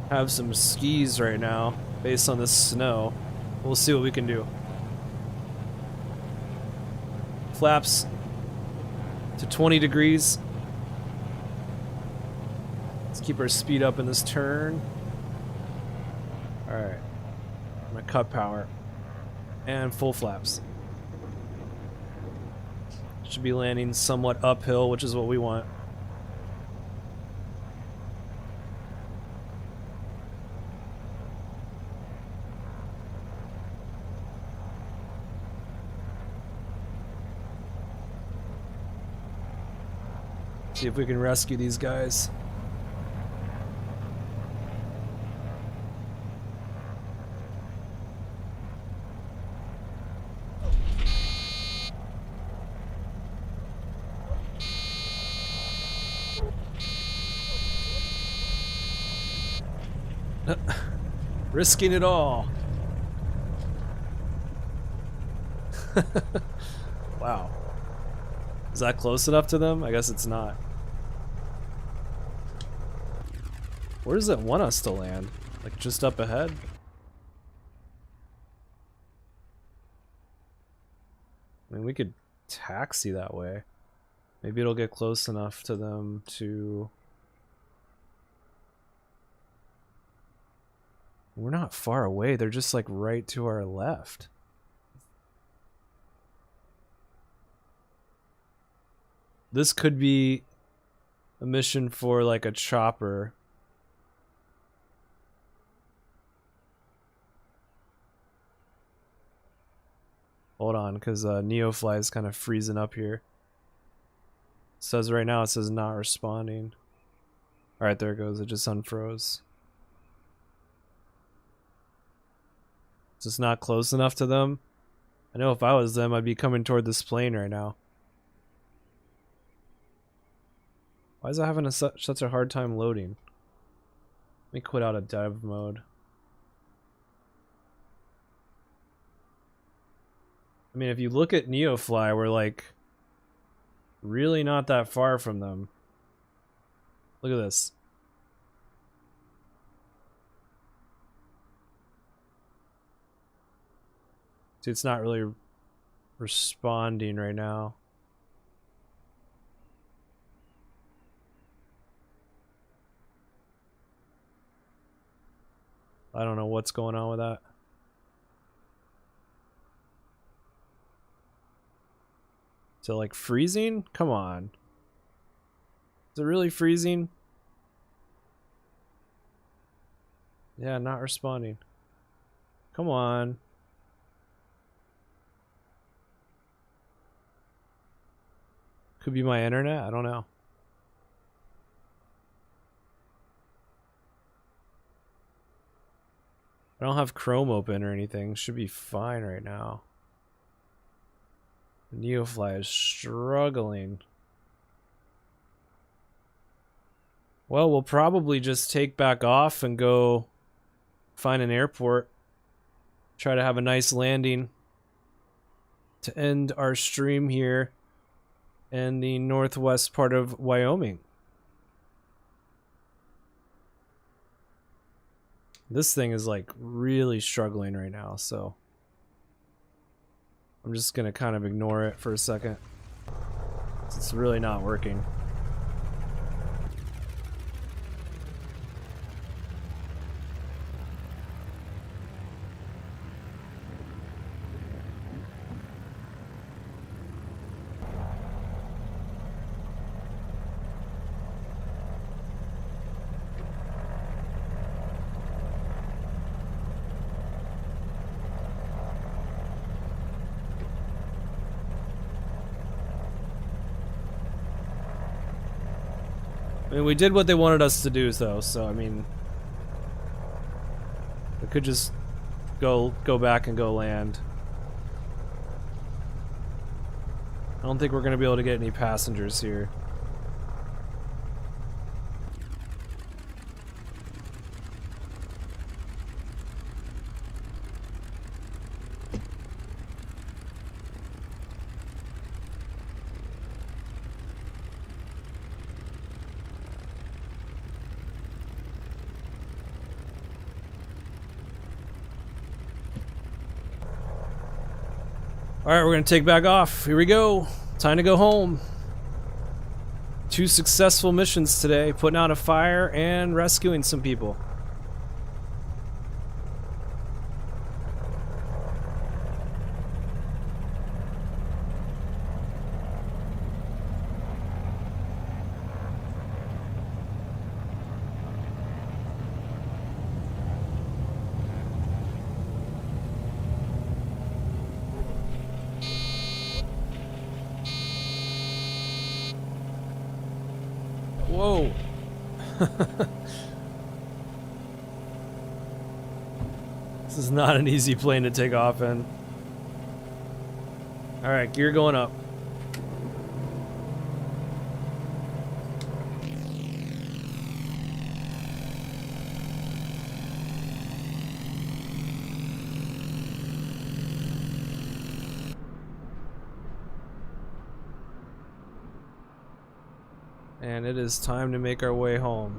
[SPEAKER 2] have some skis right now based on the snow. We'll see what we can do. Flaps to 20 degrees. Let's keep our speed up in this turn. Alright. I'm gonna cut power. And full flaps. Should be landing somewhat uphill, which is what we want. See if we can rescue these guys. Risking it all. Wow. Is that close enough to them? I guess it's not. Where does it want us to land? Like just up ahead? I mean, we could taxi that way. Maybe it'll get close enough to them to... We're not far away, they're just like right to our left. This could be a mission for like a chopper. Hold on, because NeoFly is kind of freezing up here. It says right now, it says not responding. Alright, there it goes, it just unfroze. It's just not close enough to them. I know if I was them, I'd be coming toward this plane right now. Why is it having such a hard time loading? Let me quit out of dev mode. I mean, if you look at NeoFly, we're like really not that far from them. Look at this. See, it's not really responding right now. I don't know what's going on with that. To like freezing? Come on. Is it really freezing? Yeah, not responding. Come on. Could be my internet, I don't know. I don't have Chrome open or anything. Should be fine right now. NeoFly is struggling. Well, we'll probably just take back off and go find an airport. Try to have a nice landing to end our stream here in the northwest part of Wyoming. This thing is like really struggling right now, so I'm just gonna kind of ignore it for a second. It's really not working. I mean, we did what they wanted us to do, though, so, I mean... we could just go back and go land. I don't think we're gonna be able to get any passengers here. Alright, we're gonna take back off. Here we go. Time to go home. 2 successful missions today, putting out a fire and rescuing some people. Whoa. This is not an easy plane to take off in. Alright, gear going up. And it is time to make our way home.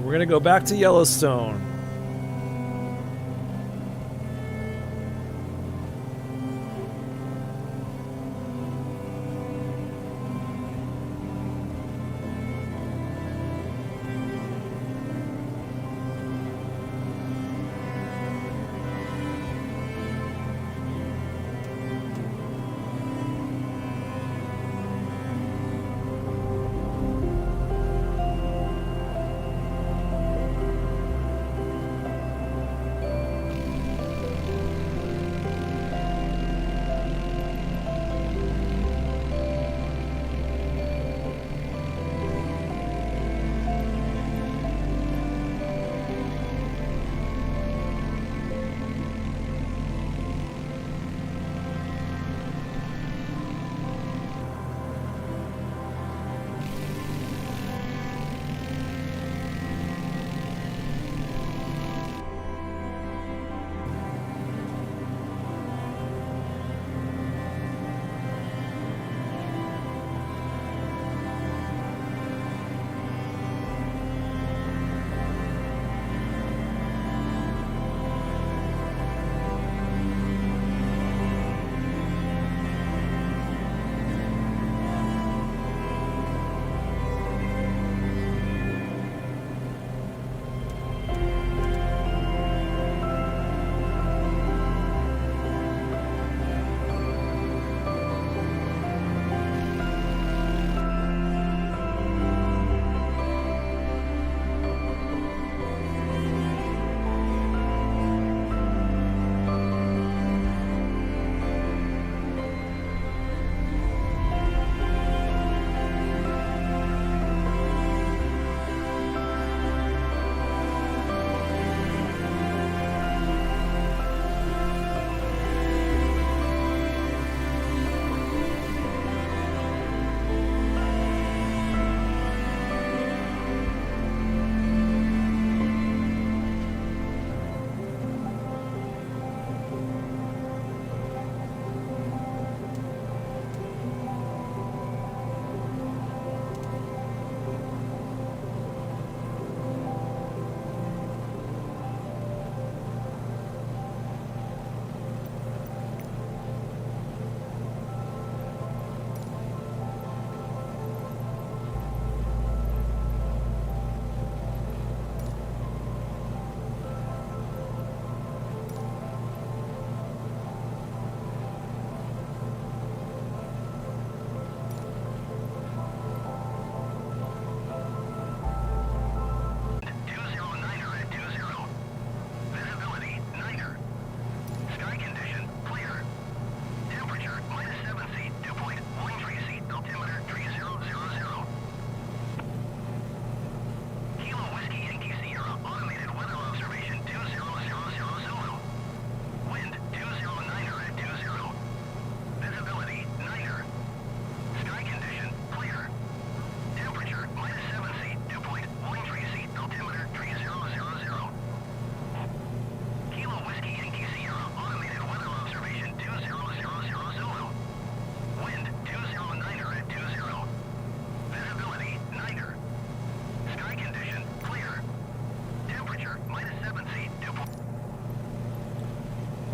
[SPEAKER 2] We're gonna go back to Yellowstone.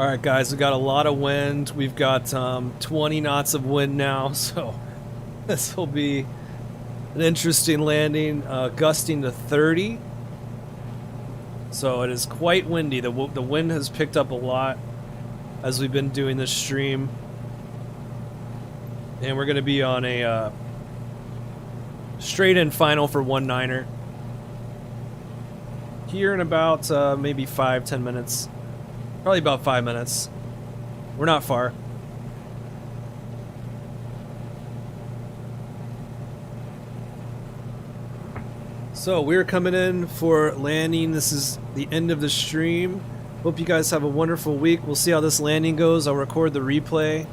[SPEAKER 2] Alright guys, we got a lot of wind. We've got 20 knots of wind now, so this will be an interesting landing. Gusting to 30. So it is quite windy. The wind has picked up a lot as we've been doing this stream. And we're going to be on a straight-in final for 1-9er. Here in about maybe 5-10 minutes. Probably about 5 minutes. We're not far. So we're coming in for landing. This is the end of the stream. Hope you guys have a wonderful week. We'll see how this landing goes. I'll record the replay.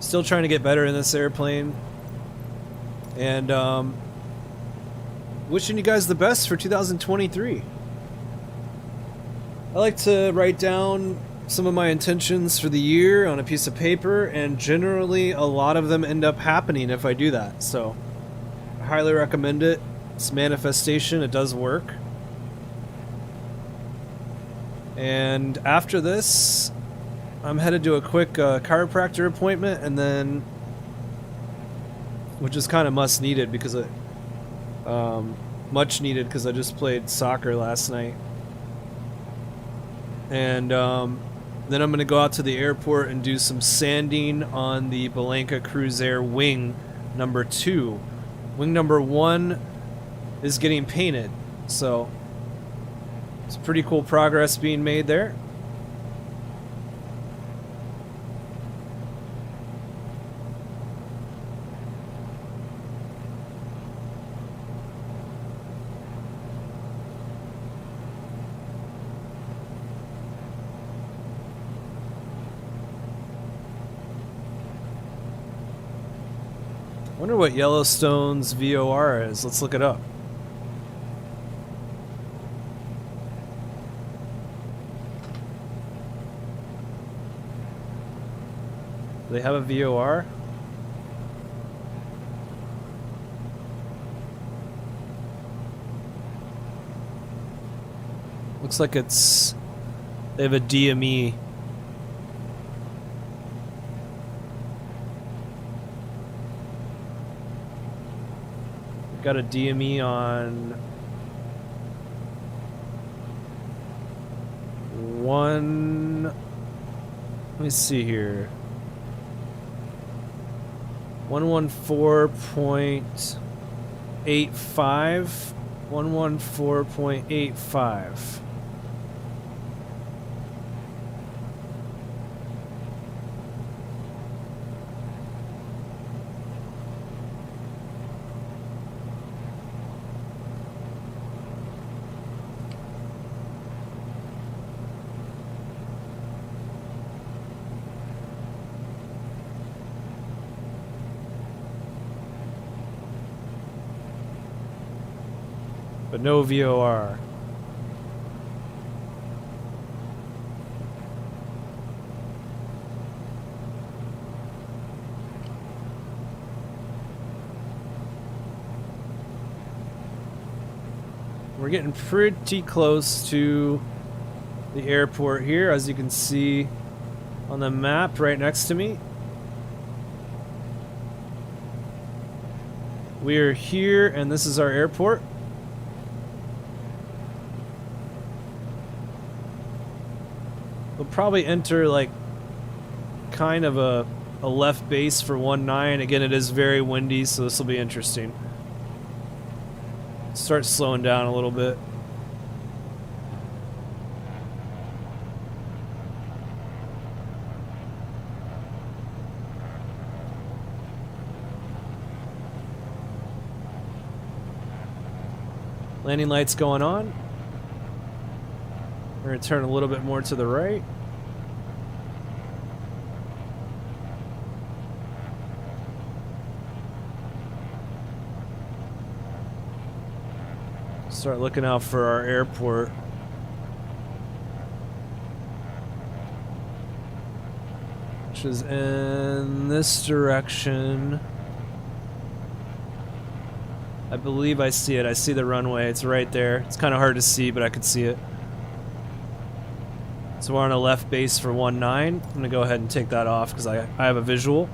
[SPEAKER 2] Still trying to get better in this airplane. And wishing you guys the best for 2023. I like to write down some of my intentions for the year on a piece of paper, and generally a lot of them end up happening if I do that. So I highly recommend it. It's manifestation. It does work. And after this, I'm headed to a quick chiropractor appointment, and then, which is kind of much needed because I just played soccer last night. And then I'm going to go out to the airport and do some sanding on the Belenka Cruisair wing number 2. Wing number 1 is getting painted, so it's pretty cool progress being made there. I wonder what Yellowstone's VOR is. Let's look it up. Do they have a VOR? Looks like it's... they have a DME. Got a DME on 1. Let me see here. 114.85. 114.85. But no VOR. We're getting pretty close to the airport here, as you can see on the map right next to me. We are here, and this is our airport. We'll probably enter like kind of a left base for 1-9. Again, it is very windy, so this will be interesting. Start slowing down a little bit. Landing lights going on. We're going to turn a little bit more to the right. Start looking out for our airport. Which is in this direction. I believe I see it. I see the runway. It's right there. It's kind of hard to see, but I can see it. So we're on a left base for 19. I'm going to go ahead and take that off because I have a visual.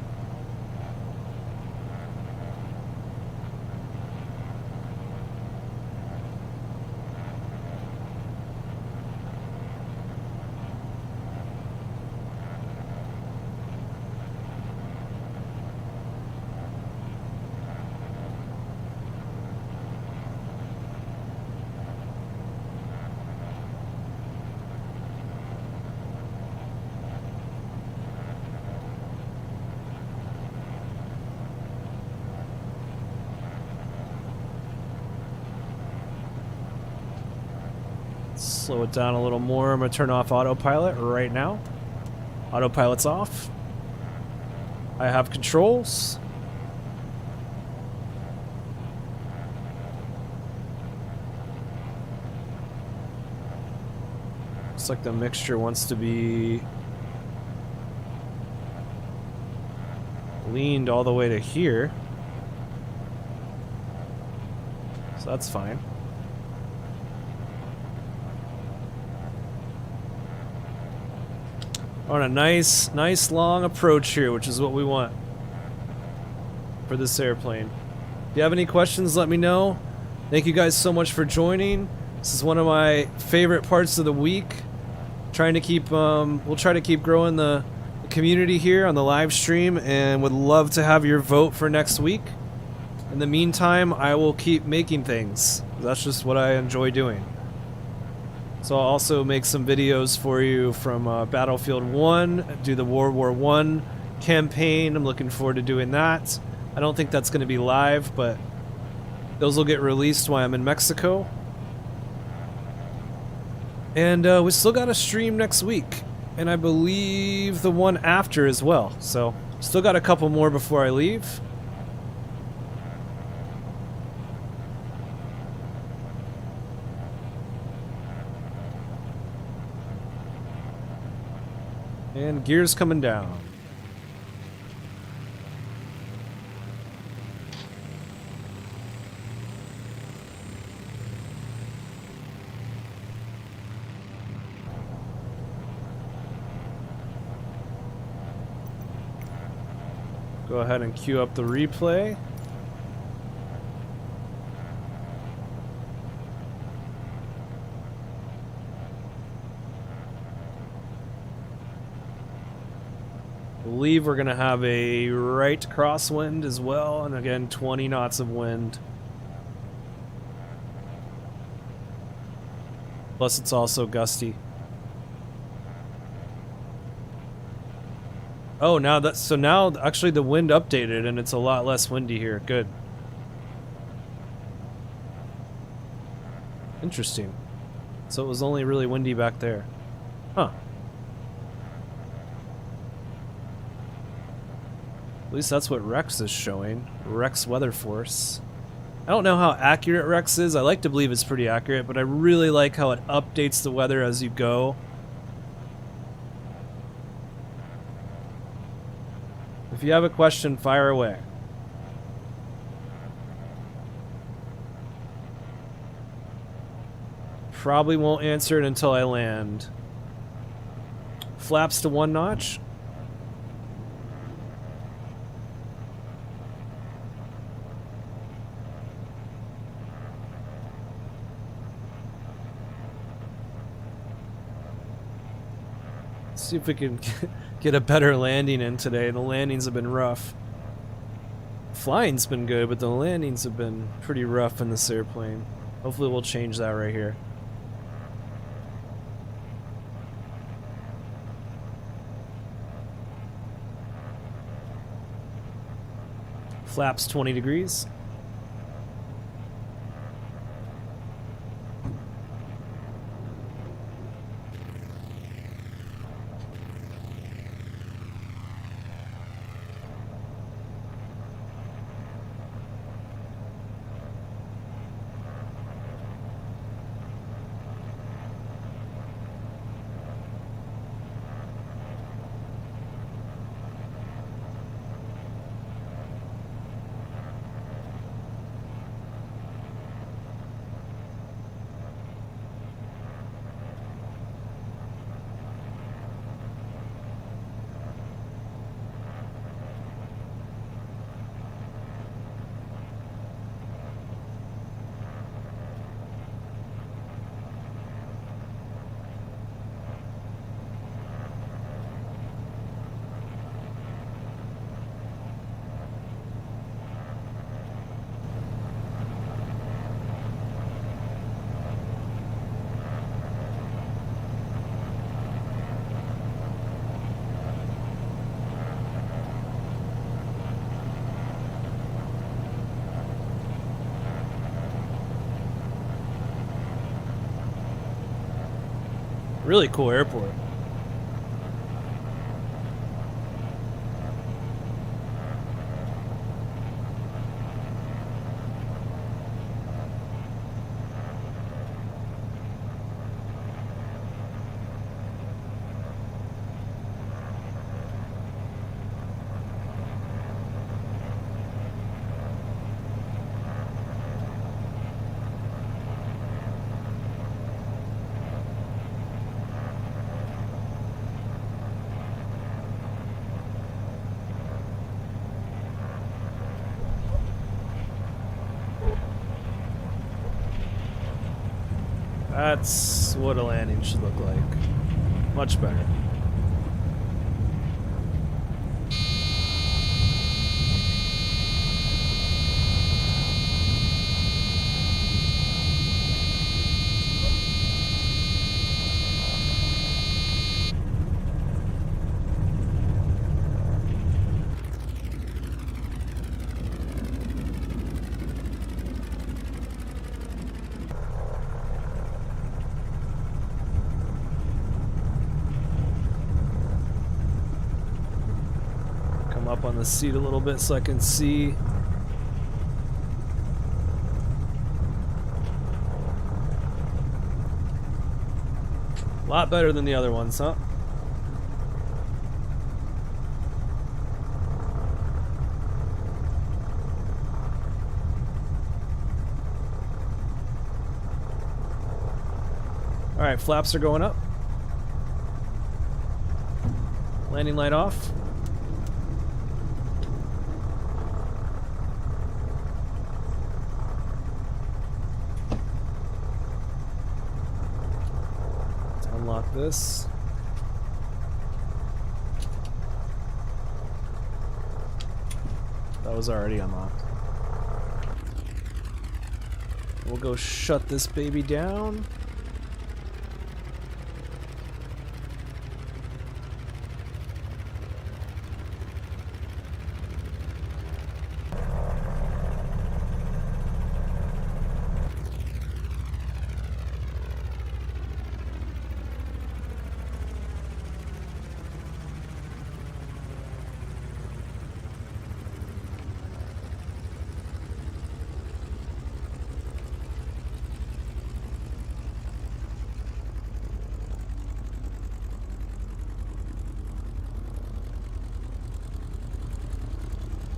[SPEAKER 2] Slow it down a little more. I'm going to turn off autopilot right now. Autopilot's off. I have controls. Looks like the mixture wants to be leaned all the way to here. So that's fine. On a nice long approach here, which is what we want for this airplane. If you have any questions, let me know. Thank you guys so much for joining. This is one of my favorite parts of the week. Trying to keep, we'll try to keep growing the community here on the live stream, and would love to have your vote for next week. In the meantime, I will keep making things. That's just what I enjoy doing. So I'll also make some videos for you from Battlefield 1, do the World War I campaign. I'm looking forward to doing that. I don't think that's going to be live, but those will get released while I'm in Mexico. And we still got a stream next week, and I believe the one after as well. So still got a couple more before I leave. And gears coming down. Go ahead and queue up the replay. I believe we're gonna have a right crosswind as well, and again 20 knots of wind. Plus it's also gusty. Oh, now actually the wind updated and it's a lot less windy here. Good. Interesting. So it was only really windy back there. Huh. At least that's what Rex is showing. Rex Weather Force. I don't know how accurate Rex is. I like to believe it's pretty accurate, but I really like how it updates the weather as you go. If you have a question, fire away. Probably won't answer it until I land. Flaps to 1 notch. See if we can get a better landing in today. The landings have been rough. Flying's been good, but the landings have been pretty rough in this airplane. Hopefully we'll change that right here. Flaps 20 degrees. Really cool airport. That's what a landing should look like. Much better. Up on the seat a little bit so I can see. A lot better than the other ones, huh? All right, flaps are going up. Landing light off. Unlock this. That was already unlocked. We'll go shut this baby down.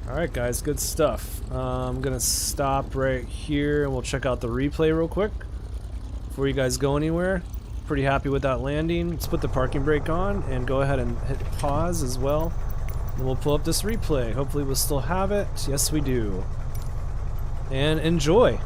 [SPEAKER 2] Alright guys, good stuff. I'm gonna stop right here and we'll check out the replay real quick before you guys go anywhere. Pretty happy with that landing. Let's put the parking brake on and go ahead and hit pause as well. And we'll pull up this replay. Hopefully we'll still have it. Yes we do. And enjoy.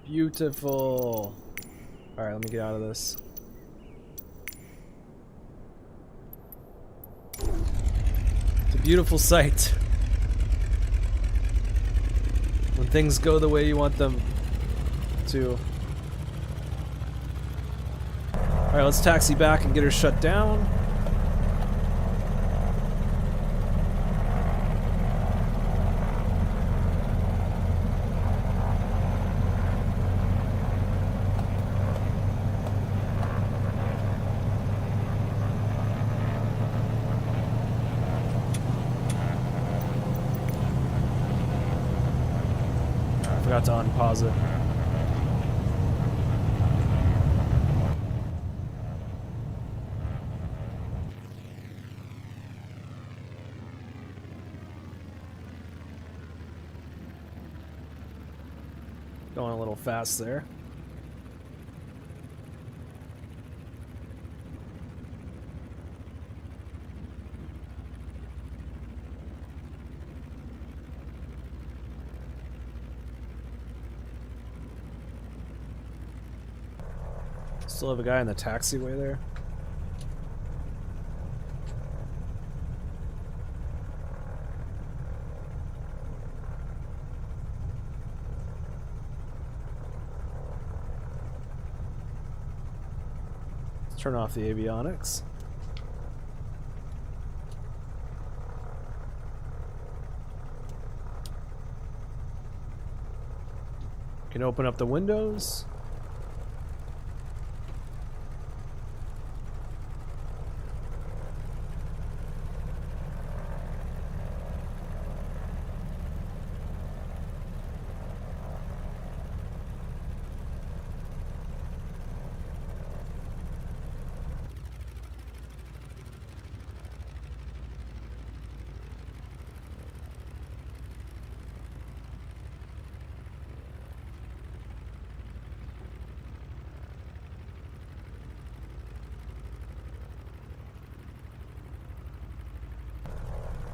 [SPEAKER 2] Beautiful. Alright, let me get out of this. It's a beautiful sight. When things go the way you want them to. Alright, let's taxi back and get her shut down. Forgot to unpause it. Going a little fast there. Still have a guy in the taxiway there. Let's turn off the avionics. Can open up the windows.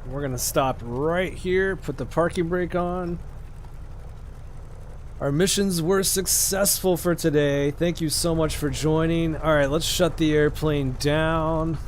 [SPEAKER 2] We're gonna stop right here, put the parking brake on. Our missions were successful for today. Thank you so much for joining. Alright, let's shut the airplane down.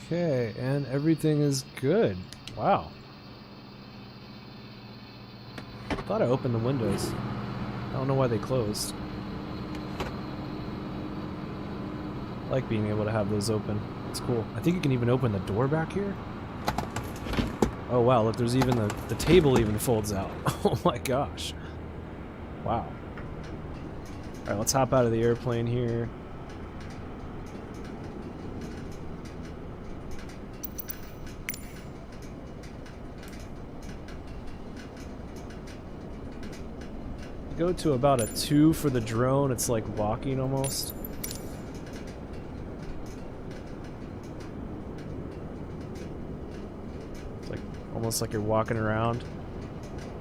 [SPEAKER 2] Okay, and everything is good. Wow. I thought I opened the windows. I don't know why they closed. I like being able to have those open. It's cool. I think you can even open the door back here. Oh wow, look, there's even the table even folds out. Oh my gosh. Wow. Alright, let's hop out of the airplane here. Go to about a 2 for the drone. It's like walking almost. It's like almost like you're walking around.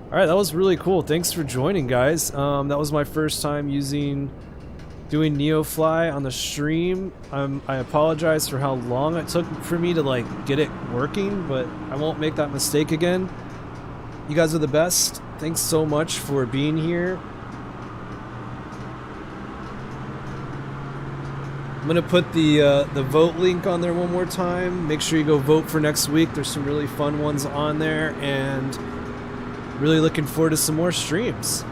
[SPEAKER 2] Alright, that was really cool. Thanks for joining, guys. That was my first time doing NeoFly on the stream. I apologize for how long it took for me to like get it working, but I won't make that mistake again. You guys are the best. Thanks so much for being here. I'm gonna put the vote link on there one more time. Make sure you go vote for next week. There's some really fun ones on there, and really looking forward to some more streams.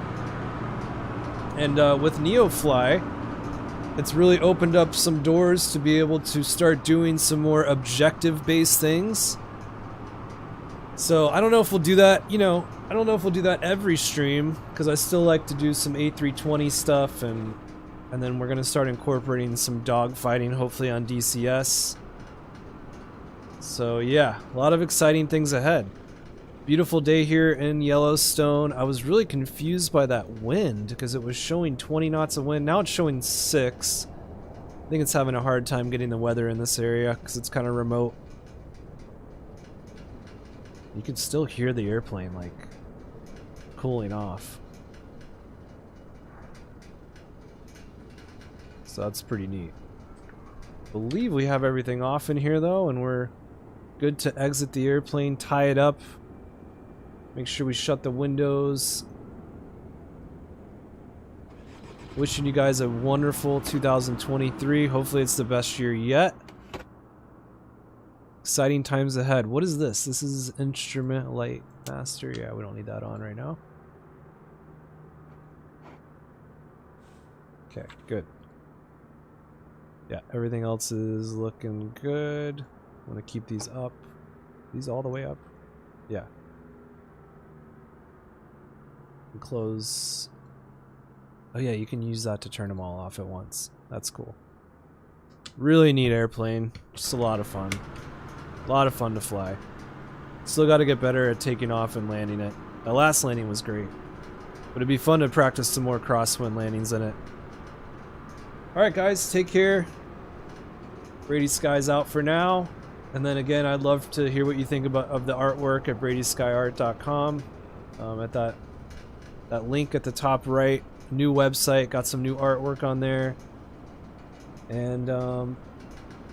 [SPEAKER 2] And with NeoFly, it's really opened up some doors to be able to start doing some more objective-based things. So I don't know if we'll do that, you know, I don't know if we'll do that every stream, because I still like to do some A320 stuff, and then we're going to start incorporating some dogfighting, hopefully on DCS. So yeah, a lot of exciting things ahead. Beautiful day here in Yellowstone. I was really confused by that wind because it was showing 20 knots of wind. Now it's showing 6. I think it's having a hard time getting the weather in this area because it's kind of remote. You can still hear the airplane like cooling off. So that's pretty neat. I believe we have everything off in here though, and we're good to exit the airplane, tie it up. Make sure we shut the windows. Wishing you guys a wonderful 2023. Hopefully it's the best year yet. Exciting times ahead. What is this? This is instrument light master. Yeah, we don't need that on right now. Okay, good. Yeah, everything else is looking good. I'm gonna keep these up. These all the way up? Yeah. And close. Oh yeah, you can use that to turn them all off at once. That's cool. Really neat airplane. Just a lot of fun. A lot of fun to fly. Still got to get better at taking off and landing it. The last landing was great. But it'd be fun to practice some more crosswind landings in it. Alright guys, take care. Brady Sky's out for now. And then again, I'd love to hear what you think of the artwork at bradyskyart.com. At that link at the top right. New website, got some new artwork on there. And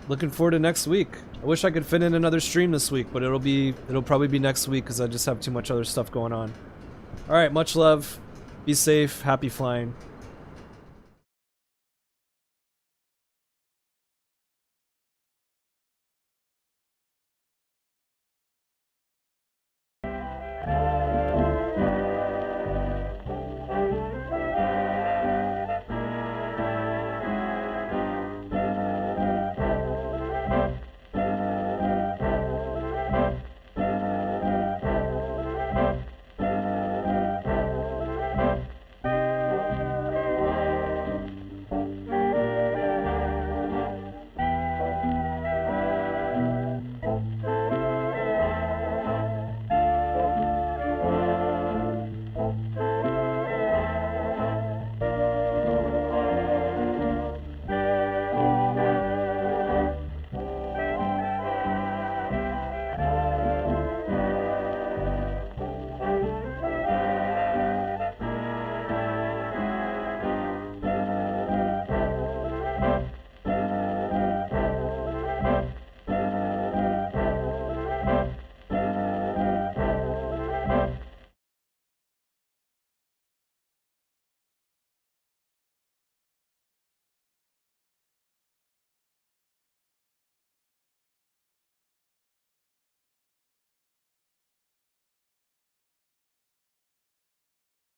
[SPEAKER 2] looking forward to next week. I wish I could fit in another stream this week, but it'll probably be next week because I just have too much other stuff going on. Alright, much love. Be safe. Happy flying.